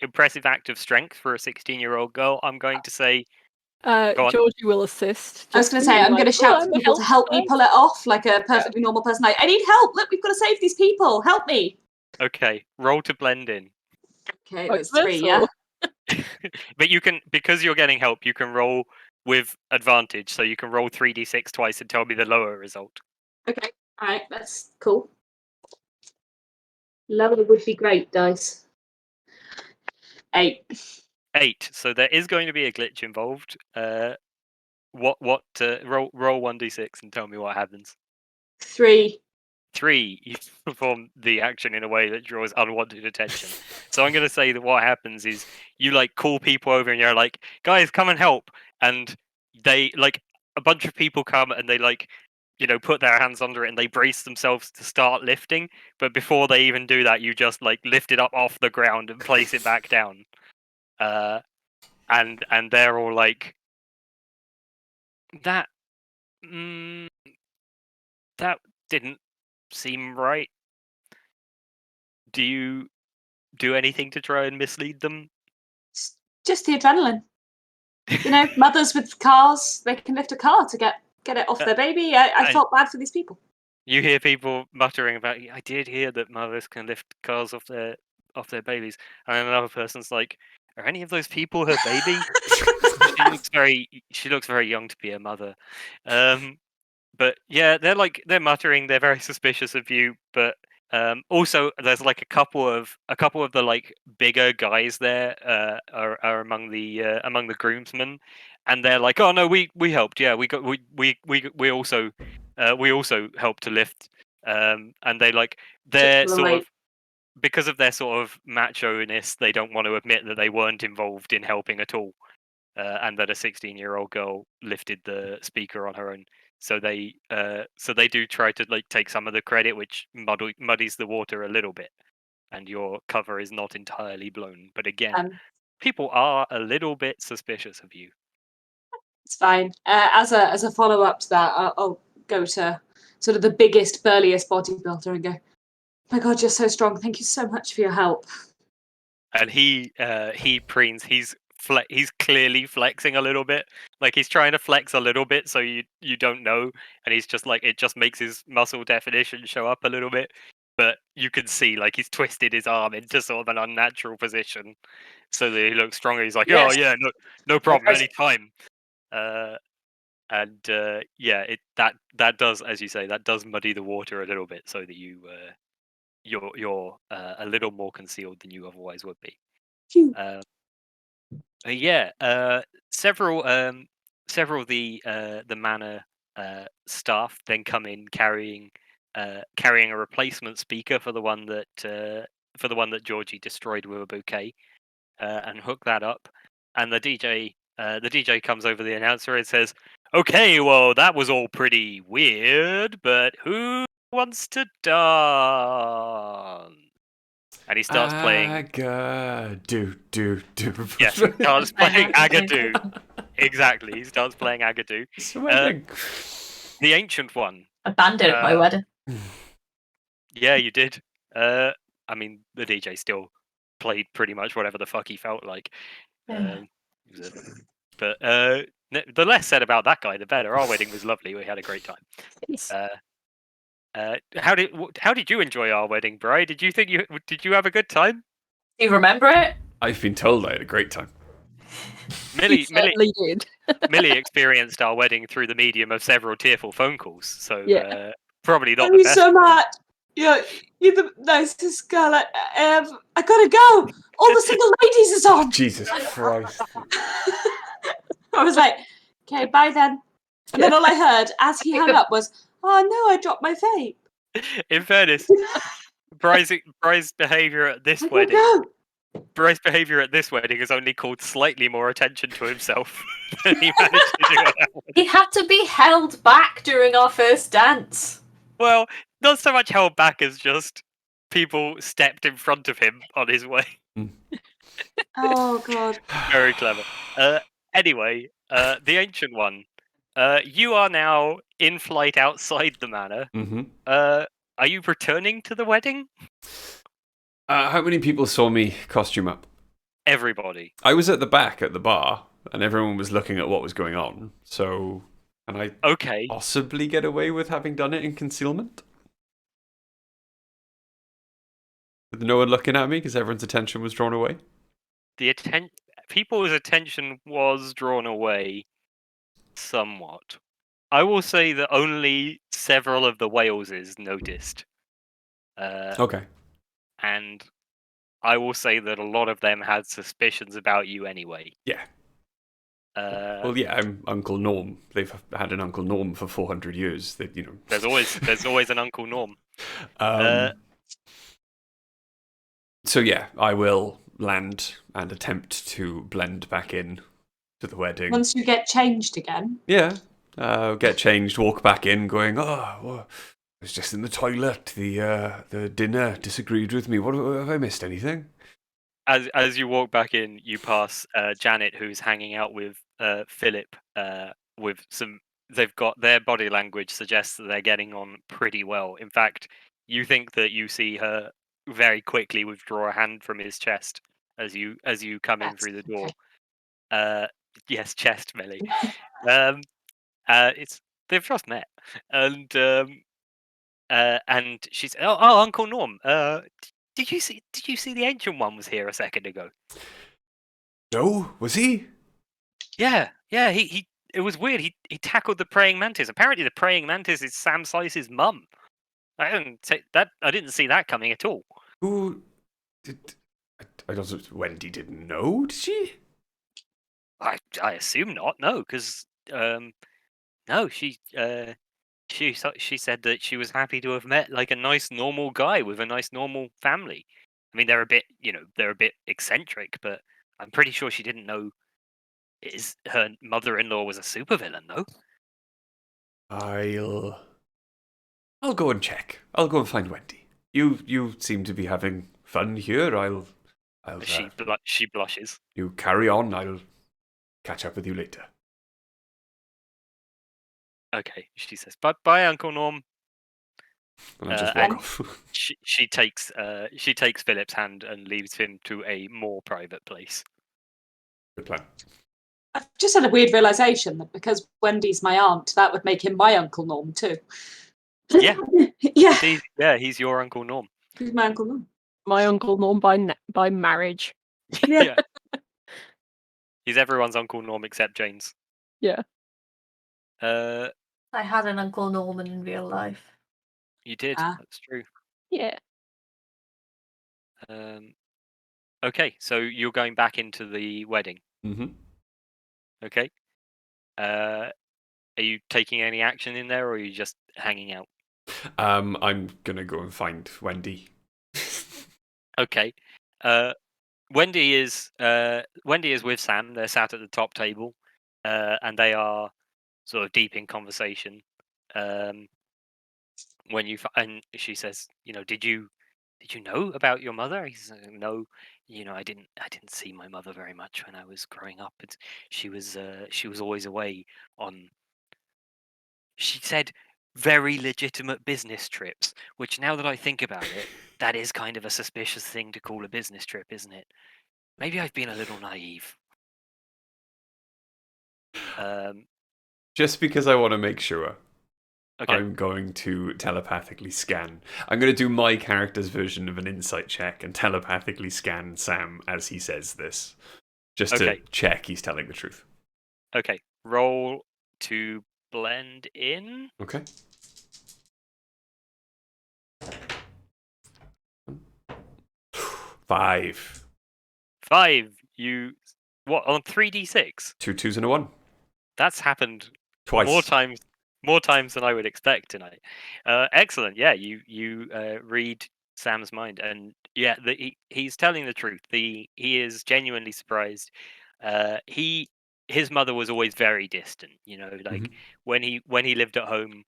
impressive act of strength for a 16-year-old girl. I'm going to say on. Georgie will assist. I was going to say, I'm going to shout for people to help me pull it off like a perfectly normal person. Like, I need help. Look, we've got to save these people. Help me. Okay, roll to blend in. Okay, there's 3, yeah? But you can, because you're getting help, you can roll with advantage. So you can roll 3d6 twice and tell me the lower result. Okay, all right, that's cool. Lower would be great, dice. 8. 8. So there is going to be a glitch involved. Roll 1d6 and tell me what happens. 3. 3, you perform the action in a way that draws unwanted attention. So I'm going to say that what happens is you like call people over and you're like, guys, come and help. And they like a bunch of people come and they like, put their hands under it and they brace themselves to start lifting. But before they even do that, you just like lift it up off the ground and place it back down. And they're all like, that didn't seem right. Do you do anything to try and mislead them? Just the adrenaline. Mothers with cars, they can lift a car to get it off their baby. I felt bad for these people. You hear people muttering about, I did hear that mothers can lift cars off their babies. And then another person's like, are any of those people her baby? She looks very young to be a mother. But yeah, they're muttering, they're very suspicious of you, but also there's like a couple of the like bigger guys there are among the groomsmen, and they're like, oh no, we helped, yeah, we also helped to lift, and they're sort of, because of their sort of macho-ness, they don't want to admit that they weren't involved in helping at all, and that a 16-year-old girl lifted the speaker on her own. So they do try to like take some of the credit, which muddies the water a little bit, and your cover is not entirely blown. But again, people are a little bit suspicious of you. It's fine. As a follow up to that, I'll go to sort of the biggest, burliest bodybuilder and go, "My God, you're so strong! Thank you so much for your help." And he preens. He's clearly flexing a little bit, like he's trying to flex a little bit so you don't know, and he's just like, it just makes his muscle definition show up a little bit, but you can see like he's twisted his arm into sort of an unnatural position so that he looks stronger. He's like, oh yeah, no problem, anytime. That does, as you say, that does muddy the water a little bit so that you're a little more concealed than you otherwise would be. Several of the manor staff then come in carrying a replacement speaker for the one that Georgie destroyed with a bouquet, and hook that up. And the DJ comes over the announcer and says, "Okay, well that was all pretty weird, but who wants to dance?" And he starts playing. Agadoo. Yes, he starts playing Agadoo. Exactly, he starts playing Agadoo. The ancient one. I banned it at my wedding. Yeah, you did. I mean, the DJ still played pretty much whatever the fuck he felt like. But the less said about that guy, the better. Our wedding was lovely. We had a great time. How did you enjoy our wedding, Bri? Did you have a good time? Do you remember it? I've been told I had a great time. Millie did. Millie experienced our wedding through the medium of several tearful phone calls, so Yeah. probably not Thank the you best. so much. You're the nicest girl. I gotta go. All the single ladies is on. Jesus Christ. I was like, okay, bye then. And then all I heard as he hung up was, oh no, I dropped my vape. In fairness, Bri's behaviour at this wedding. Bri's behaviour at this wedding has only called slightly more attention to himself than he managed to do at that wedding. He had to be held back during our first dance. Well, not so much held back as just people stepped in front of him on his way. Oh God. Very clever. Anyway, the Ancient One. You are now in flight outside the manor. Mm-hmm. Are you returning to the wedding? How many people saw me costume up? Everybody. I was at the back at the bar, and everyone was looking at what was going on. So, can I Okay. possibly get away with having done it in concealment? With no one looking at me because everyone's attention was drawn away? People's attention was drawn away somewhat. I will say that only several of the Waleses noticed. Okay. And I will say that a lot of them had suspicions about you anyway. Yeah. Uh, Well, yeah, I'm Uncle Norm. They've had an Uncle Norm for 400 years. That, you know. there's always an Uncle Norm. So yeah, I will land and attempt to blend back in to the wedding. Once you get changed again. Yeah. Get changed, walk back in, going, oh, well, I was just in the toilet. The dinner disagreed with me. What have I missed? Anything? As you walk back in, you pass Janet, who's hanging out with Philip. With some, they've got their body language suggests that they're getting on pretty well. In fact, you think that you see her very quickly withdraw a hand from his chest as you come in Yes, through the door. okay. Yes, chest Melly. It's they've just met, and she said, "Oh, Uncle Norm. Did you see the ancient one was here a second ago?" No, was he? Yeah. He. It was weird. He tackled the praying mantis. Apparently, the praying mantis is Sam Slice's mum. I didn't see that coming at all. Who did? I don't. Wendy didn't know, did she? I assume not. No, because no, she said that she was happy to have met like a nice normal guy with a nice normal family. I mean, they're a bit eccentric, but I'm pretty sure she didn't know her mother-in-law was a supervillain, though. I'll go and check. I'll go and find Wendy. You seem to be having fun here. I'll She blushes. You carry on. I'll catch up with you later. Okay, she says, "Bye, Uncle Norm." And I just walk off. She takes Philip's hand and leaves him to a more private place. Good plan. I've just had a weird realisation that because Wendy's my aunt, that would make him my Uncle Norm too. Yeah. Yeah. Yeah, he's your Uncle Norm. He's my Uncle Norm. My Uncle Norm by marriage. Yeah. He's everyone's Uncle Norm except Jane's. Yeah. I had an Uncle Norman in real life. You did. That's true. Yeah. Okay, so you're going back into the wedding. Mm-hmm. Okay. Are you taking any action in there, or are you just hanging out? I'm gonna go and find Wendy. Okay. Wendy is with Sam. They're sat at the top table, and they are sort of deep in conversation. When and she says, did you know about your mother? He says, no, I didn't see my mother very much when I was growing up. She was always away on, she said, very legitimate business trips, which now that I think about it, that is kind of a suspicious thing to call a business trip, isn't it? Maybe I've been a little naive. Just because I want to make sure. Okay. I'm going to telepathically scan. I'm going to do my character's version of an insight check and telepathically scan Sam as he says this. Just to check he's telling the truth. Okay. Roll to blend in. Okay. Five. You what on 3d6? 2 2s and a 1. That's happened twice. More times than I would expect tonight. Excellent. Yeah, you read Sam's mind, and yeah, he's telling the truth. He is genuinely surprised. His mother was always very distant. Like when he lived at home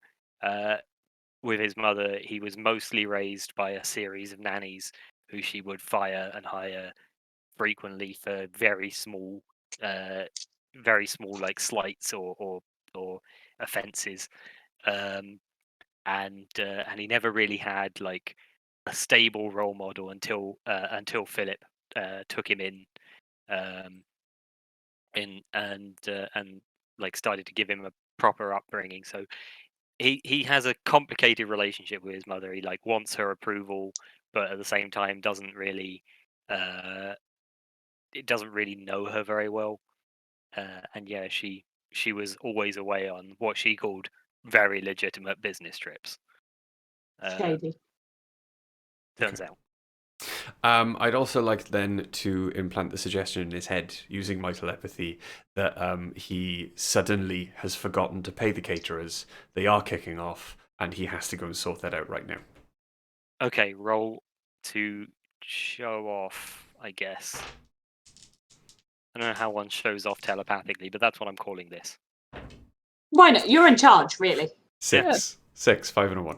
with his mother, he was mostly raised by a series of nannies who she would fire and hire frequently for very small like slights or offenses, and he never really had like a stable role model until Philip took him in and like started to give him a proper upbringing. So he has a complicated relationship with his mother. He like wants her approval, but at the same time doesn't really it doesn't really know her very well. And yeah, she was always away on what she called very legitimate business trips. Shady. Turns out. I'd also like then to implant the suggestion in his head, using my telepathy, that he suddenly has forgotten to pay the caterers. They are kicking off, and he has to go and sort that out right now. Okay, roll to show off, I guess. I don't know how one shows off telepathically, but that's what I'm calling this. Why not? You're in charge, really. 6. 6, 5 and a 1.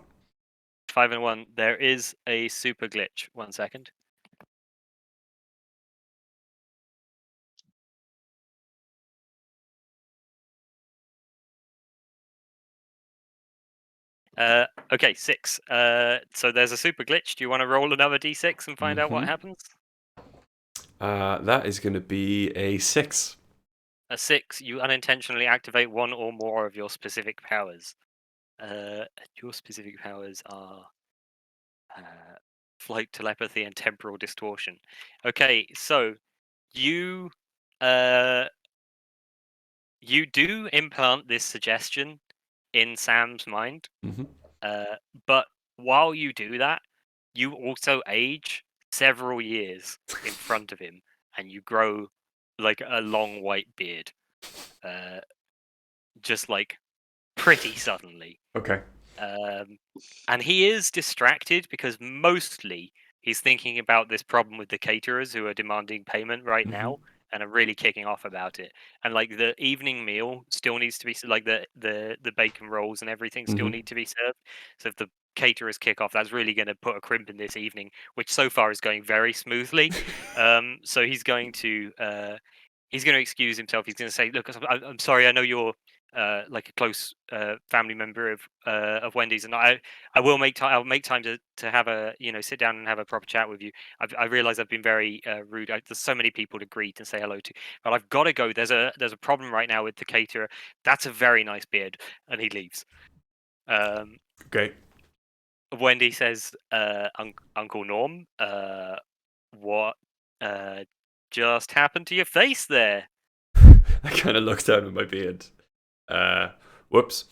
5 and 1. There is a super glitch. 1 second. Okay, 6. So there's a super glitch. Do you want to roll another d6 and find out what happens? That is going to be a 6. A 6. You unintentionally activate one or more of your specific powers. Your specific powers are flight, telepathy, and temporal distortion. Okay, so you you do implant this suggestion in Sam's mind, but while you do that, you also age several years in front of him, and you grow like a long white beard, just like pretty suddenly. Okay. And he is distracted because mostly he's thinking about this problem with the caterers who are demanding payment right now and are really kicking off about it. And like the evening meal still needs to be like the bacon rolls and everything still need to be served. So if the caterers kick off, that's really going to put a crimp in this evening, which so far is going very smoothly. So he's going to excuse himself. He's going to say, "Look, I'm sorry. I know you're like a close family member of Wendy's, and I will make time. I'll make time to have a sit down and have a proper chat with you. I realize I've been very rude. There's so many people to greet and say hello to, but I've got to go. There's a problem right now with the caterer. That's a very nice beard," and he leaves. Okay. Wendy says, "Uncle Norm, what just happened to your face there?" I kind of look down at my beard. Whoops.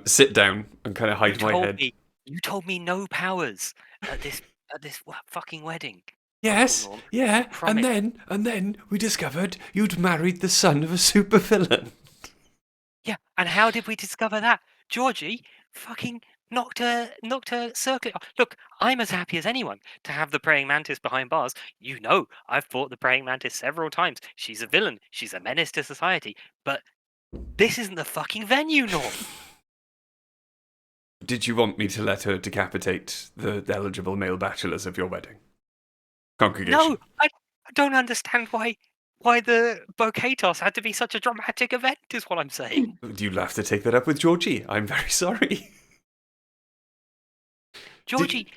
Sit down and kind of hide my head. You told me no powers at this fucking wedding. Yes, yeah, and then we discovered you'd married the son of a supervillain. Yeah, and how did we discover that? Georgie fucking knocked her circlet off. Look, I'm as happy as anyone to have the praying mantis behind bars. You know, I've fought the praying mantis several times. She's a villain. She's a menace to society. But this isn't the fucking venue, Norm. Did you want me to let her decapitate the eligible male bachelors of your wedding congregation? No, I don't understand why the bouquet toss had to be such a dramatic event, is what I'm saying. You'll have to take that up with Georgie. I'm very sorry. Georgie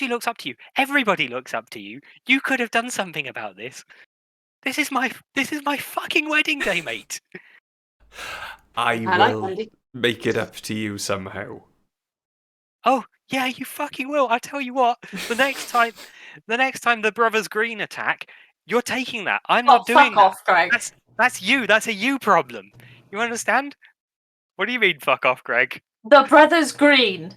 looks up to you. Everybody looks up to you. You could have done something about this. This is my fucking wedding day, mate. I will make it up to you somehow. Oh, yeah, you fucking will. I tell you what, the next time the Brothers Green attack, you're taking that. I'm not doing fuck off, Greg. That's you. That's a you problem. You understand? What do you mean, fuck off, Greg? The Brothers Green.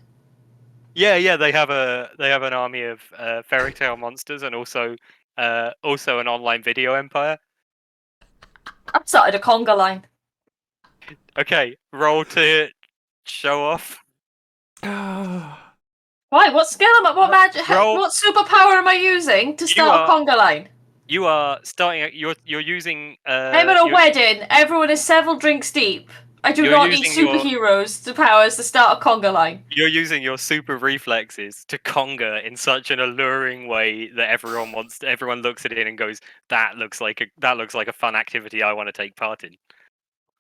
Yeah, they have an army of fairy tale monsters and also an online video empire. I've started a conga line. Okay, roll to show off. Why? What skill am I? What magic? What superpower am I using to start a conga line? You are starting. You're using. I'm at a wedding. Everyone is several drinks deep. I do not need superheroes powers to start a conga line. You're using your super reflexes to conga in such an alluring way that everyone looks at it and goes, "That looks like a fun activity I want to take part in."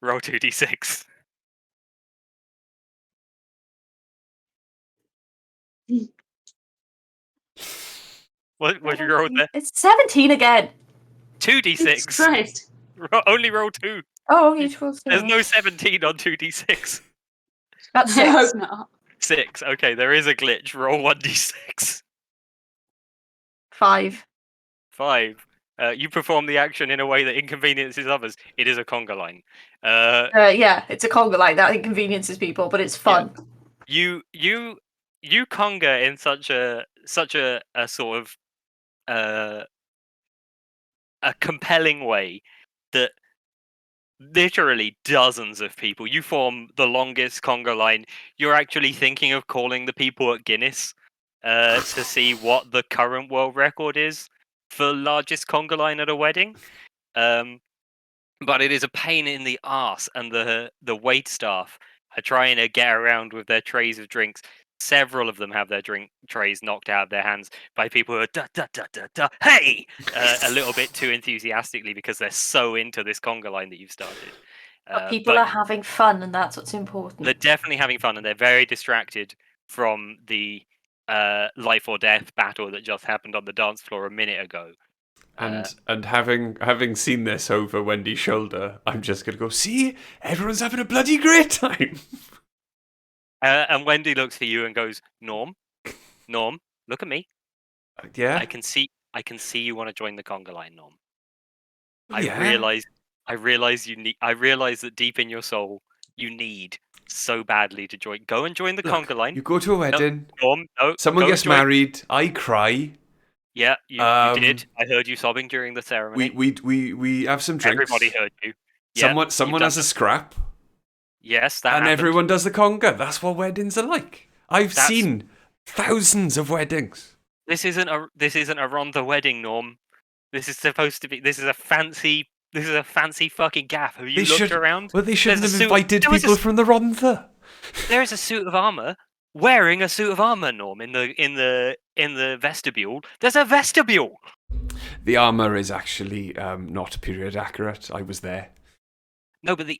Roll 2d6. What you rolled there? It's 17 again. 2d6. Christ. Only roll 2. Oh, each rolls 2. There's no 17 on 2d6. That's I 6. hope not. 6. Okay, there is a glitch. Roll 1d6. 5. 5. You perform the action in a way that inconveniences others. It is a conga line. Yeah, it's a conga line that inconveniences people, but it's fun. You conga in such a sort of a compelling way that literally dozens of people. You form the longest conga line. You're actually thinking of calling the people at Guinness to see what the current world record is for largest conga line at a wedding. But it is a pain in the arse, and the wait staff are trying to get around with their trays of drinks. Several of them have their drink trays knocked out of their hands by people who are da da da da da hey a little bit too enthusiastically because they're so into this conga line that you've started. But people are having fun, and that's what's important. They're definitely having fun, and they're very distracted from the life or death battle that just happened on the dance floor a minute ago. And having seen this over Wendy's shoulder, I'm just gonna go, see, everyone's having a bloody great time. And Wendy looks at you and goes, Norm, look at me. Yeah. I can see you want to join the conga line, Norm. Yeah. I realize you need. I realize that deep in your soul, you need so badly to join. Go and join the conga line. You go to a wedding. Norm, no. Someone gets married. I cry. Yeah, you did. I heard you sobbing during the ceremony. We have some drinks. Everybody heard you. Yeah, someone has a scrap. Yes, that and happened. Everyone does the conga. That's what weddings are like. I've seen thousands of weddings. This isn't a Rhondda wedding, Norm. This is supposed to be. This is a fancy fucking gaff. Have you looked around? Well, they shouldn't have invited people from the Rhondda. There is a suit of armor. Wearing a suit of armor, Norm, in the vestibule. There's a vestibule. The armor is actually not period accurate. I was there. No, but the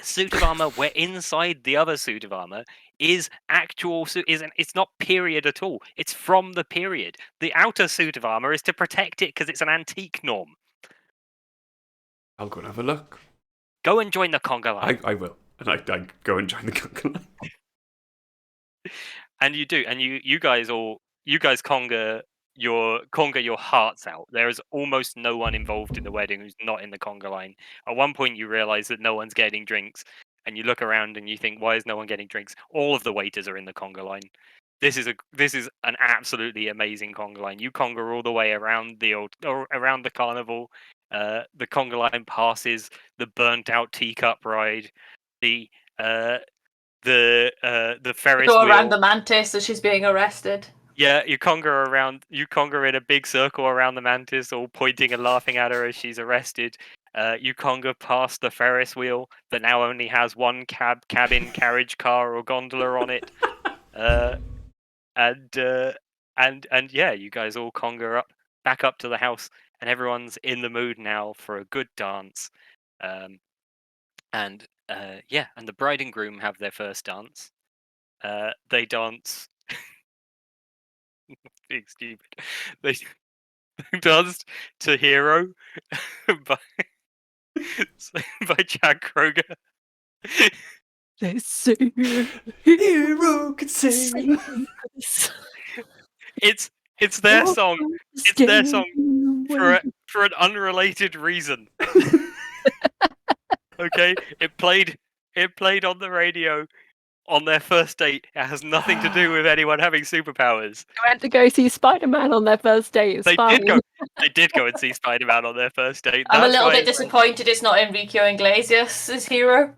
suit of armor where inside the other suit of armor is actual it's not period at all. It's from the period. The outer suit of armor is to protect it because it's an antique, Norm. I'll go and have a look. Go and join the conga line. I will. And I go and join the conga line. And you do, and you guys conga your hearts out. There is almost no one involved in the wedding who's not in the conga line. At one point, you realize that no one's getting drinks, and you look around and you think, "Why is no one getting drinks?" All of the waiters are in the conga line. This is an absolutely amazing conga line. You conga all the way around around the carnival. The conga line passes the burnt out teacup ride. The Ferris Go wheel. around the mantis as she's being arrested. Yeah, you conga in a big circle around the mantis, all pointing and laughing at her as she's arrested. You conga past the Ferris wheel that now only has one cabin, carriage car, or gondola on it. And yeah, you guys all conga back up to the house, and everyone's in the mood now for a good dance. And the bride and groom have their first dance. They dance. Being stupid. They danced to Hero by Chad Kroger. They sing. Hero could sing. It's their song. It's their song for an unrelated reason. Okay, it played on the radio on their first date. It has nothing to do with anyone having superpowers. They went to go see Spider-Man on their first date. They did go and see Spider-Man on their first date. I'm a little bit disappointed it's not Enrique Iglesias' Hero.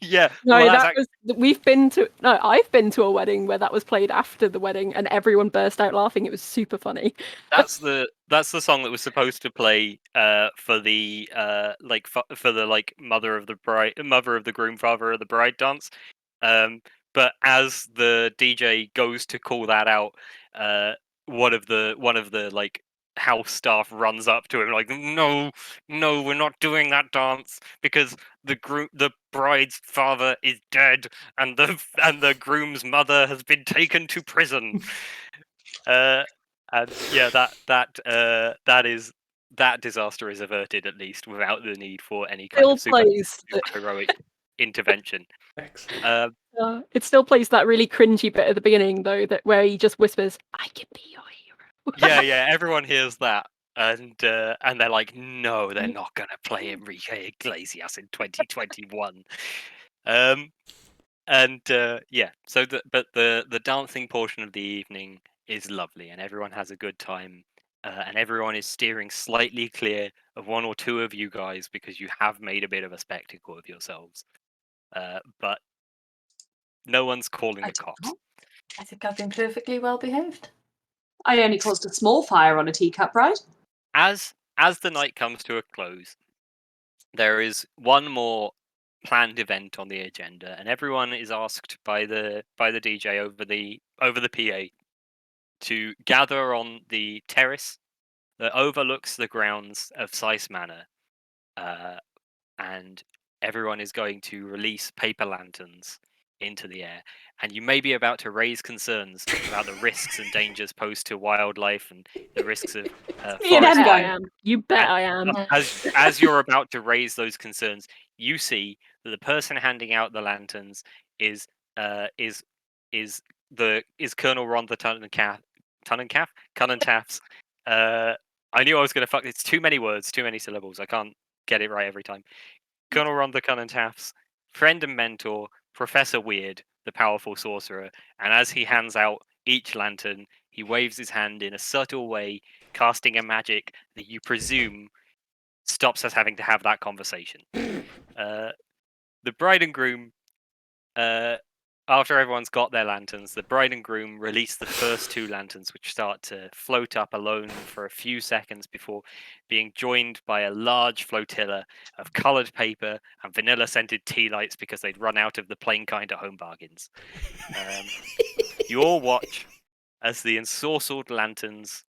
Yeah. No, I've been to a wedding where that was played after the wedding, and everyone burst out laughing. It was super funny. That's the song that was supposed to play for the mother of the groom, father of the bride dance. But as the DJ goes to call that out, one of the like house staff runs up to him like, no, we're not doing that dance because the bride's father is dead and the groom's mother has been taken to prison. And yeah, that is that disaster is averted at least without the need for any kind Still of super plays. heroic intervention. Excellent. It still plays that really cringy bit at the beginning, though, that where he just whispers, "I can be your hero." Yeah, everyone hears that, and they're like, no, they're not gonna play Enrique Iglesias in 2021. So the dancing portion of the evening is lovely, and everyone has a good time, and everyone is steering slightly clear of one or two of you guys because you have made a bit of a spectacle of yourselves, but no one's calling the cops. I think I've been perfectly well behaved. I only caused a small fire on a teacup ride. As the night comes to a close, there is one more planned event on the agenda, and everyone is asked by the DJ over the PA to gather on the terrace that overlooks the grounds of Sice Manor, and everyone is going to release paper lanterns into the air. And you may be about to raise concerns about the risks and dangers posed to wildlife and the risks of Me and forest Em I going. fire. am. You bet I am. As you're about to raise those concerns, you see that the person handing out the lanterns is Colonel Rhondda Cynon-Taff's. I knew I was going to fuck. It's too many words, too many syllables. I can't get it right every time. Colonel Rhondda Cynon-Taff's friend and mentor, Professor Weird, the powerful sorcerer. And as he hands out each lantern, he waves his hand in a subtle way, casting a magic that you presume stops us having to have that conversation. The bride and groom, after everyone's got their lanterns, the bride and groom release the first two lanterns, which start to float up alone for a few seconds before being joined by a large flotilla of coloured paper and vanilla-scented tea lights because they'd run out of the plain kind at Home Bargains. You all watch as the ensorcelled lanterns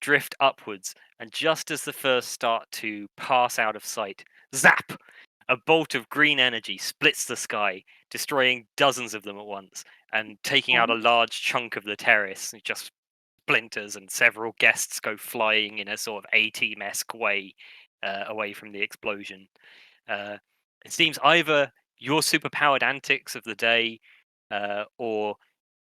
drift upwards, and just as the first start to pass out of sight, zap! A bolt of green energy splits the sky, destroying dozens of them at once, and taking out a large chunk of the terrace. It just splinters, and several guests go flying in a sort of A-Team-esque way away from the explosion. It seems either your superpowered antics of the day, or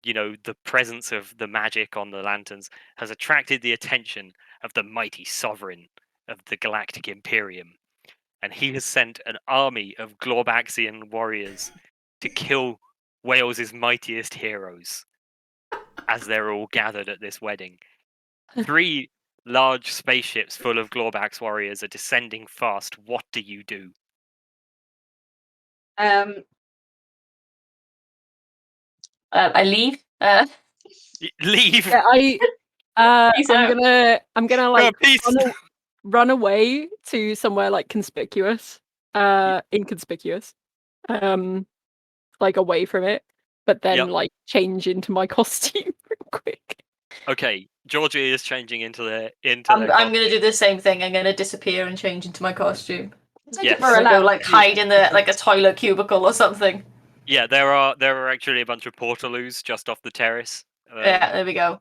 the presence of the magic on the lanterns has attracted the attention of the mighty sovereign of the Galactic Imperium. And he has sent an army of Glorbaxian warriors to kill Wales's mightiest heroes as they're all gathered at this wedding. 3 large spaceships full of Glorbax warriors are descending fast. What do you do? I leave. Leave. Yeah, Peace out. I'm gonna like peace. run away to somewhere like conspicuous, inconspicuous, like away from it, but then Yep. like change into my costume real quick. Okay, Georgia is changing into their I'm gonna do the same thing. I'm gonna disappear and change into my costume. Yes. We're Or go allowed like to- hide in the like a toilet cubicle or something. Yeah, there are actually a bunch of portaloos just off the terrace. Yeah, there we go.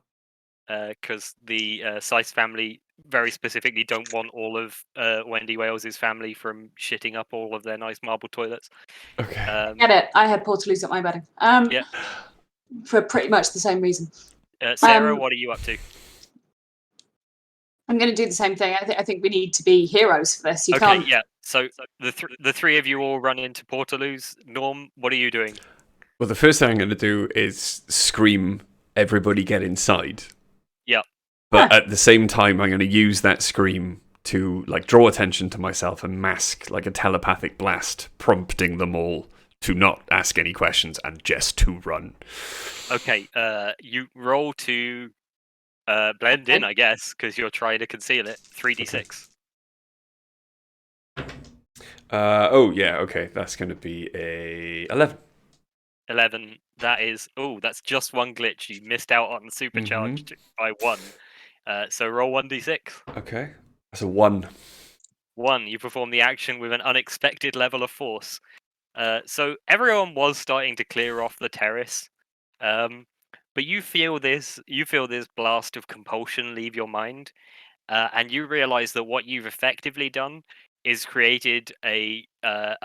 Because the Sice family very specifically don't want all of Wendy Wales's family from shitting up all of their nice marble toilets. Okay. Get it? I had portaloos at my wedding. Yeah. For pretty much the same reason. Sarah, what are you up to? I'm going to do the same thing. I think we need to be heroes for this. You Okay, can't. yeah. So the three of you all run into portaloos. Norm, what are you doing? Well, the first thing I'm going to do is scream, "Everybody get inside." Yep. But at the same time, I'm going to use that scream to like draw attention to myself and mask like a telepathic blast, prompting them all to not ask any questions and just to run. Okay, you roll to blend in, I guess, because you're trying to conceal it. 3d6. Okay. That's going to be a 11. 11. That's just one glitch. You missed out on supercharged by 1. So roll 1d6. Okay. That's a 1. 1. You perform the action with an unexpected level of force. So everyone was starting to clear off the terrace, but you feel this blast of compulsion leave your mind, and you realize that what you've effectively done is created a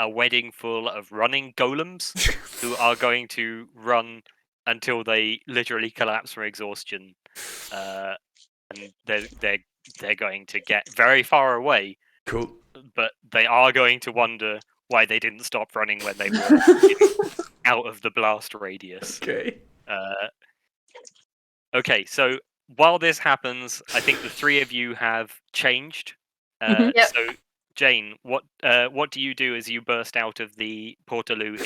wedding full of running golems who are going to run until they literally collapse from exhaustion, and they're going to get very far away, Cool. but they are going to wonder why they didn't stop running when they were out of the blast radius. Okay. Okay, so while this happens, I think the three of you have changed. Mhm. Yep. So, Jane, what do you do as you burst out of the portaloo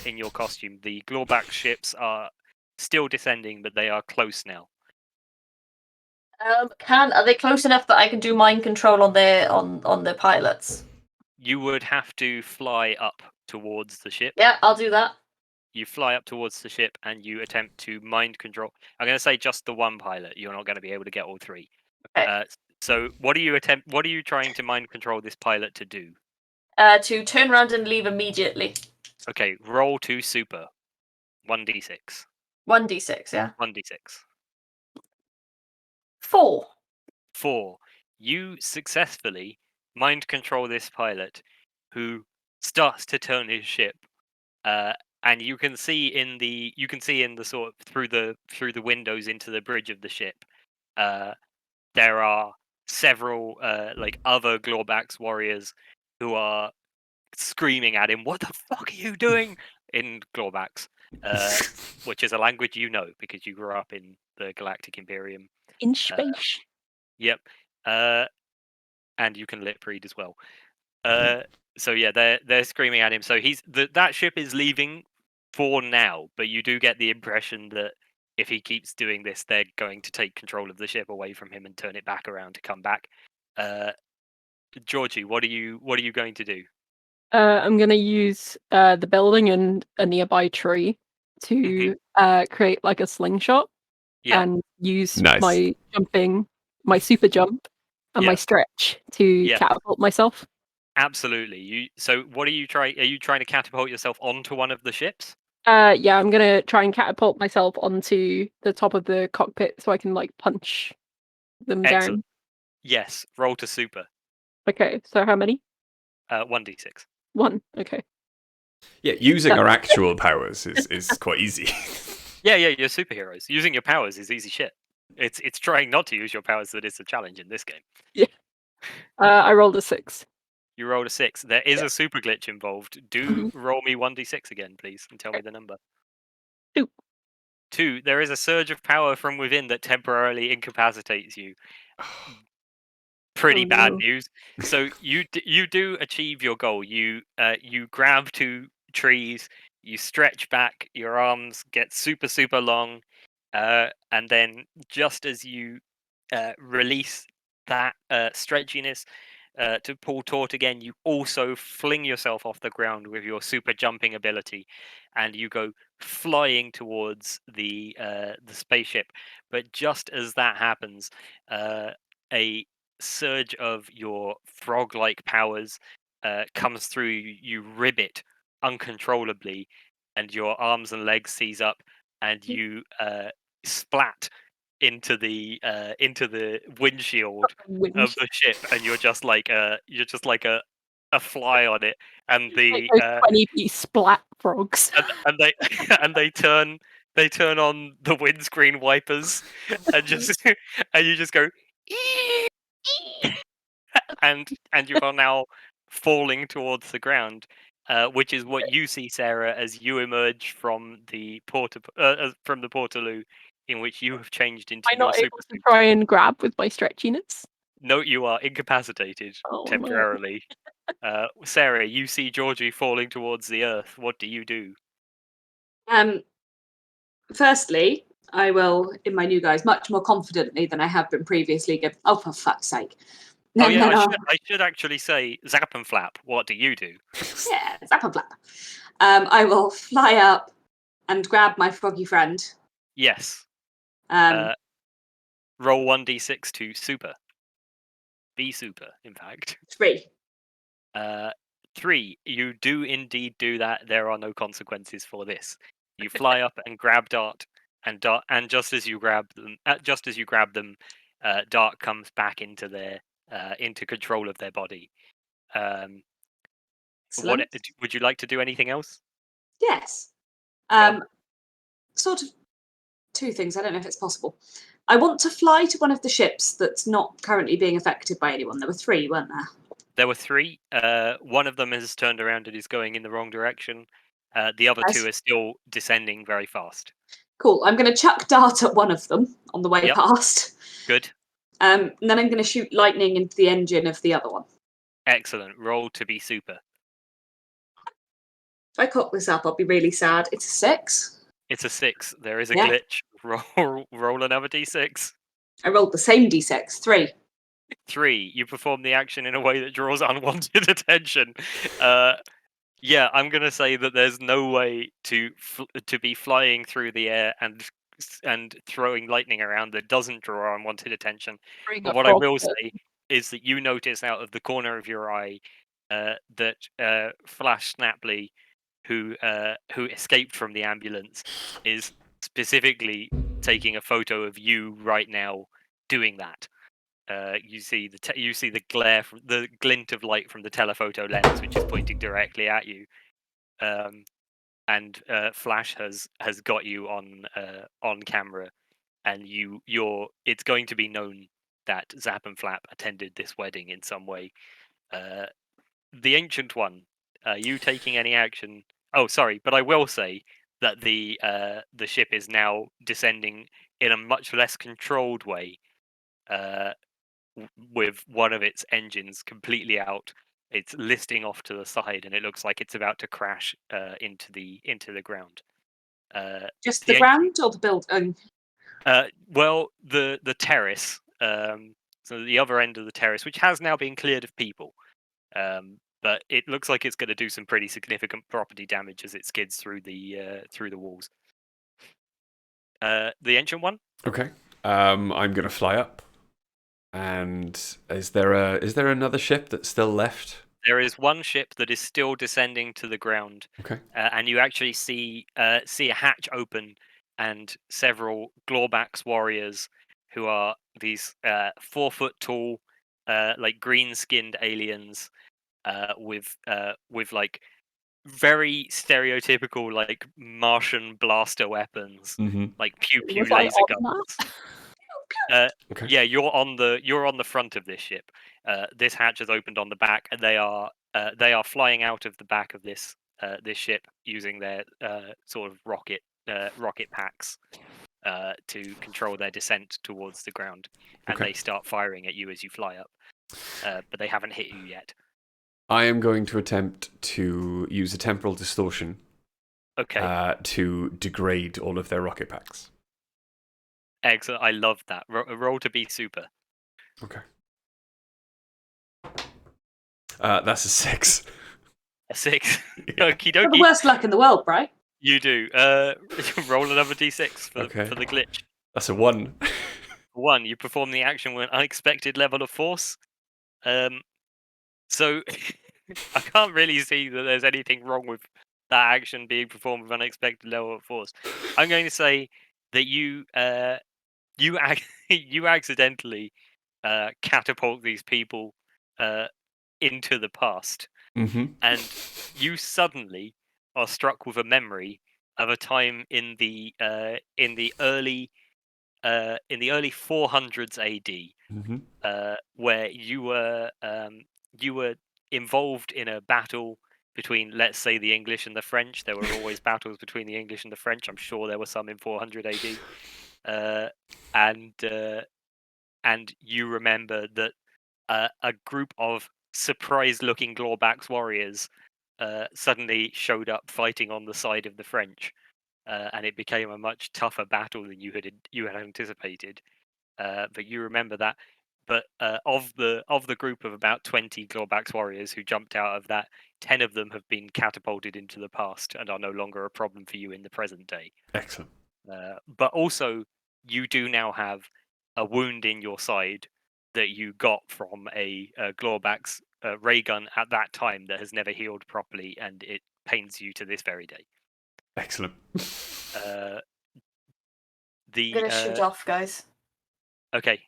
in your costume? The Glorback ships are still descending, but they are close now. Are they close enough that I can do mind control on their pilots? You would have to fly up towards the ship. Yeah, I'll do that. You fly up towards the ship and you attempt to mind control. I'm going to say just the one pilot. You're not going to be able to get all three. Okay. So what are you trying to mind control this pilot to do? To turn around and leave immediately. Okay, roll to super. 1d6. 1d6, yeah. 1d6. 4. 4. You successfully mind control this pilot who starts to turn his ship. And you can see in the sort of through the windows into the bridge of the ship, there are several like other Glorbax warriors who are screaming at him, "What the fuck are you doing?" in Glorbax, which is a language you know because you grew up in the Galactic Imperium. In space. Yep, and you can lip read as well. So yeah, they're screaming at him. So that ship is leaving for now, but you do get the impression that if he keeps doing this, they're going to take control of the ship away from him and turn it back around to come back. Georgie, what are you going to do? I'm gonna use the building and a nearby tree to create like a slingshot Yeah. and use Nice. my super jump and my Yeah. stretch to Yeah. catapult myself. Absolutely. So what are you trying? Are you trying to catapult yourself onto one of the ships? Yeah, I'm gonna try and catapult myself onto the top of the cockpit so I can like punch them Excellent. down. Yes. Roll to super. Okay, so how many? 1d6. 1. Okay. Yeah, using our actual powers is quite easy. Yeah, you're superheroes. Using your powers is easy shit. It's trying not to use your powers that is a challenge in this game. I rolled a 6. You rolled a 6. There is Yeah. a super glitch involved. Do roll me 1d6 again, please, and tell me the number. 2. 2. There is a surge of power from within that temporarily incapacitates you. Pretty Oh, bad no. news. So you do achieve your goal. You grab 2 trees, you stretch back, your arms get super long, and then just as you release that stretchiness to pull taut again, you also fling yourself off the ground with your super jumping ability, and you go flying towards the spaceship. But just as that happens, a surge of your frog-like powers comes through you. You ribbit uncontrollably, and your arms and legs seize up, and you splat into the windshield of the ship, and you're just like a fly on it, and Like those 20p splat frogs. and they and they turn on the windscreen wipers and just and you just go and you are now falling towards the ground, which is what you see, Sarah, as you emerge from the portaloo, in which you have changed into Am I your not super able to suit. try and grab with my stretchiness? No, you are incapacitated Oh, no. temporarily. Sarah, you see Georgie falling towards the earth. What do you do? Firstly, I will, in my new guise, much more confidently than I have been previously, go, "Oh, for fuck's sake." Oh And yeah, then I should actually say Zap and Flap. What do you do? yeah, zap and flap. I will fly up and grab my froggy friend. Yes. Um, Roll 1d6 to super. Be super, in fact. 3. 3. You do indeed do that. There are no consequences for this. You fly up and grab Dart, and just as you grab them, Dark comes back into their into control of their body. What Excellent. would you like to do? Anything else? Yes. on. Sort of two things. I don't know if it's possible. I want to fly to one of the ships that's not currently being affected by anyone. There were 3, weren't there? There were 3. One of them has turned around and is going in the wrong direction. The other 2 are still descending very fast. Cool. I'm going to chuck dart at one of them on the way Yep. past. Good. And then I'm going to shoot lightning into the engine of the other one. Excellent. Roll to be super. If I cock this up, I'll be really sad. It's a 6. It's a 6. There is a Yeah. glitch. Roll another d6. I rolled the same d6. 3. 3. You perform the action in a way that draws unwanted attention. Yeah, I'm gonna say that there's no way to be flying through the air and throwing lightning around that doesn't draw unwanted attention. But what I will say is that you notice out of the corner of your eye that Flash Snapley, who escaped from the ambulance, is specifically taking a photo of you right now doing that. You see the glare from the glint of light from the telephoto lens, which is pointing directly at you, and Flash has got you on camera, and it's going to be known that Zap and Flap attended this wedding in some way. The Ancient One, you taking any action? Oh, sorry, but I will say that the ship is now descending in a much less controlled way. With one of its engines completely out, it's listing off to the side, and it looks like it's about to crash into the ground. Just the ground or the building? Well, the terrace, so the other end of the terrace, which has now been cleared of people, but it looks like it's going to do some pretty significant property damage as it skids through the walls. The Ancient One. Okay. I'm going to fly up. And is there another ship that's still left? There is one ship that is still descending to the ground. Okay. And you actually see a hatch open, and several Glorbax warriors, who are these 4 foot tall, like green skinned aliens, with like very stereotypical like Martian blaster weapons, like pew pew laser guns. Okay. Yeah, you're on the front of this ship. This hatch has opened on the back, and they are flying out of the back of this ship using their sort of rocket packs to control their descent towards the ground, and Okay. they start firing at you as you fly up, but they haven't hit you yet. I am going to attempt to use a temporal distortion. Okay. To degrade all of their rocket packs. Excellent. I love that. Roll to be super. Okay. That's a 6. A 6. Yeah. Okie Got the dokie. worst luck in the world, right? You do. Roll another d6 for the glitch. That's a 1. 1. You perform the action with an unexpected level of force. So I can't really see that there's anything wrong with that action being performed with unexpected level of force. I'm going to say that you accidentally catapult these people into the past, and you suddenly are struck with a memory of a time in the early 400s AD, where you were involved in a battle between, let's say, the English and the French. There were always battles between the English and the French. I'm sure there were some in 400 AD. And you remember that a group of surprised-looking Glorbax warriors suddenly showed up fighting on the side of the French, and it became a much tougher battle than you had anticipated. But you remember that. But of the group of about 20 Glorbax warriors who jumped out of that, 10 of them have been catapulted into the past and are no longer a problem for you in the present day. Excellent. But also, you do now have a wound in your side that you got from a Glorbax ray gun at that time that has never healed properly, and it pains you to this very day. Excellent. I'm gonna shoot off, guys. Okay.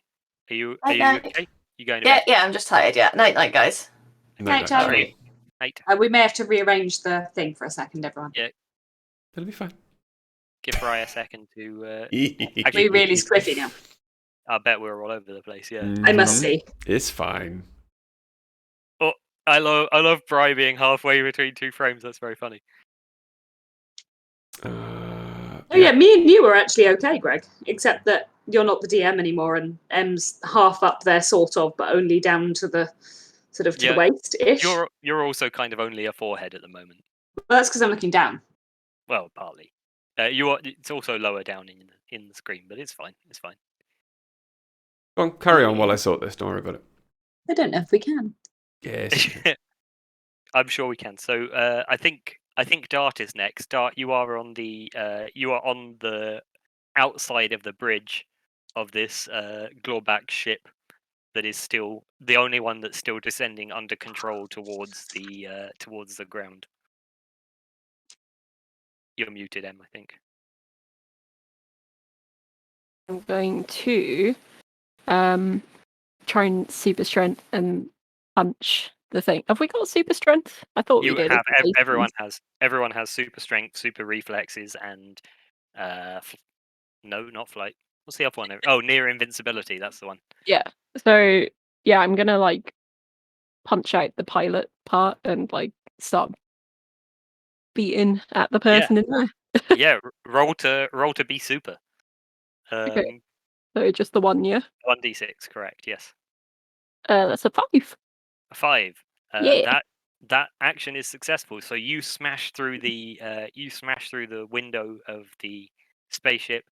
Are you Night. okay? You going to Yeah, bed? yeah, I'm just tired. Yeah, night, guys. Night, Charlie. Night. We may have to rearrange the thing for a second, everyone. Yeah. It'll be fine. Give Bri a second to. We're really squiffy now. I bet we're all over the place. Yeah. I must Mhm. see. It's fine. I love Bri being halfway between two frames. That's very funny. Oh yeah, me and you are actually okay, Greg. Except that you're not the DM anymore, and M's half up there, sort of, but only down to the sort of to the waist-ish. You're also kind of only a forehead at the moment. Well, that's because I'm looking down. Well, partly. It's also lower down in the screen, but it's fine. It's fine. Go on, carry on while I sort this. Don't worry about it. I don't know if we can. Yes. I'm sure we can. So I think Dart is next. Dart, you are on the outside of the bridge of this Glorback ship that is still the only one that's still descending under control towards the ground. You're muted, Em, I think. I'm going to try and super strength and punch the thing. Have we got super strength? I thought we did. Everyone has super strength, super reflexes, and no, not flight. What's the other one? Oh, near invincibility. That's the one. Yeah. So yeah, I'm gonna like punch out the pilot part and like start beating at the person in there. Yeah, roll to be super. Okay. So just the one, yeah. 1d6, correct? Yes. That's a 5. A 5. Yeah. That action is successful. So you smash through the window of the spaceship.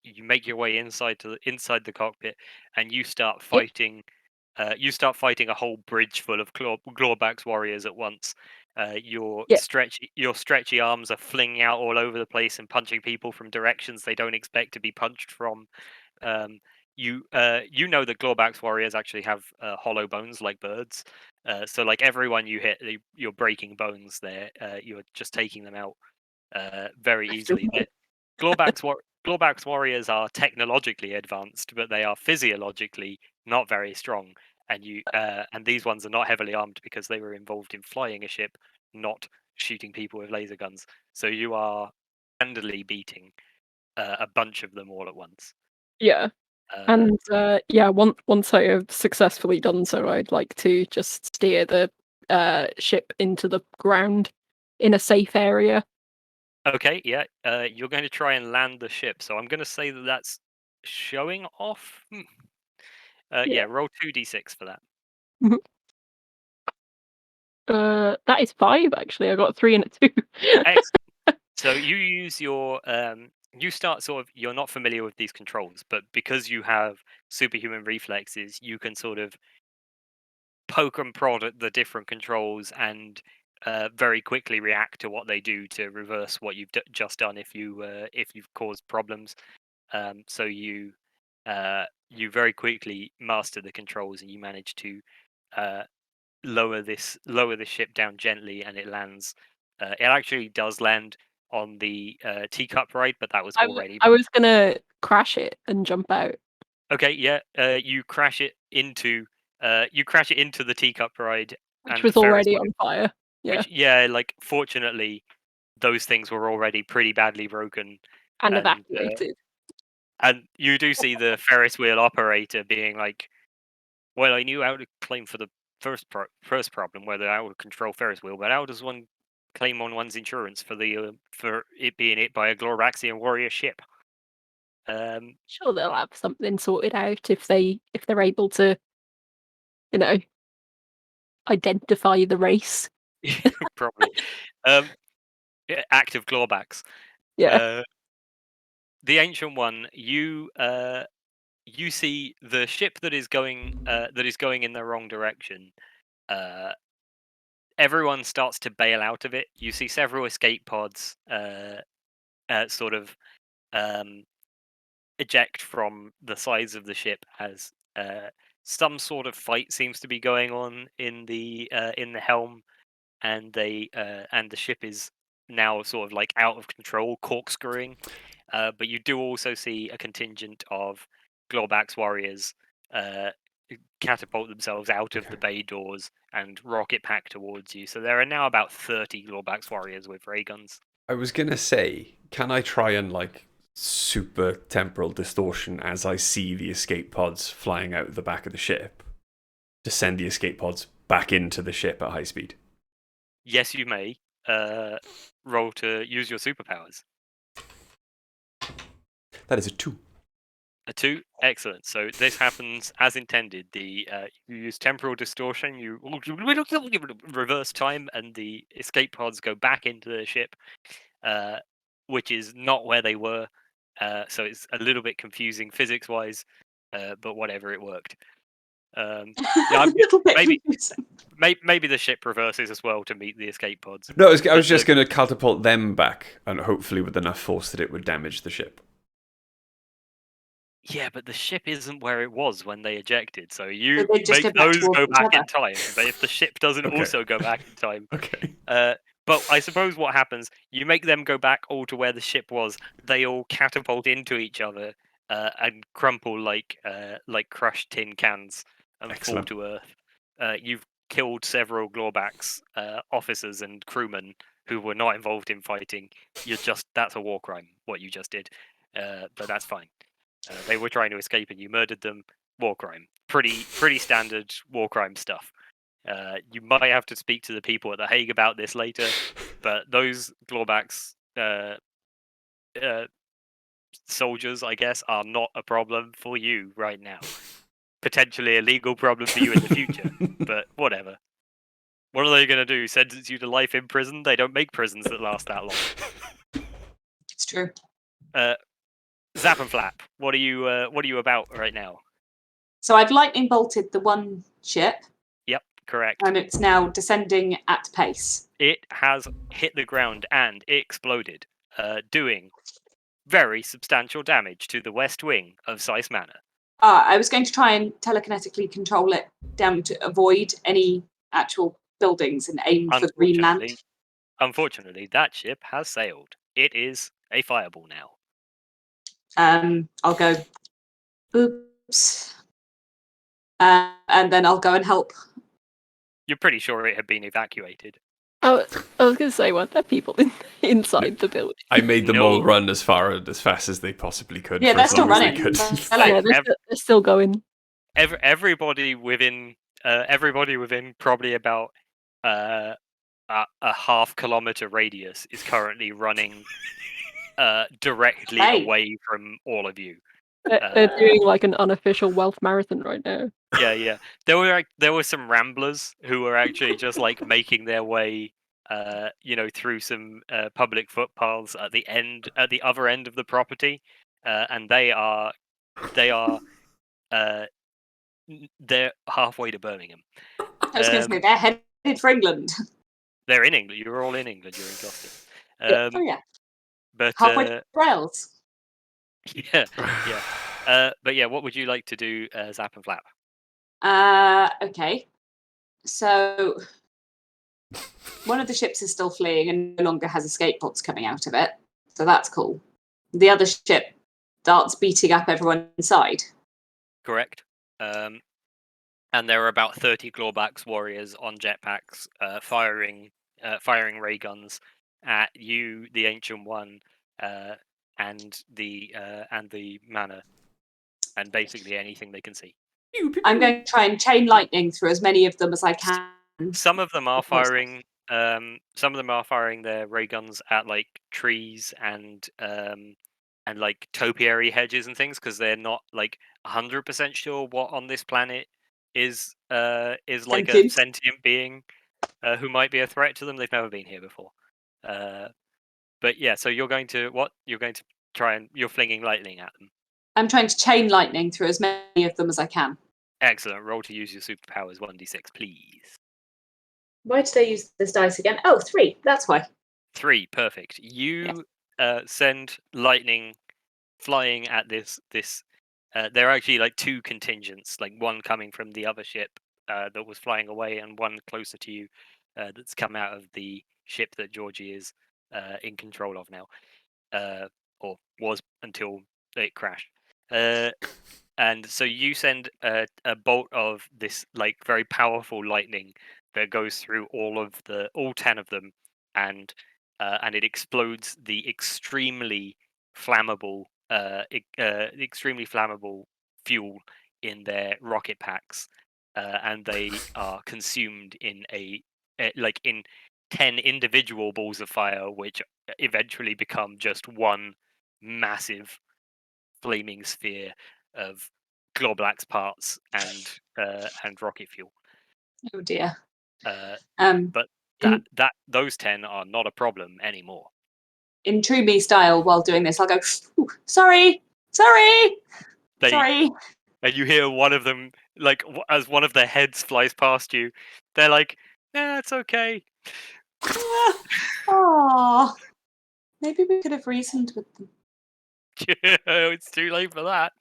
You make your way inside the cockpit, and you start fighting. You start fighting a whole bridge full of Glorback's warriors at once. Your stretchy arms are flinging out all over the place and punching people from directions they don't expect to be punched from. You know that Glorback's warriors actually have hollow bones like birds. So like everyone you hit, you're breaking bones there. You're just taking them out very easily. Glorback's warriors are technologically advanced, but they are physiologically not very strong. And these ones are not heavily armed because they were involved in flying a ship, not shooting people with laser guns. So you are handily beating a bunch of them all at once. Yeah. And once I have successfully done so, I'd like to just steer the ship into the ground in a safe area. Okay, yeah. You're going to try and land the ship, so I'm going to say that that's showing off. Yeah, roll 2d6 for that. That is 5 actually. I got a 3 and a 2. Excellent. So you use your you start sort of, you're not familiar with these controls, but because you have superhuman reflexes, you can sort of poke and prod at the different controls and very quickly react to what they do to reverse what you've just done if you've caused problems. So you very quickly master the controls and you manage to lower the ship down gently, and it lands. It actually does land on the teacup ride, but that was already. I was gonna crash it and jump out. Okay, yeah. You crash it into the teacup ride, Which and was the Ferris already wheel, on fire. Yeah. Which, like fortunately, those things were already pretty badly broken And evacuated. And you do see the Ferris wheel operator being like, "Well, I knew how to claim for the first problem, whether I would control Ferris wheel, but how does one claim on one's insurance for it being hit by a Glorbaxian warrior ship?" Sure, they'll have something sorted out if they're able to, identify the race. Probably. Active Glowbacks. Yeah. The Ancient One, you see the ship that is going in the wrong direction. Everyone starts to bail out of it. You see several escape pods sort of eject from the sides of the ship as some sort of fight seems to be going on in the helm, and the ship is now sort of like out of control, corkscrewing. But you do also see a contingent of Glorback's warriors catapult themselves out of the bay doors and rocket pack towards you. So there are now about 30 Glorbax warriors with ray guns. I was gonna say, can I try and like super temporal distortion as I see the escape pods flying out the back of the ship to send the escape pods back into the ship at high speed? Yes, you may. Roll to use your superpowers. That is a 2. A 2, excellent. So this happens as intended. You use temporal distortion. You reverse time, and the escape pods go back into the ship, which is not where they were. So it's a little bit confusing physics-wise, but whatever, it worked. Yeah, A little bit maybe confusing. maybe the ship reverses as well to meet the escape pods. No, I was just going to catapult them back, and hopefully with enough force that it would damage the ship. Yeah, but the ship isn't where it was when they ejected, so you So they just make go back those towards go each back other. in time. But if the ship doesn't Okay. also go back in time, Okay. but I suppose what happens, you make them go back all to where the ship was. They all catapult into each other and crumple like crushed tin cans and Excellent. fall to earth. You've killed several Glorbax officers and crewmen who were not involved in fighting. That's a war crime what you just did, but that's fine. They were trying to escape and you murdered them. War crime. Pretty standard war crime stuff. You might have to speak to the people at The Hague about this later, but those Glorbax soldiers, I guess, are not a problem for you right now. Potentially a legal problem for you in the future, but whatever. What are they going to do? Sentence you to life in prison? They don't make prisons that last that long. It's true. Zap and Flap, what are you about right now? So I've lightning bolted the one ship, Yep, correct. and it's now descending at pace. It has hit the ground and exploded, doing very substantial damage to the west wing of Sice Manor. I was going to try and telekinetically control it down to avoid any actual buildings and aim for Greenland. Unfortunately, that ship has sailed. It is a fireball now. I'll go, oops. And then I'll go and help. You're pretty sure it had been evacuated. Oh, I was going to say, weren't there people inside the building? I made them No. all run as fast as they possibly could. Yeah, for they're as still long as they running. could. They're like, Yeah, they're still going. Everybody within probably about a half-kilometer radius is currently running directly Hey. away from all of you. They're doing like an unofficial wealth marathon right now. Yeah. There were some ramblers who were actually just like making their way, through some public footpaths at the other end of the property, and they're halfway to Birmingham. I was going to say, they're headed for England. They're in England. You're all in England. You're in Gloucester. Oh, yeah. But Halfway to Wales. yeah. But yeah, what would you like to do, Zap and Flap? Okay. So one of the ships is still fleeing and no longer has escape pods coming out of it. So that's cool. The other ship starts beating up everyone inside. Correct. And there are about 30 Glorbax warriors on jetpacks, firing ray guns at you, the Ancient One, and the manor, and basically anything they can see. I'm going to try and chain lightning through as many of them as I can. Some of them are firing. Some of them are firing their ray guns at like trees and like topiary hedges and things because they're not like 100% sure what on this planet is like a sentient being who might be a threat to them. They've never been here before. But yeah, so you're going to try and you're flinging lightning at them. I'm trying to chain lightning through as many of them as I can. Excellent. Roll to use your superpowers 1d6, please. Why did I use this dice again? Oh, 3. That's why. 3, perfect. You send lightning flying at this. There are actually like 2 contingents, like one coming from the other ship that was flying away, and one closer to you that's come out of the ship that Georgie is in control of now, or was until it crashed. And so you send a bolt of this like very powerful lightning that goes through all 10 of them, and it explodes the extremely flammable fuel in their rocket packs, and they are consumed in in 10 individual balls of fire, which eventually become just one massive flaming sphere of Globlax parts and rocket fuel. Oh dear. But in, those 10 are not a problem anymore. in true me style, while doing this, I'll go, sorry. And you hear one of them, like, as one of their heads flies past you, they're like, "Nah, it's okay." Oh, maybe we could have reasoned with them. It's too late for that.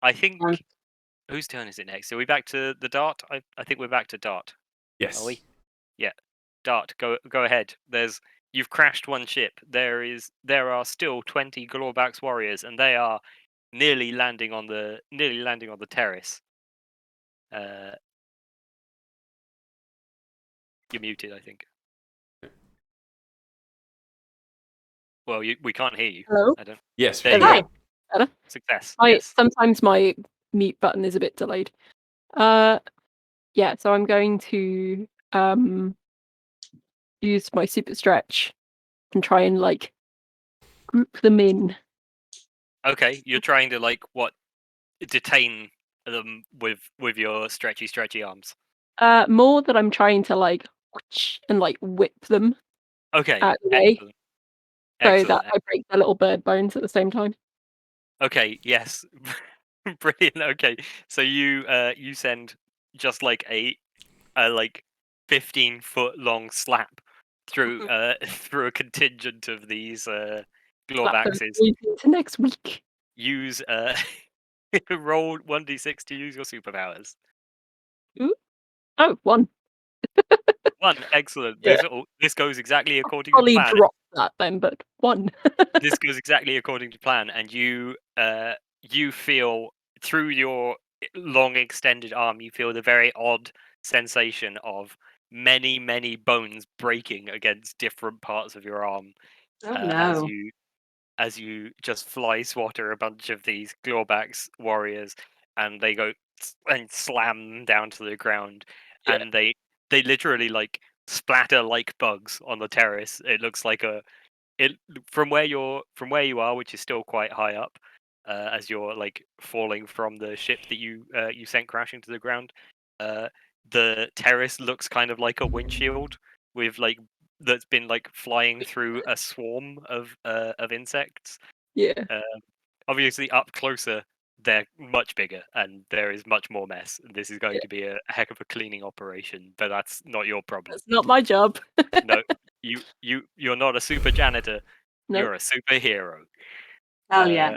I think. Whose turn is it next? Are we back to the dart? I think we're back to dart. Yes. Are we? Yeah. Dart, go ahead. You've crashed one ship. There are still 20 Glorbax warriors, and they are nearly landing on the terrace. You're muted, I think. Well, we can't hear you. Hello? I don't. Yes. There you Hi. go. Better? Success. Yes. Yes. Sometimes my mute button is a bit delayed. Yeah, so I'm going to use my super stretch and try and like group them in. Okay, you're trying to detain them with your stretchy arms. More that I'm trying to like and like whip them Okay. out of the way so Excellent. that I break their little bird bones at the same time. Okay. Yes. Brilliant. Okay. So you send just like a 15-foot long slap through through a contingent of these Slap them Glorbaxes. into next week. Use roll 1d6 to use your superpowers. Oh, one. 1, excellent. Yeah. This goes exactly according to Probably plan. drop that then, but one. This goes exactly according to plan, and you feel through your long extended arm, you feel the very odd sensation of many bones breaking against different parts of your arm Oh no. as you just fly swatter a bunch of these Glorbax warriors, and they go and slam down to the ground, Yeah. and they literally like splatter like bugs on the terrace. It looks like from where you are, which is still quite high up, as you're like falling from the ship that you sent crashing to the ground. The terrace looks kind of like a windshield with that's been flying through a swarm of insects. Yeah. Obviously, up closer, they're much bigger, and there is much more mess. This is going to be a heck of a cleaning operation, but that's not your problem. That's not my job. No, you're not a super janitor. No. You're a superhero. Hell yeah.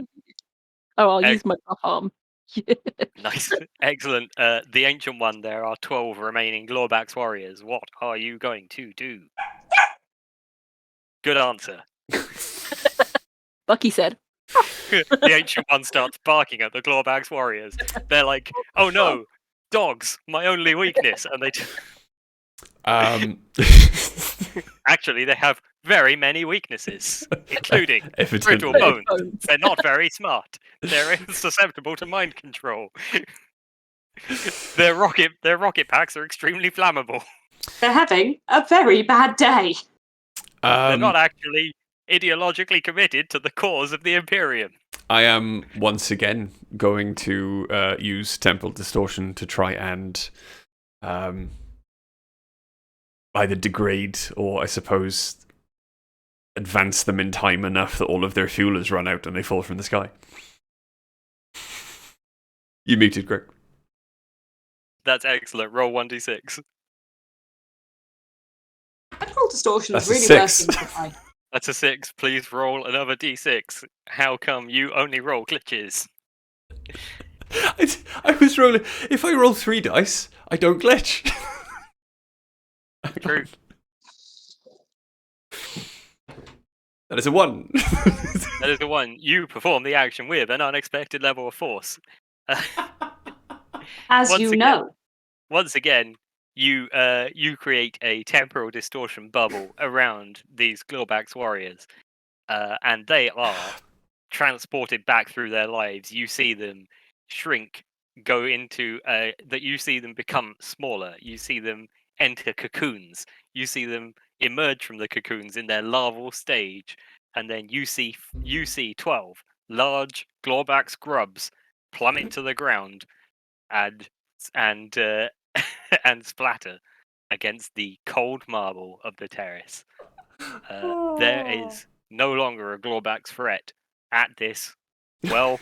Oh, I'll use my buff arm. Nice, excellent. The ancient one. There are 12 remaining Glorbax warriors. What are you going to do? Good answer. Bucky said. The ancient one starts barking at the Glorbax warriors. They're like, "Oh no, dogs! My only weakness!" And they actually they have very many weaknesses, including brittle Evidently. bones. They're not very smart. They're susceptible to mind control. Their rocket packs are extremely flammable. They're having a very bad day. They're not actually ideologically committed to the cause of the Imperium. I am once again going to use temporal distortion to try and either degrade or, I suppose, advance them in time enough that all of their fuel has run out and they fall from the sky. You muted, Greg. That's excellent. Roll 1d6. Temporal distortion That's is a really 6. working. for my- That's a 6. Please roll another d6. How come you only roll glitches? I was rolling. If I roll 3 dice, I don't glitch. True. That is a 1. That is the one. You perform the action with an unexpected level of force. As Once you again- know. Once again, you create a temporal distortion bubble around these Glorbax warriors, and they are transported back through their lives. You see them shrink, go into that. You see them become smaller. You see them enter cocoons. You see them emerge from the cocoons in their larval stage, and then you see 12 large Glorbax grubs plummet to the ground and and splatter against the cold marble of the terrace. There is no longer a Glorbax threat at this. Well,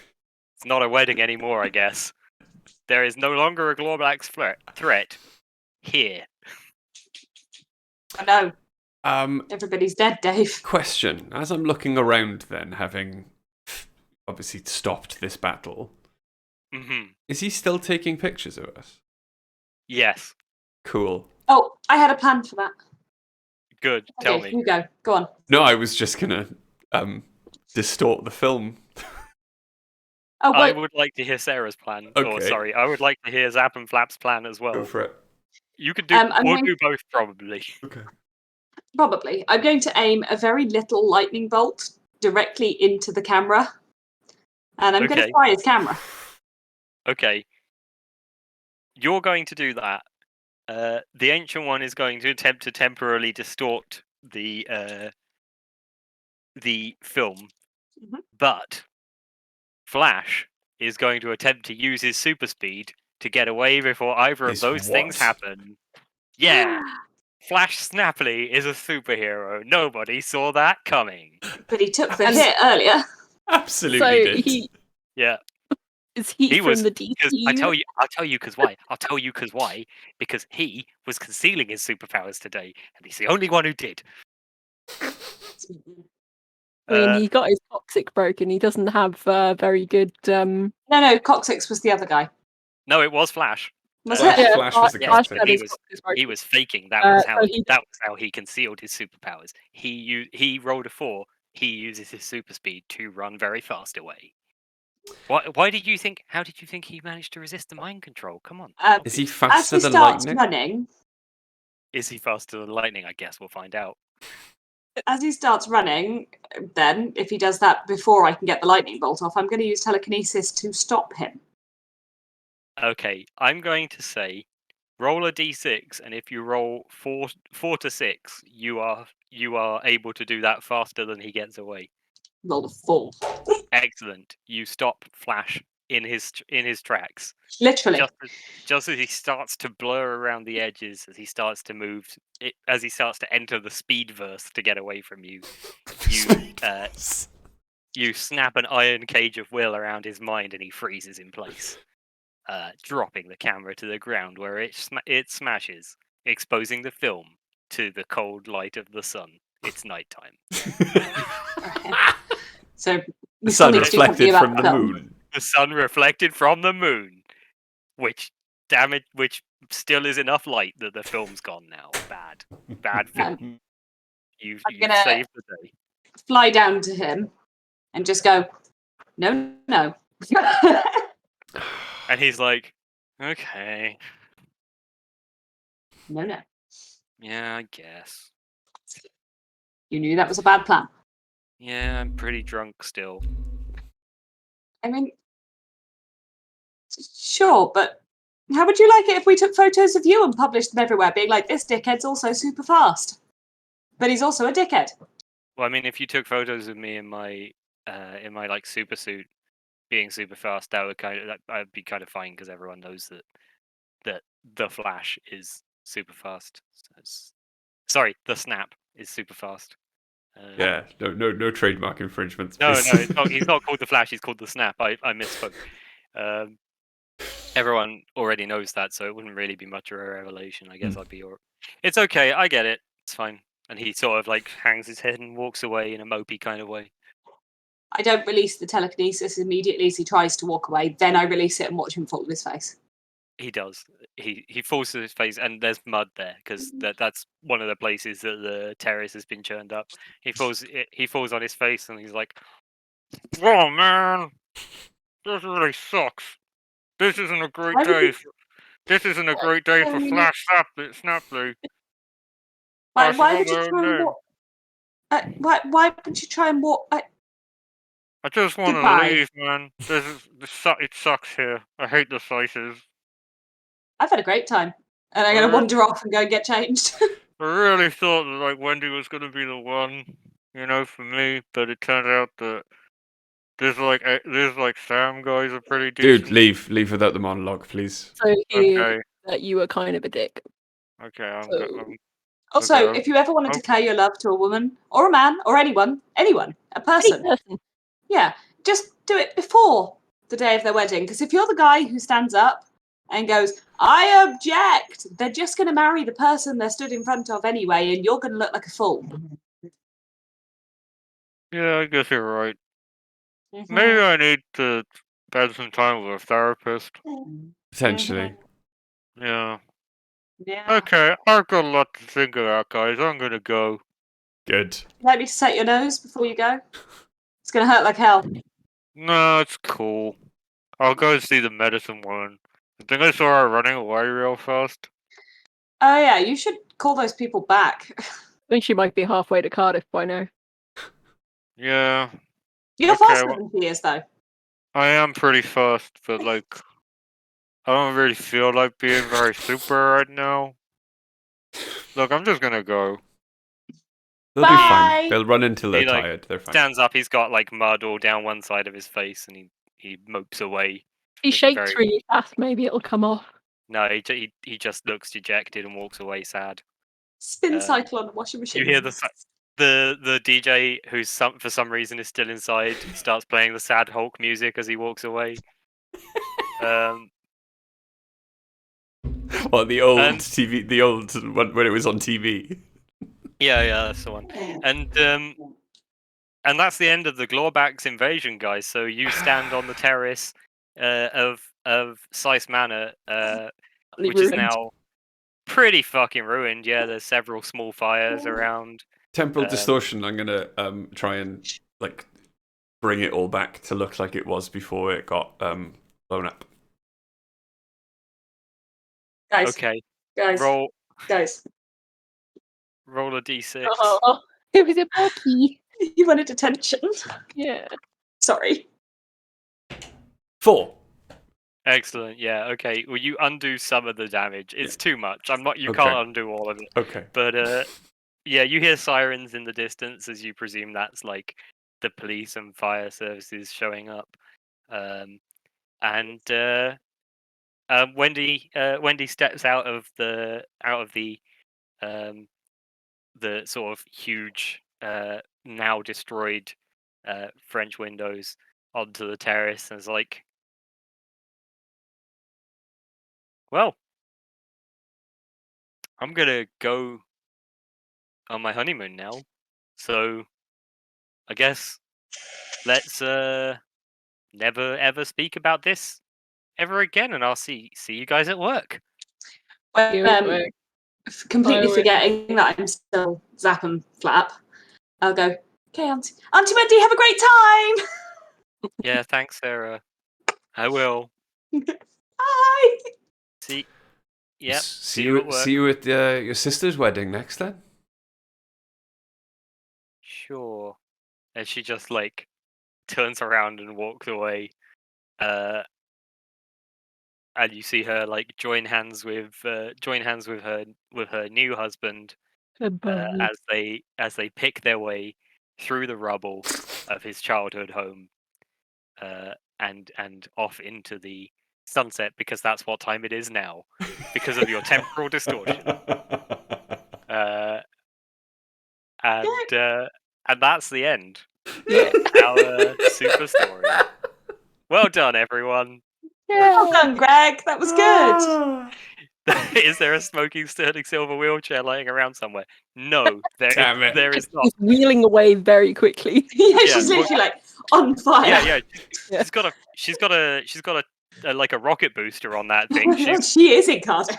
it's not a wedding anymore, I guess. There is no longer a Glorbax threat here. I know. Um, Everybody's dead, Dave. question. As I'm looking around then, having obviously stopped this battle, is he still taking pictures of us? Yes. Cool. Oh, I had a plan for that. Good. Tell Okay, me. you go. Go on. No, I was just gonna distort the film. Oh, I well, would like to hear Sarah's plan. Okay. Or sorry, I would like to hear Zap and Flap's plan as well. Go for it. You could do I'm or going- do both probably. Okay. probably. I'm going to aim a very little lightning bolt directly into the camera. And I'm going Okay. to fry his camera. Okay. You're going to do that. The Ancient One is going to attempt to temporarily distort the film, Mhm. but Flash is going to attempt to use his super speed to get away before either His of those things what? happen. Yeah, Flash Snappily is a superhero. Nobody saw that coming. But he took the And- hit earlier. Absolutely So did. he Yeah, is he, He from was- the DC because unit? I'll tell you because why. I'll tell you because why. Because he was concealing his superpowers today, and he's the only one who did. I mean, Uh, he got his toxic broken. He doesn't have very good. No, Coccyx was the other guy. No, it was Flash. Was Flash, it? Flash was the yeah, Flash cockpit. got his He was- toxic broken. He was faking. That was how so he- that was how he concealed his superpowers. He rolled a 4. He uses his super speed to run very fast away. Why did you think? How did you think he managed to resist the mind control? Come on. Is he As faster he than starts lightning? running, Is he faster than lightning? I guess we'll find out. then if he does that before I can get the lightning bolt off, I'm going to use telekinesis to stop him. Okay, I'm going to say, roll a d6, and if you roll 4 to 6, you are able to do that faster than he gets away. Roll a 4. Excellent. You stop Flash in his tracks. Literally. Just as he starts to blur around the edges, as he starts to move, as he starts to enter the speedverse to get away from you, you snap an iron cage of will around his mind, and he freezes in place, dropping the camera to the ground, where it smashes, exposing the film to the cold light of the sun. It's nighttime. So The sun need to do something reflected about from the film. moon. The sun reflected from the moon, which still is enough light that the film's gone now. Bad film. You gonna- saved the day. fly down to him and just go, no. And he's like, okay, No. yeah, I guess. You knew that was a bad plan. Yeah, I'm pretty drunk still. I mean, sure, but how would you like it if we took photos of you and published them everywhere, being like, this dickhead's also super fast, but he's also a dickhead? Well, I mean, if you took photos of me in my like super suit being super fast, that'd be kind of fine because everyone knows that the Flash is super fast. Sorry, the Snap is super fast. Yeah, no trademark infringements. No, please. he's not called the Flash. He's called the Snap. I misspoke. Everyone already knows that, so it wouldn't really be much of a revelation. I guess I'd be. It's okay. I get it. It's fine. And he sort of like hangs his head and walks away in a mopey kind of way. I don't release the telekinesis immediately as he tries to walk away. Then I release it and watch him fall to his face. He does. He falls to his face, and there's mud there because that's one of the places that the terrace has been churned up. He falls on his face, and he's like, "Oh man, this really sucks. This isn't a great Why would day. you- This isn't a great day for Flash Snapley. I Why forgot would you my own try and name. walk? Why would you try and walk? I just want to Goodbye. leave, man. It sucks here. I hate the slices. I've had a great time, and I'm gonna wander off and go and get changed. I really thought that like Wendy was gonna be the one, for me, but it turned out that there's like Sam guys are pretty decent. Dude, leave without the monologue, please. So here Okay, that you were kind of a dick. I'm So- good. Also, Okay. if you ever want to declare your love to a woman or a man or anyone, a Any person, person. yeah, just do it before the day of their wedding. Because if you're the guy who stands up and goes, "I object," they're just going to marry the person they're stood in front of anyway, and you're going to look like a fool. Yeah, I guess you're right. Mm-hmm. Maybe I need to spend some time with a therapist. Potentially. Yeah. Yeah. Okay, I've got a lot to think about, guys. I'm gonna go. Good. Like me to set your nose before you go? It's going to hurt like hell. No, it's cool. I'll go see the medicine woman. I think I saw her running away real fast. Oh yeah, you should call those people back. I think she might be halfway to Cardiff by now. Yeah, You're Okay, faster well- than she is, though. I am pretty fast, but like, I don't really feel like being very super right now. Look, I'm just gonna go. They'll be Bye. fine. They'll run until they're He, like, tired. They're fine. Stands up. He's got like mud all down one side of his face, and he mopes away. He Looking shakes very- really fast, maybe it'll come off. No, he just looks dejected and walks away sad. Spin cycle on the washing machine. You hear the DJ, who's for some reason is still inside, starts playing the sad Hulk music as he walks away. Well, the old and- TV, the old when it was on TV. Yeah, that's the one. And that's the end of the Glorbax invasion, guys. So you stand on the terrace of Sice Manor, which is Ruined. now pretty fucking ruined. Yeah, there's several small fires around. Temporal distortion. I'm gonna try and like bring it all back to look like it was before it got blown up. Guys, Okay, guys, roll a d6. Oh, it was a Becky. You wanted attention. Yeah. Sorry. 4. Excellent. Yeah. Okay. Well, you undo some of the damage. It's too much. You Okay. can't undo all of it. Okay. But yeah, you hear sirens in the distance as you presume that's like the police and fire services showing up. Wendy steps out of the sort of huge now destroyed French windows onto the terrace and is like, well, I'm gonna go on my honeymoon now, so I guess let's never ever speak about this ever again, and I'll see you guys at work. When, completely Oh, forgetting that I'm still Zap and Flap, I'll go, okay, Auntie Wendy, have a great time! Yeah, thanks, Sarah. I will. Bye! See. Yep. See you at you. work. See you at your sister's wedding next then. Sure. And she just like turns around and walks away. And you see her like join hands with her new husband as they pick their way through the rubble of his childhood home, and off into the sunset, because that's what time it is now, because of your temporal distortion. And that's the end of our super story. Well done, everyone. Well done, Greg. That was good. Is there a smoking sterling silver wheelchair lying around somewhere? No, Damn it. there is not. He's wheeling away very quickly. Yeah, Yeah, she's well- literally like on fire. Yeah. She's got a like a rocket booster on that thing. She is in Cardiff.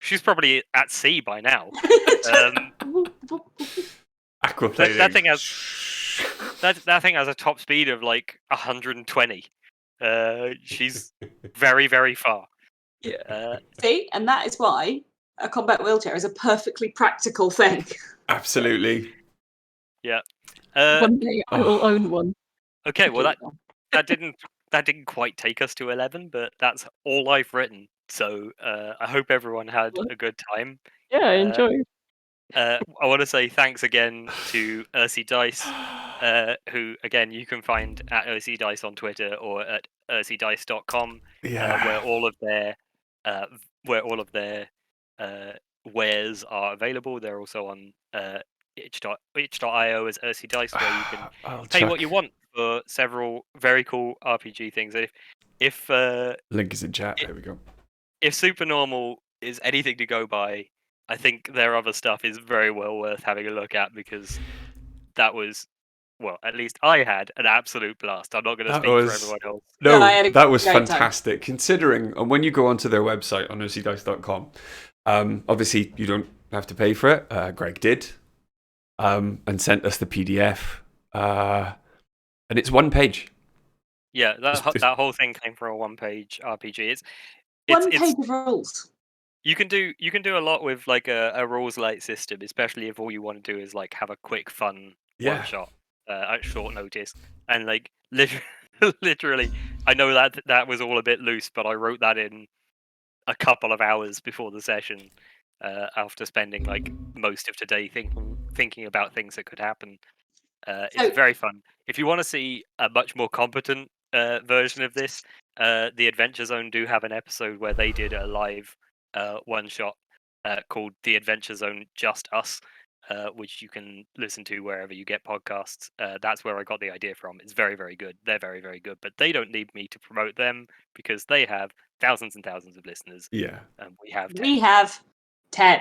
She's probably at sea by now. Aquaplaning. That thing has a top speed of like 120. She's very, very far. See, and that is why a combat wheelchair is a perfectly practical thing. Absolutely. Yeah. One day I will own one. Okay, well that didn't quite take us to 11, but that's all I've written. So I hope everyone had a good time. Yeah, enjoy. I want to say thanks again to Ursi Dice, who again you can find at Ursi Dice on Twitter or at ursidice.com, where all of their wares are available. They're also on itch.io as Ursi Dice, where you can pay what you want for several very cool RPG things. If link is in chat. There we go. If Supernormal is anything to go by, I think their other stuff is very well worth having a look at, because that was, well, at least I had an absolute blast. I'm not going to speak for everyone else. No, I had a that was great fantastic. Considering, and when you go onto their website on ursidice.com, obviously you don't have to pay for it. Greg did, and sent us the PDF, and it's one page. Yeah, that whole thing came from a one-page RPG. It's one page of rules. You can do a lot with like a rules light system, especially if all you want to do is like have a quick, fun one shot at short notice. And like literally, I know that was all a bit loose, but I wrote that in a couple of hours before the session, after spending like most of today thinking about things that could happen. It's very fun. If you want to see a much more competent version of this, the Adventure Zone do have an episode where they did a live one shot called The Adventure Zone Just Us, which you can listen to wherever you get podcasts. That's where I got the idea from. It's very, very good. They're very, very good, but they don't need me to promote them because they have thousands and thousands of listeners. Yeah. We have 10. We have 10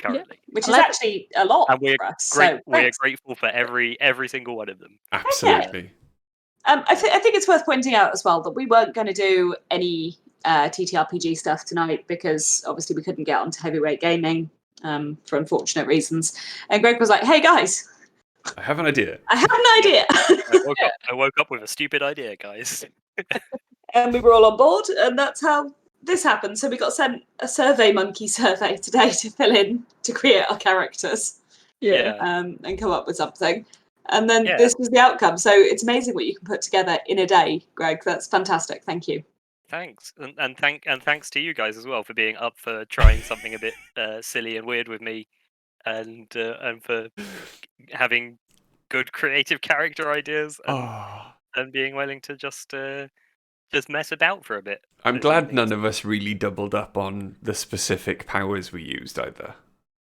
currently, which is actually a lot. And we're for us, we're grateful for every single one of them. Absolutely. I think it's worth pointing out as well that we weren't going to do any TTRPG stuff tonight because obviously we couldn't get onto heavyweight gaming for unfortunate reasons. And Greg was like, "Hey guys, I have an idea. I have an idea." I woke up with a stupid idea, guys. And we were all on board, and that's how this happened. So we got sent a Survey Monkey survey today to fill in to create our characters. And come up with something. And then this was the outcome. So it's amazing what you can put together in a day, Greg. That's fantastic. Thank you. Thanks, and thanks to you guys as well for being up for trying something a bit silly and weird with me, and for having good creative character ideas and being willing to just mess about for a bit. I'm glad none of us really doubled up on the specific powers we used either.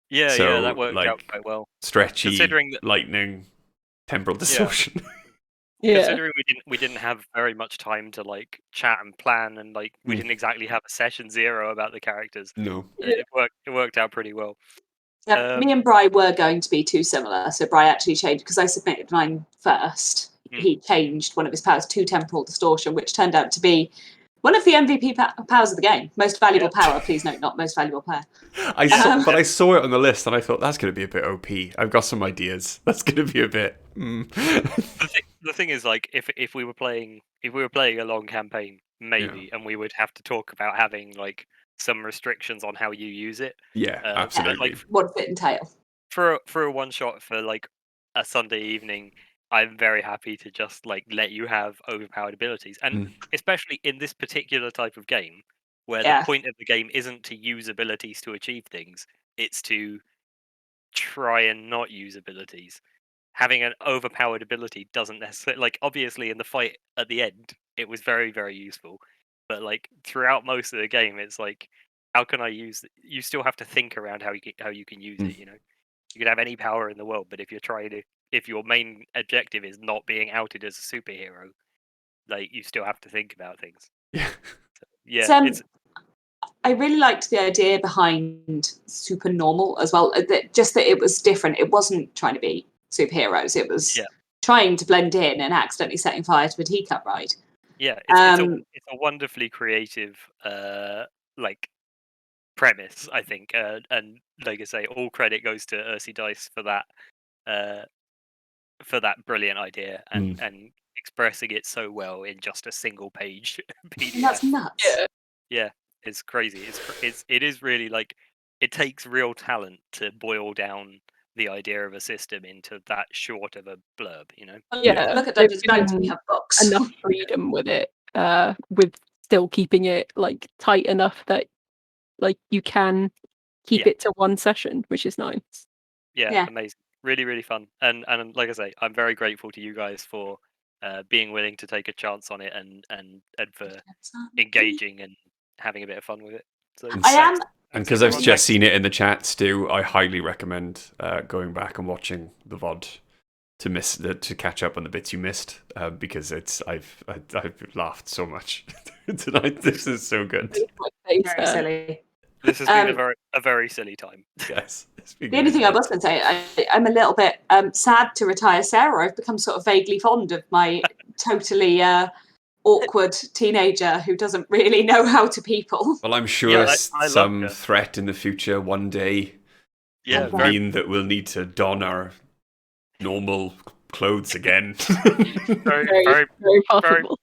Yeah, so, that worked like, out quite well. Stretchy, considering that, lightning, temporal distortion. Considering we didn't have very much time to like chat and plan, and like we didn't exactly have a session 0 about the characters. No, it worked out pretty well. Me and Bri were going to be too similar, so Bri actually changed because I submitted mine first. He changed one of his powers to temporal distortion, which turned out to be one of the MVP powers of the game. Most valuable power, please note, not most valuable player. But I saw it on the list and I thought, that's going to be a bit OP. I've got some ideas. That's going to be a bit... The thing is, like, if we were playing a long campaign, maybe, and we would have to talk about having, like, some restrictions on how you use it. Yeah, absolutely. Like, what does it entail? For a one-shot for, like, a Sunday evening, I'm very happy to just like let you have overpowered abilities, and especially in this particular type of game, where the point of the game isn't to use abilities to achieve things; it's to try and not use abilities. Having an overpowered ability doesn't necessarily, like, obviously in the fight at the end, it was very, very useful, but like throughout most of the game, it's like, how can I use? You still have to think around how you can use it. You know, you can have any power in the world, but if your main objective is not being outed as a superhero, like, you still have to think about things. I really liked the idea behind Supernormal as well. Just that it was different. It wasn't trying to be superheroes. It was trying to blend in and accidentally setting fire to a teacup ride. Yeah, Um, it's a wonderfully creative like premise, I think, and like I say, all credit goes to Ursi Dice for that brilliant idea and expressing it so well in just a single page and that's PDF. nuts. Yeah. Yeah, it's crazy. It is really like it takes real talent to boil down the idea of a system into that short of a blurb, you know? Yeah, Look at they've Dungeons and Dragons, we given have books. enough freedom with it, with still keeping it like tight enough that like you can keep Yeah. it to one session, which is nice. Yeah, Yeah. amazing. Really, really fun. And like I say, I'm very grateful to you guys for being willing to take a chance on it and for engaging and having a bit of fun with it. So I am. And because I've everyone, just seen it in the chat, Stu, I highly recommend going back and watching the VOD to catch up on the bits you missed, because I've laughed so much tonight. This is so good. My face Very hurt. silly. This has been a very silly time. Yes. The only thing I was going to say, I'm a little bit sad to retire Sarah. I've become sort of vaguely fond of my totally awkward teenager who doesn't really know how to people. Well, I'm sure Yeah, I love some her. threat in the future one day Yeah, will very mean that we'll need to don our normal clothes again. very Very possible.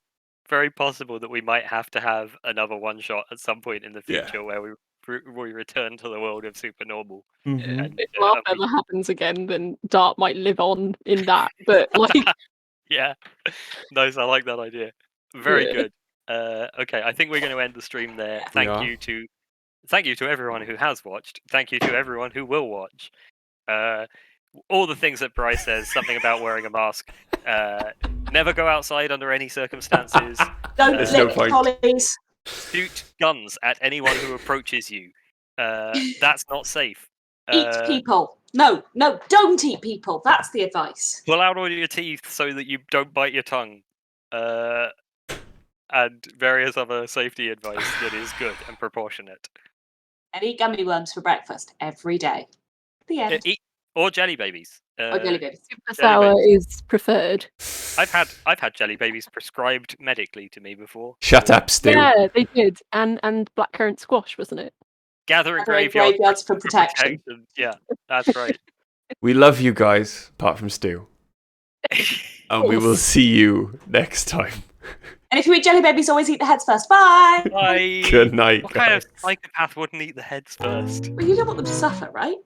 very possible that we might have to have another one shot at some point in the Yeah. future where we return to the world of Supernormal. Mhm. And, If LARP ever happens again, then Dart might live on in that. But like, yeah, nice. I like that idea. Very Yeah. good. Okay, I think we're going to end the stream there. We Thank are. you to everyone who has watched. Thank you to everyone who will watch. All the things that Bryce says, something about wearing a mask. Never go outside under any circumstances. Don't There's no lick point. trolleys. Shoot guns at anyone who approaches you. That's not safe. Eat people. No, don't eat people. That's the advice. Pull out all your teeth so that you don't bite your tongue. And various other safety advice that is good and proportionate. And eat gummy worms for breakfast every day. The end. Or jelly babies. Or jelly babies. super sour is preferred. I've had jelly babies prescribed medically to me before. Shut up, Stu. Yeah, they did. And blackcurrant squash, wasn't it? Gathering Gathering graveyards graveyards for protection. Yeah, that's right. We love you guys, apart from Stu. And we will see you next time. And if you eat jelly babies, always eat the heads first. Bye. Bye. Good night, What guys. kind of psychopath wouldn't eat the heads first? Well, you don't want them to suffer, right?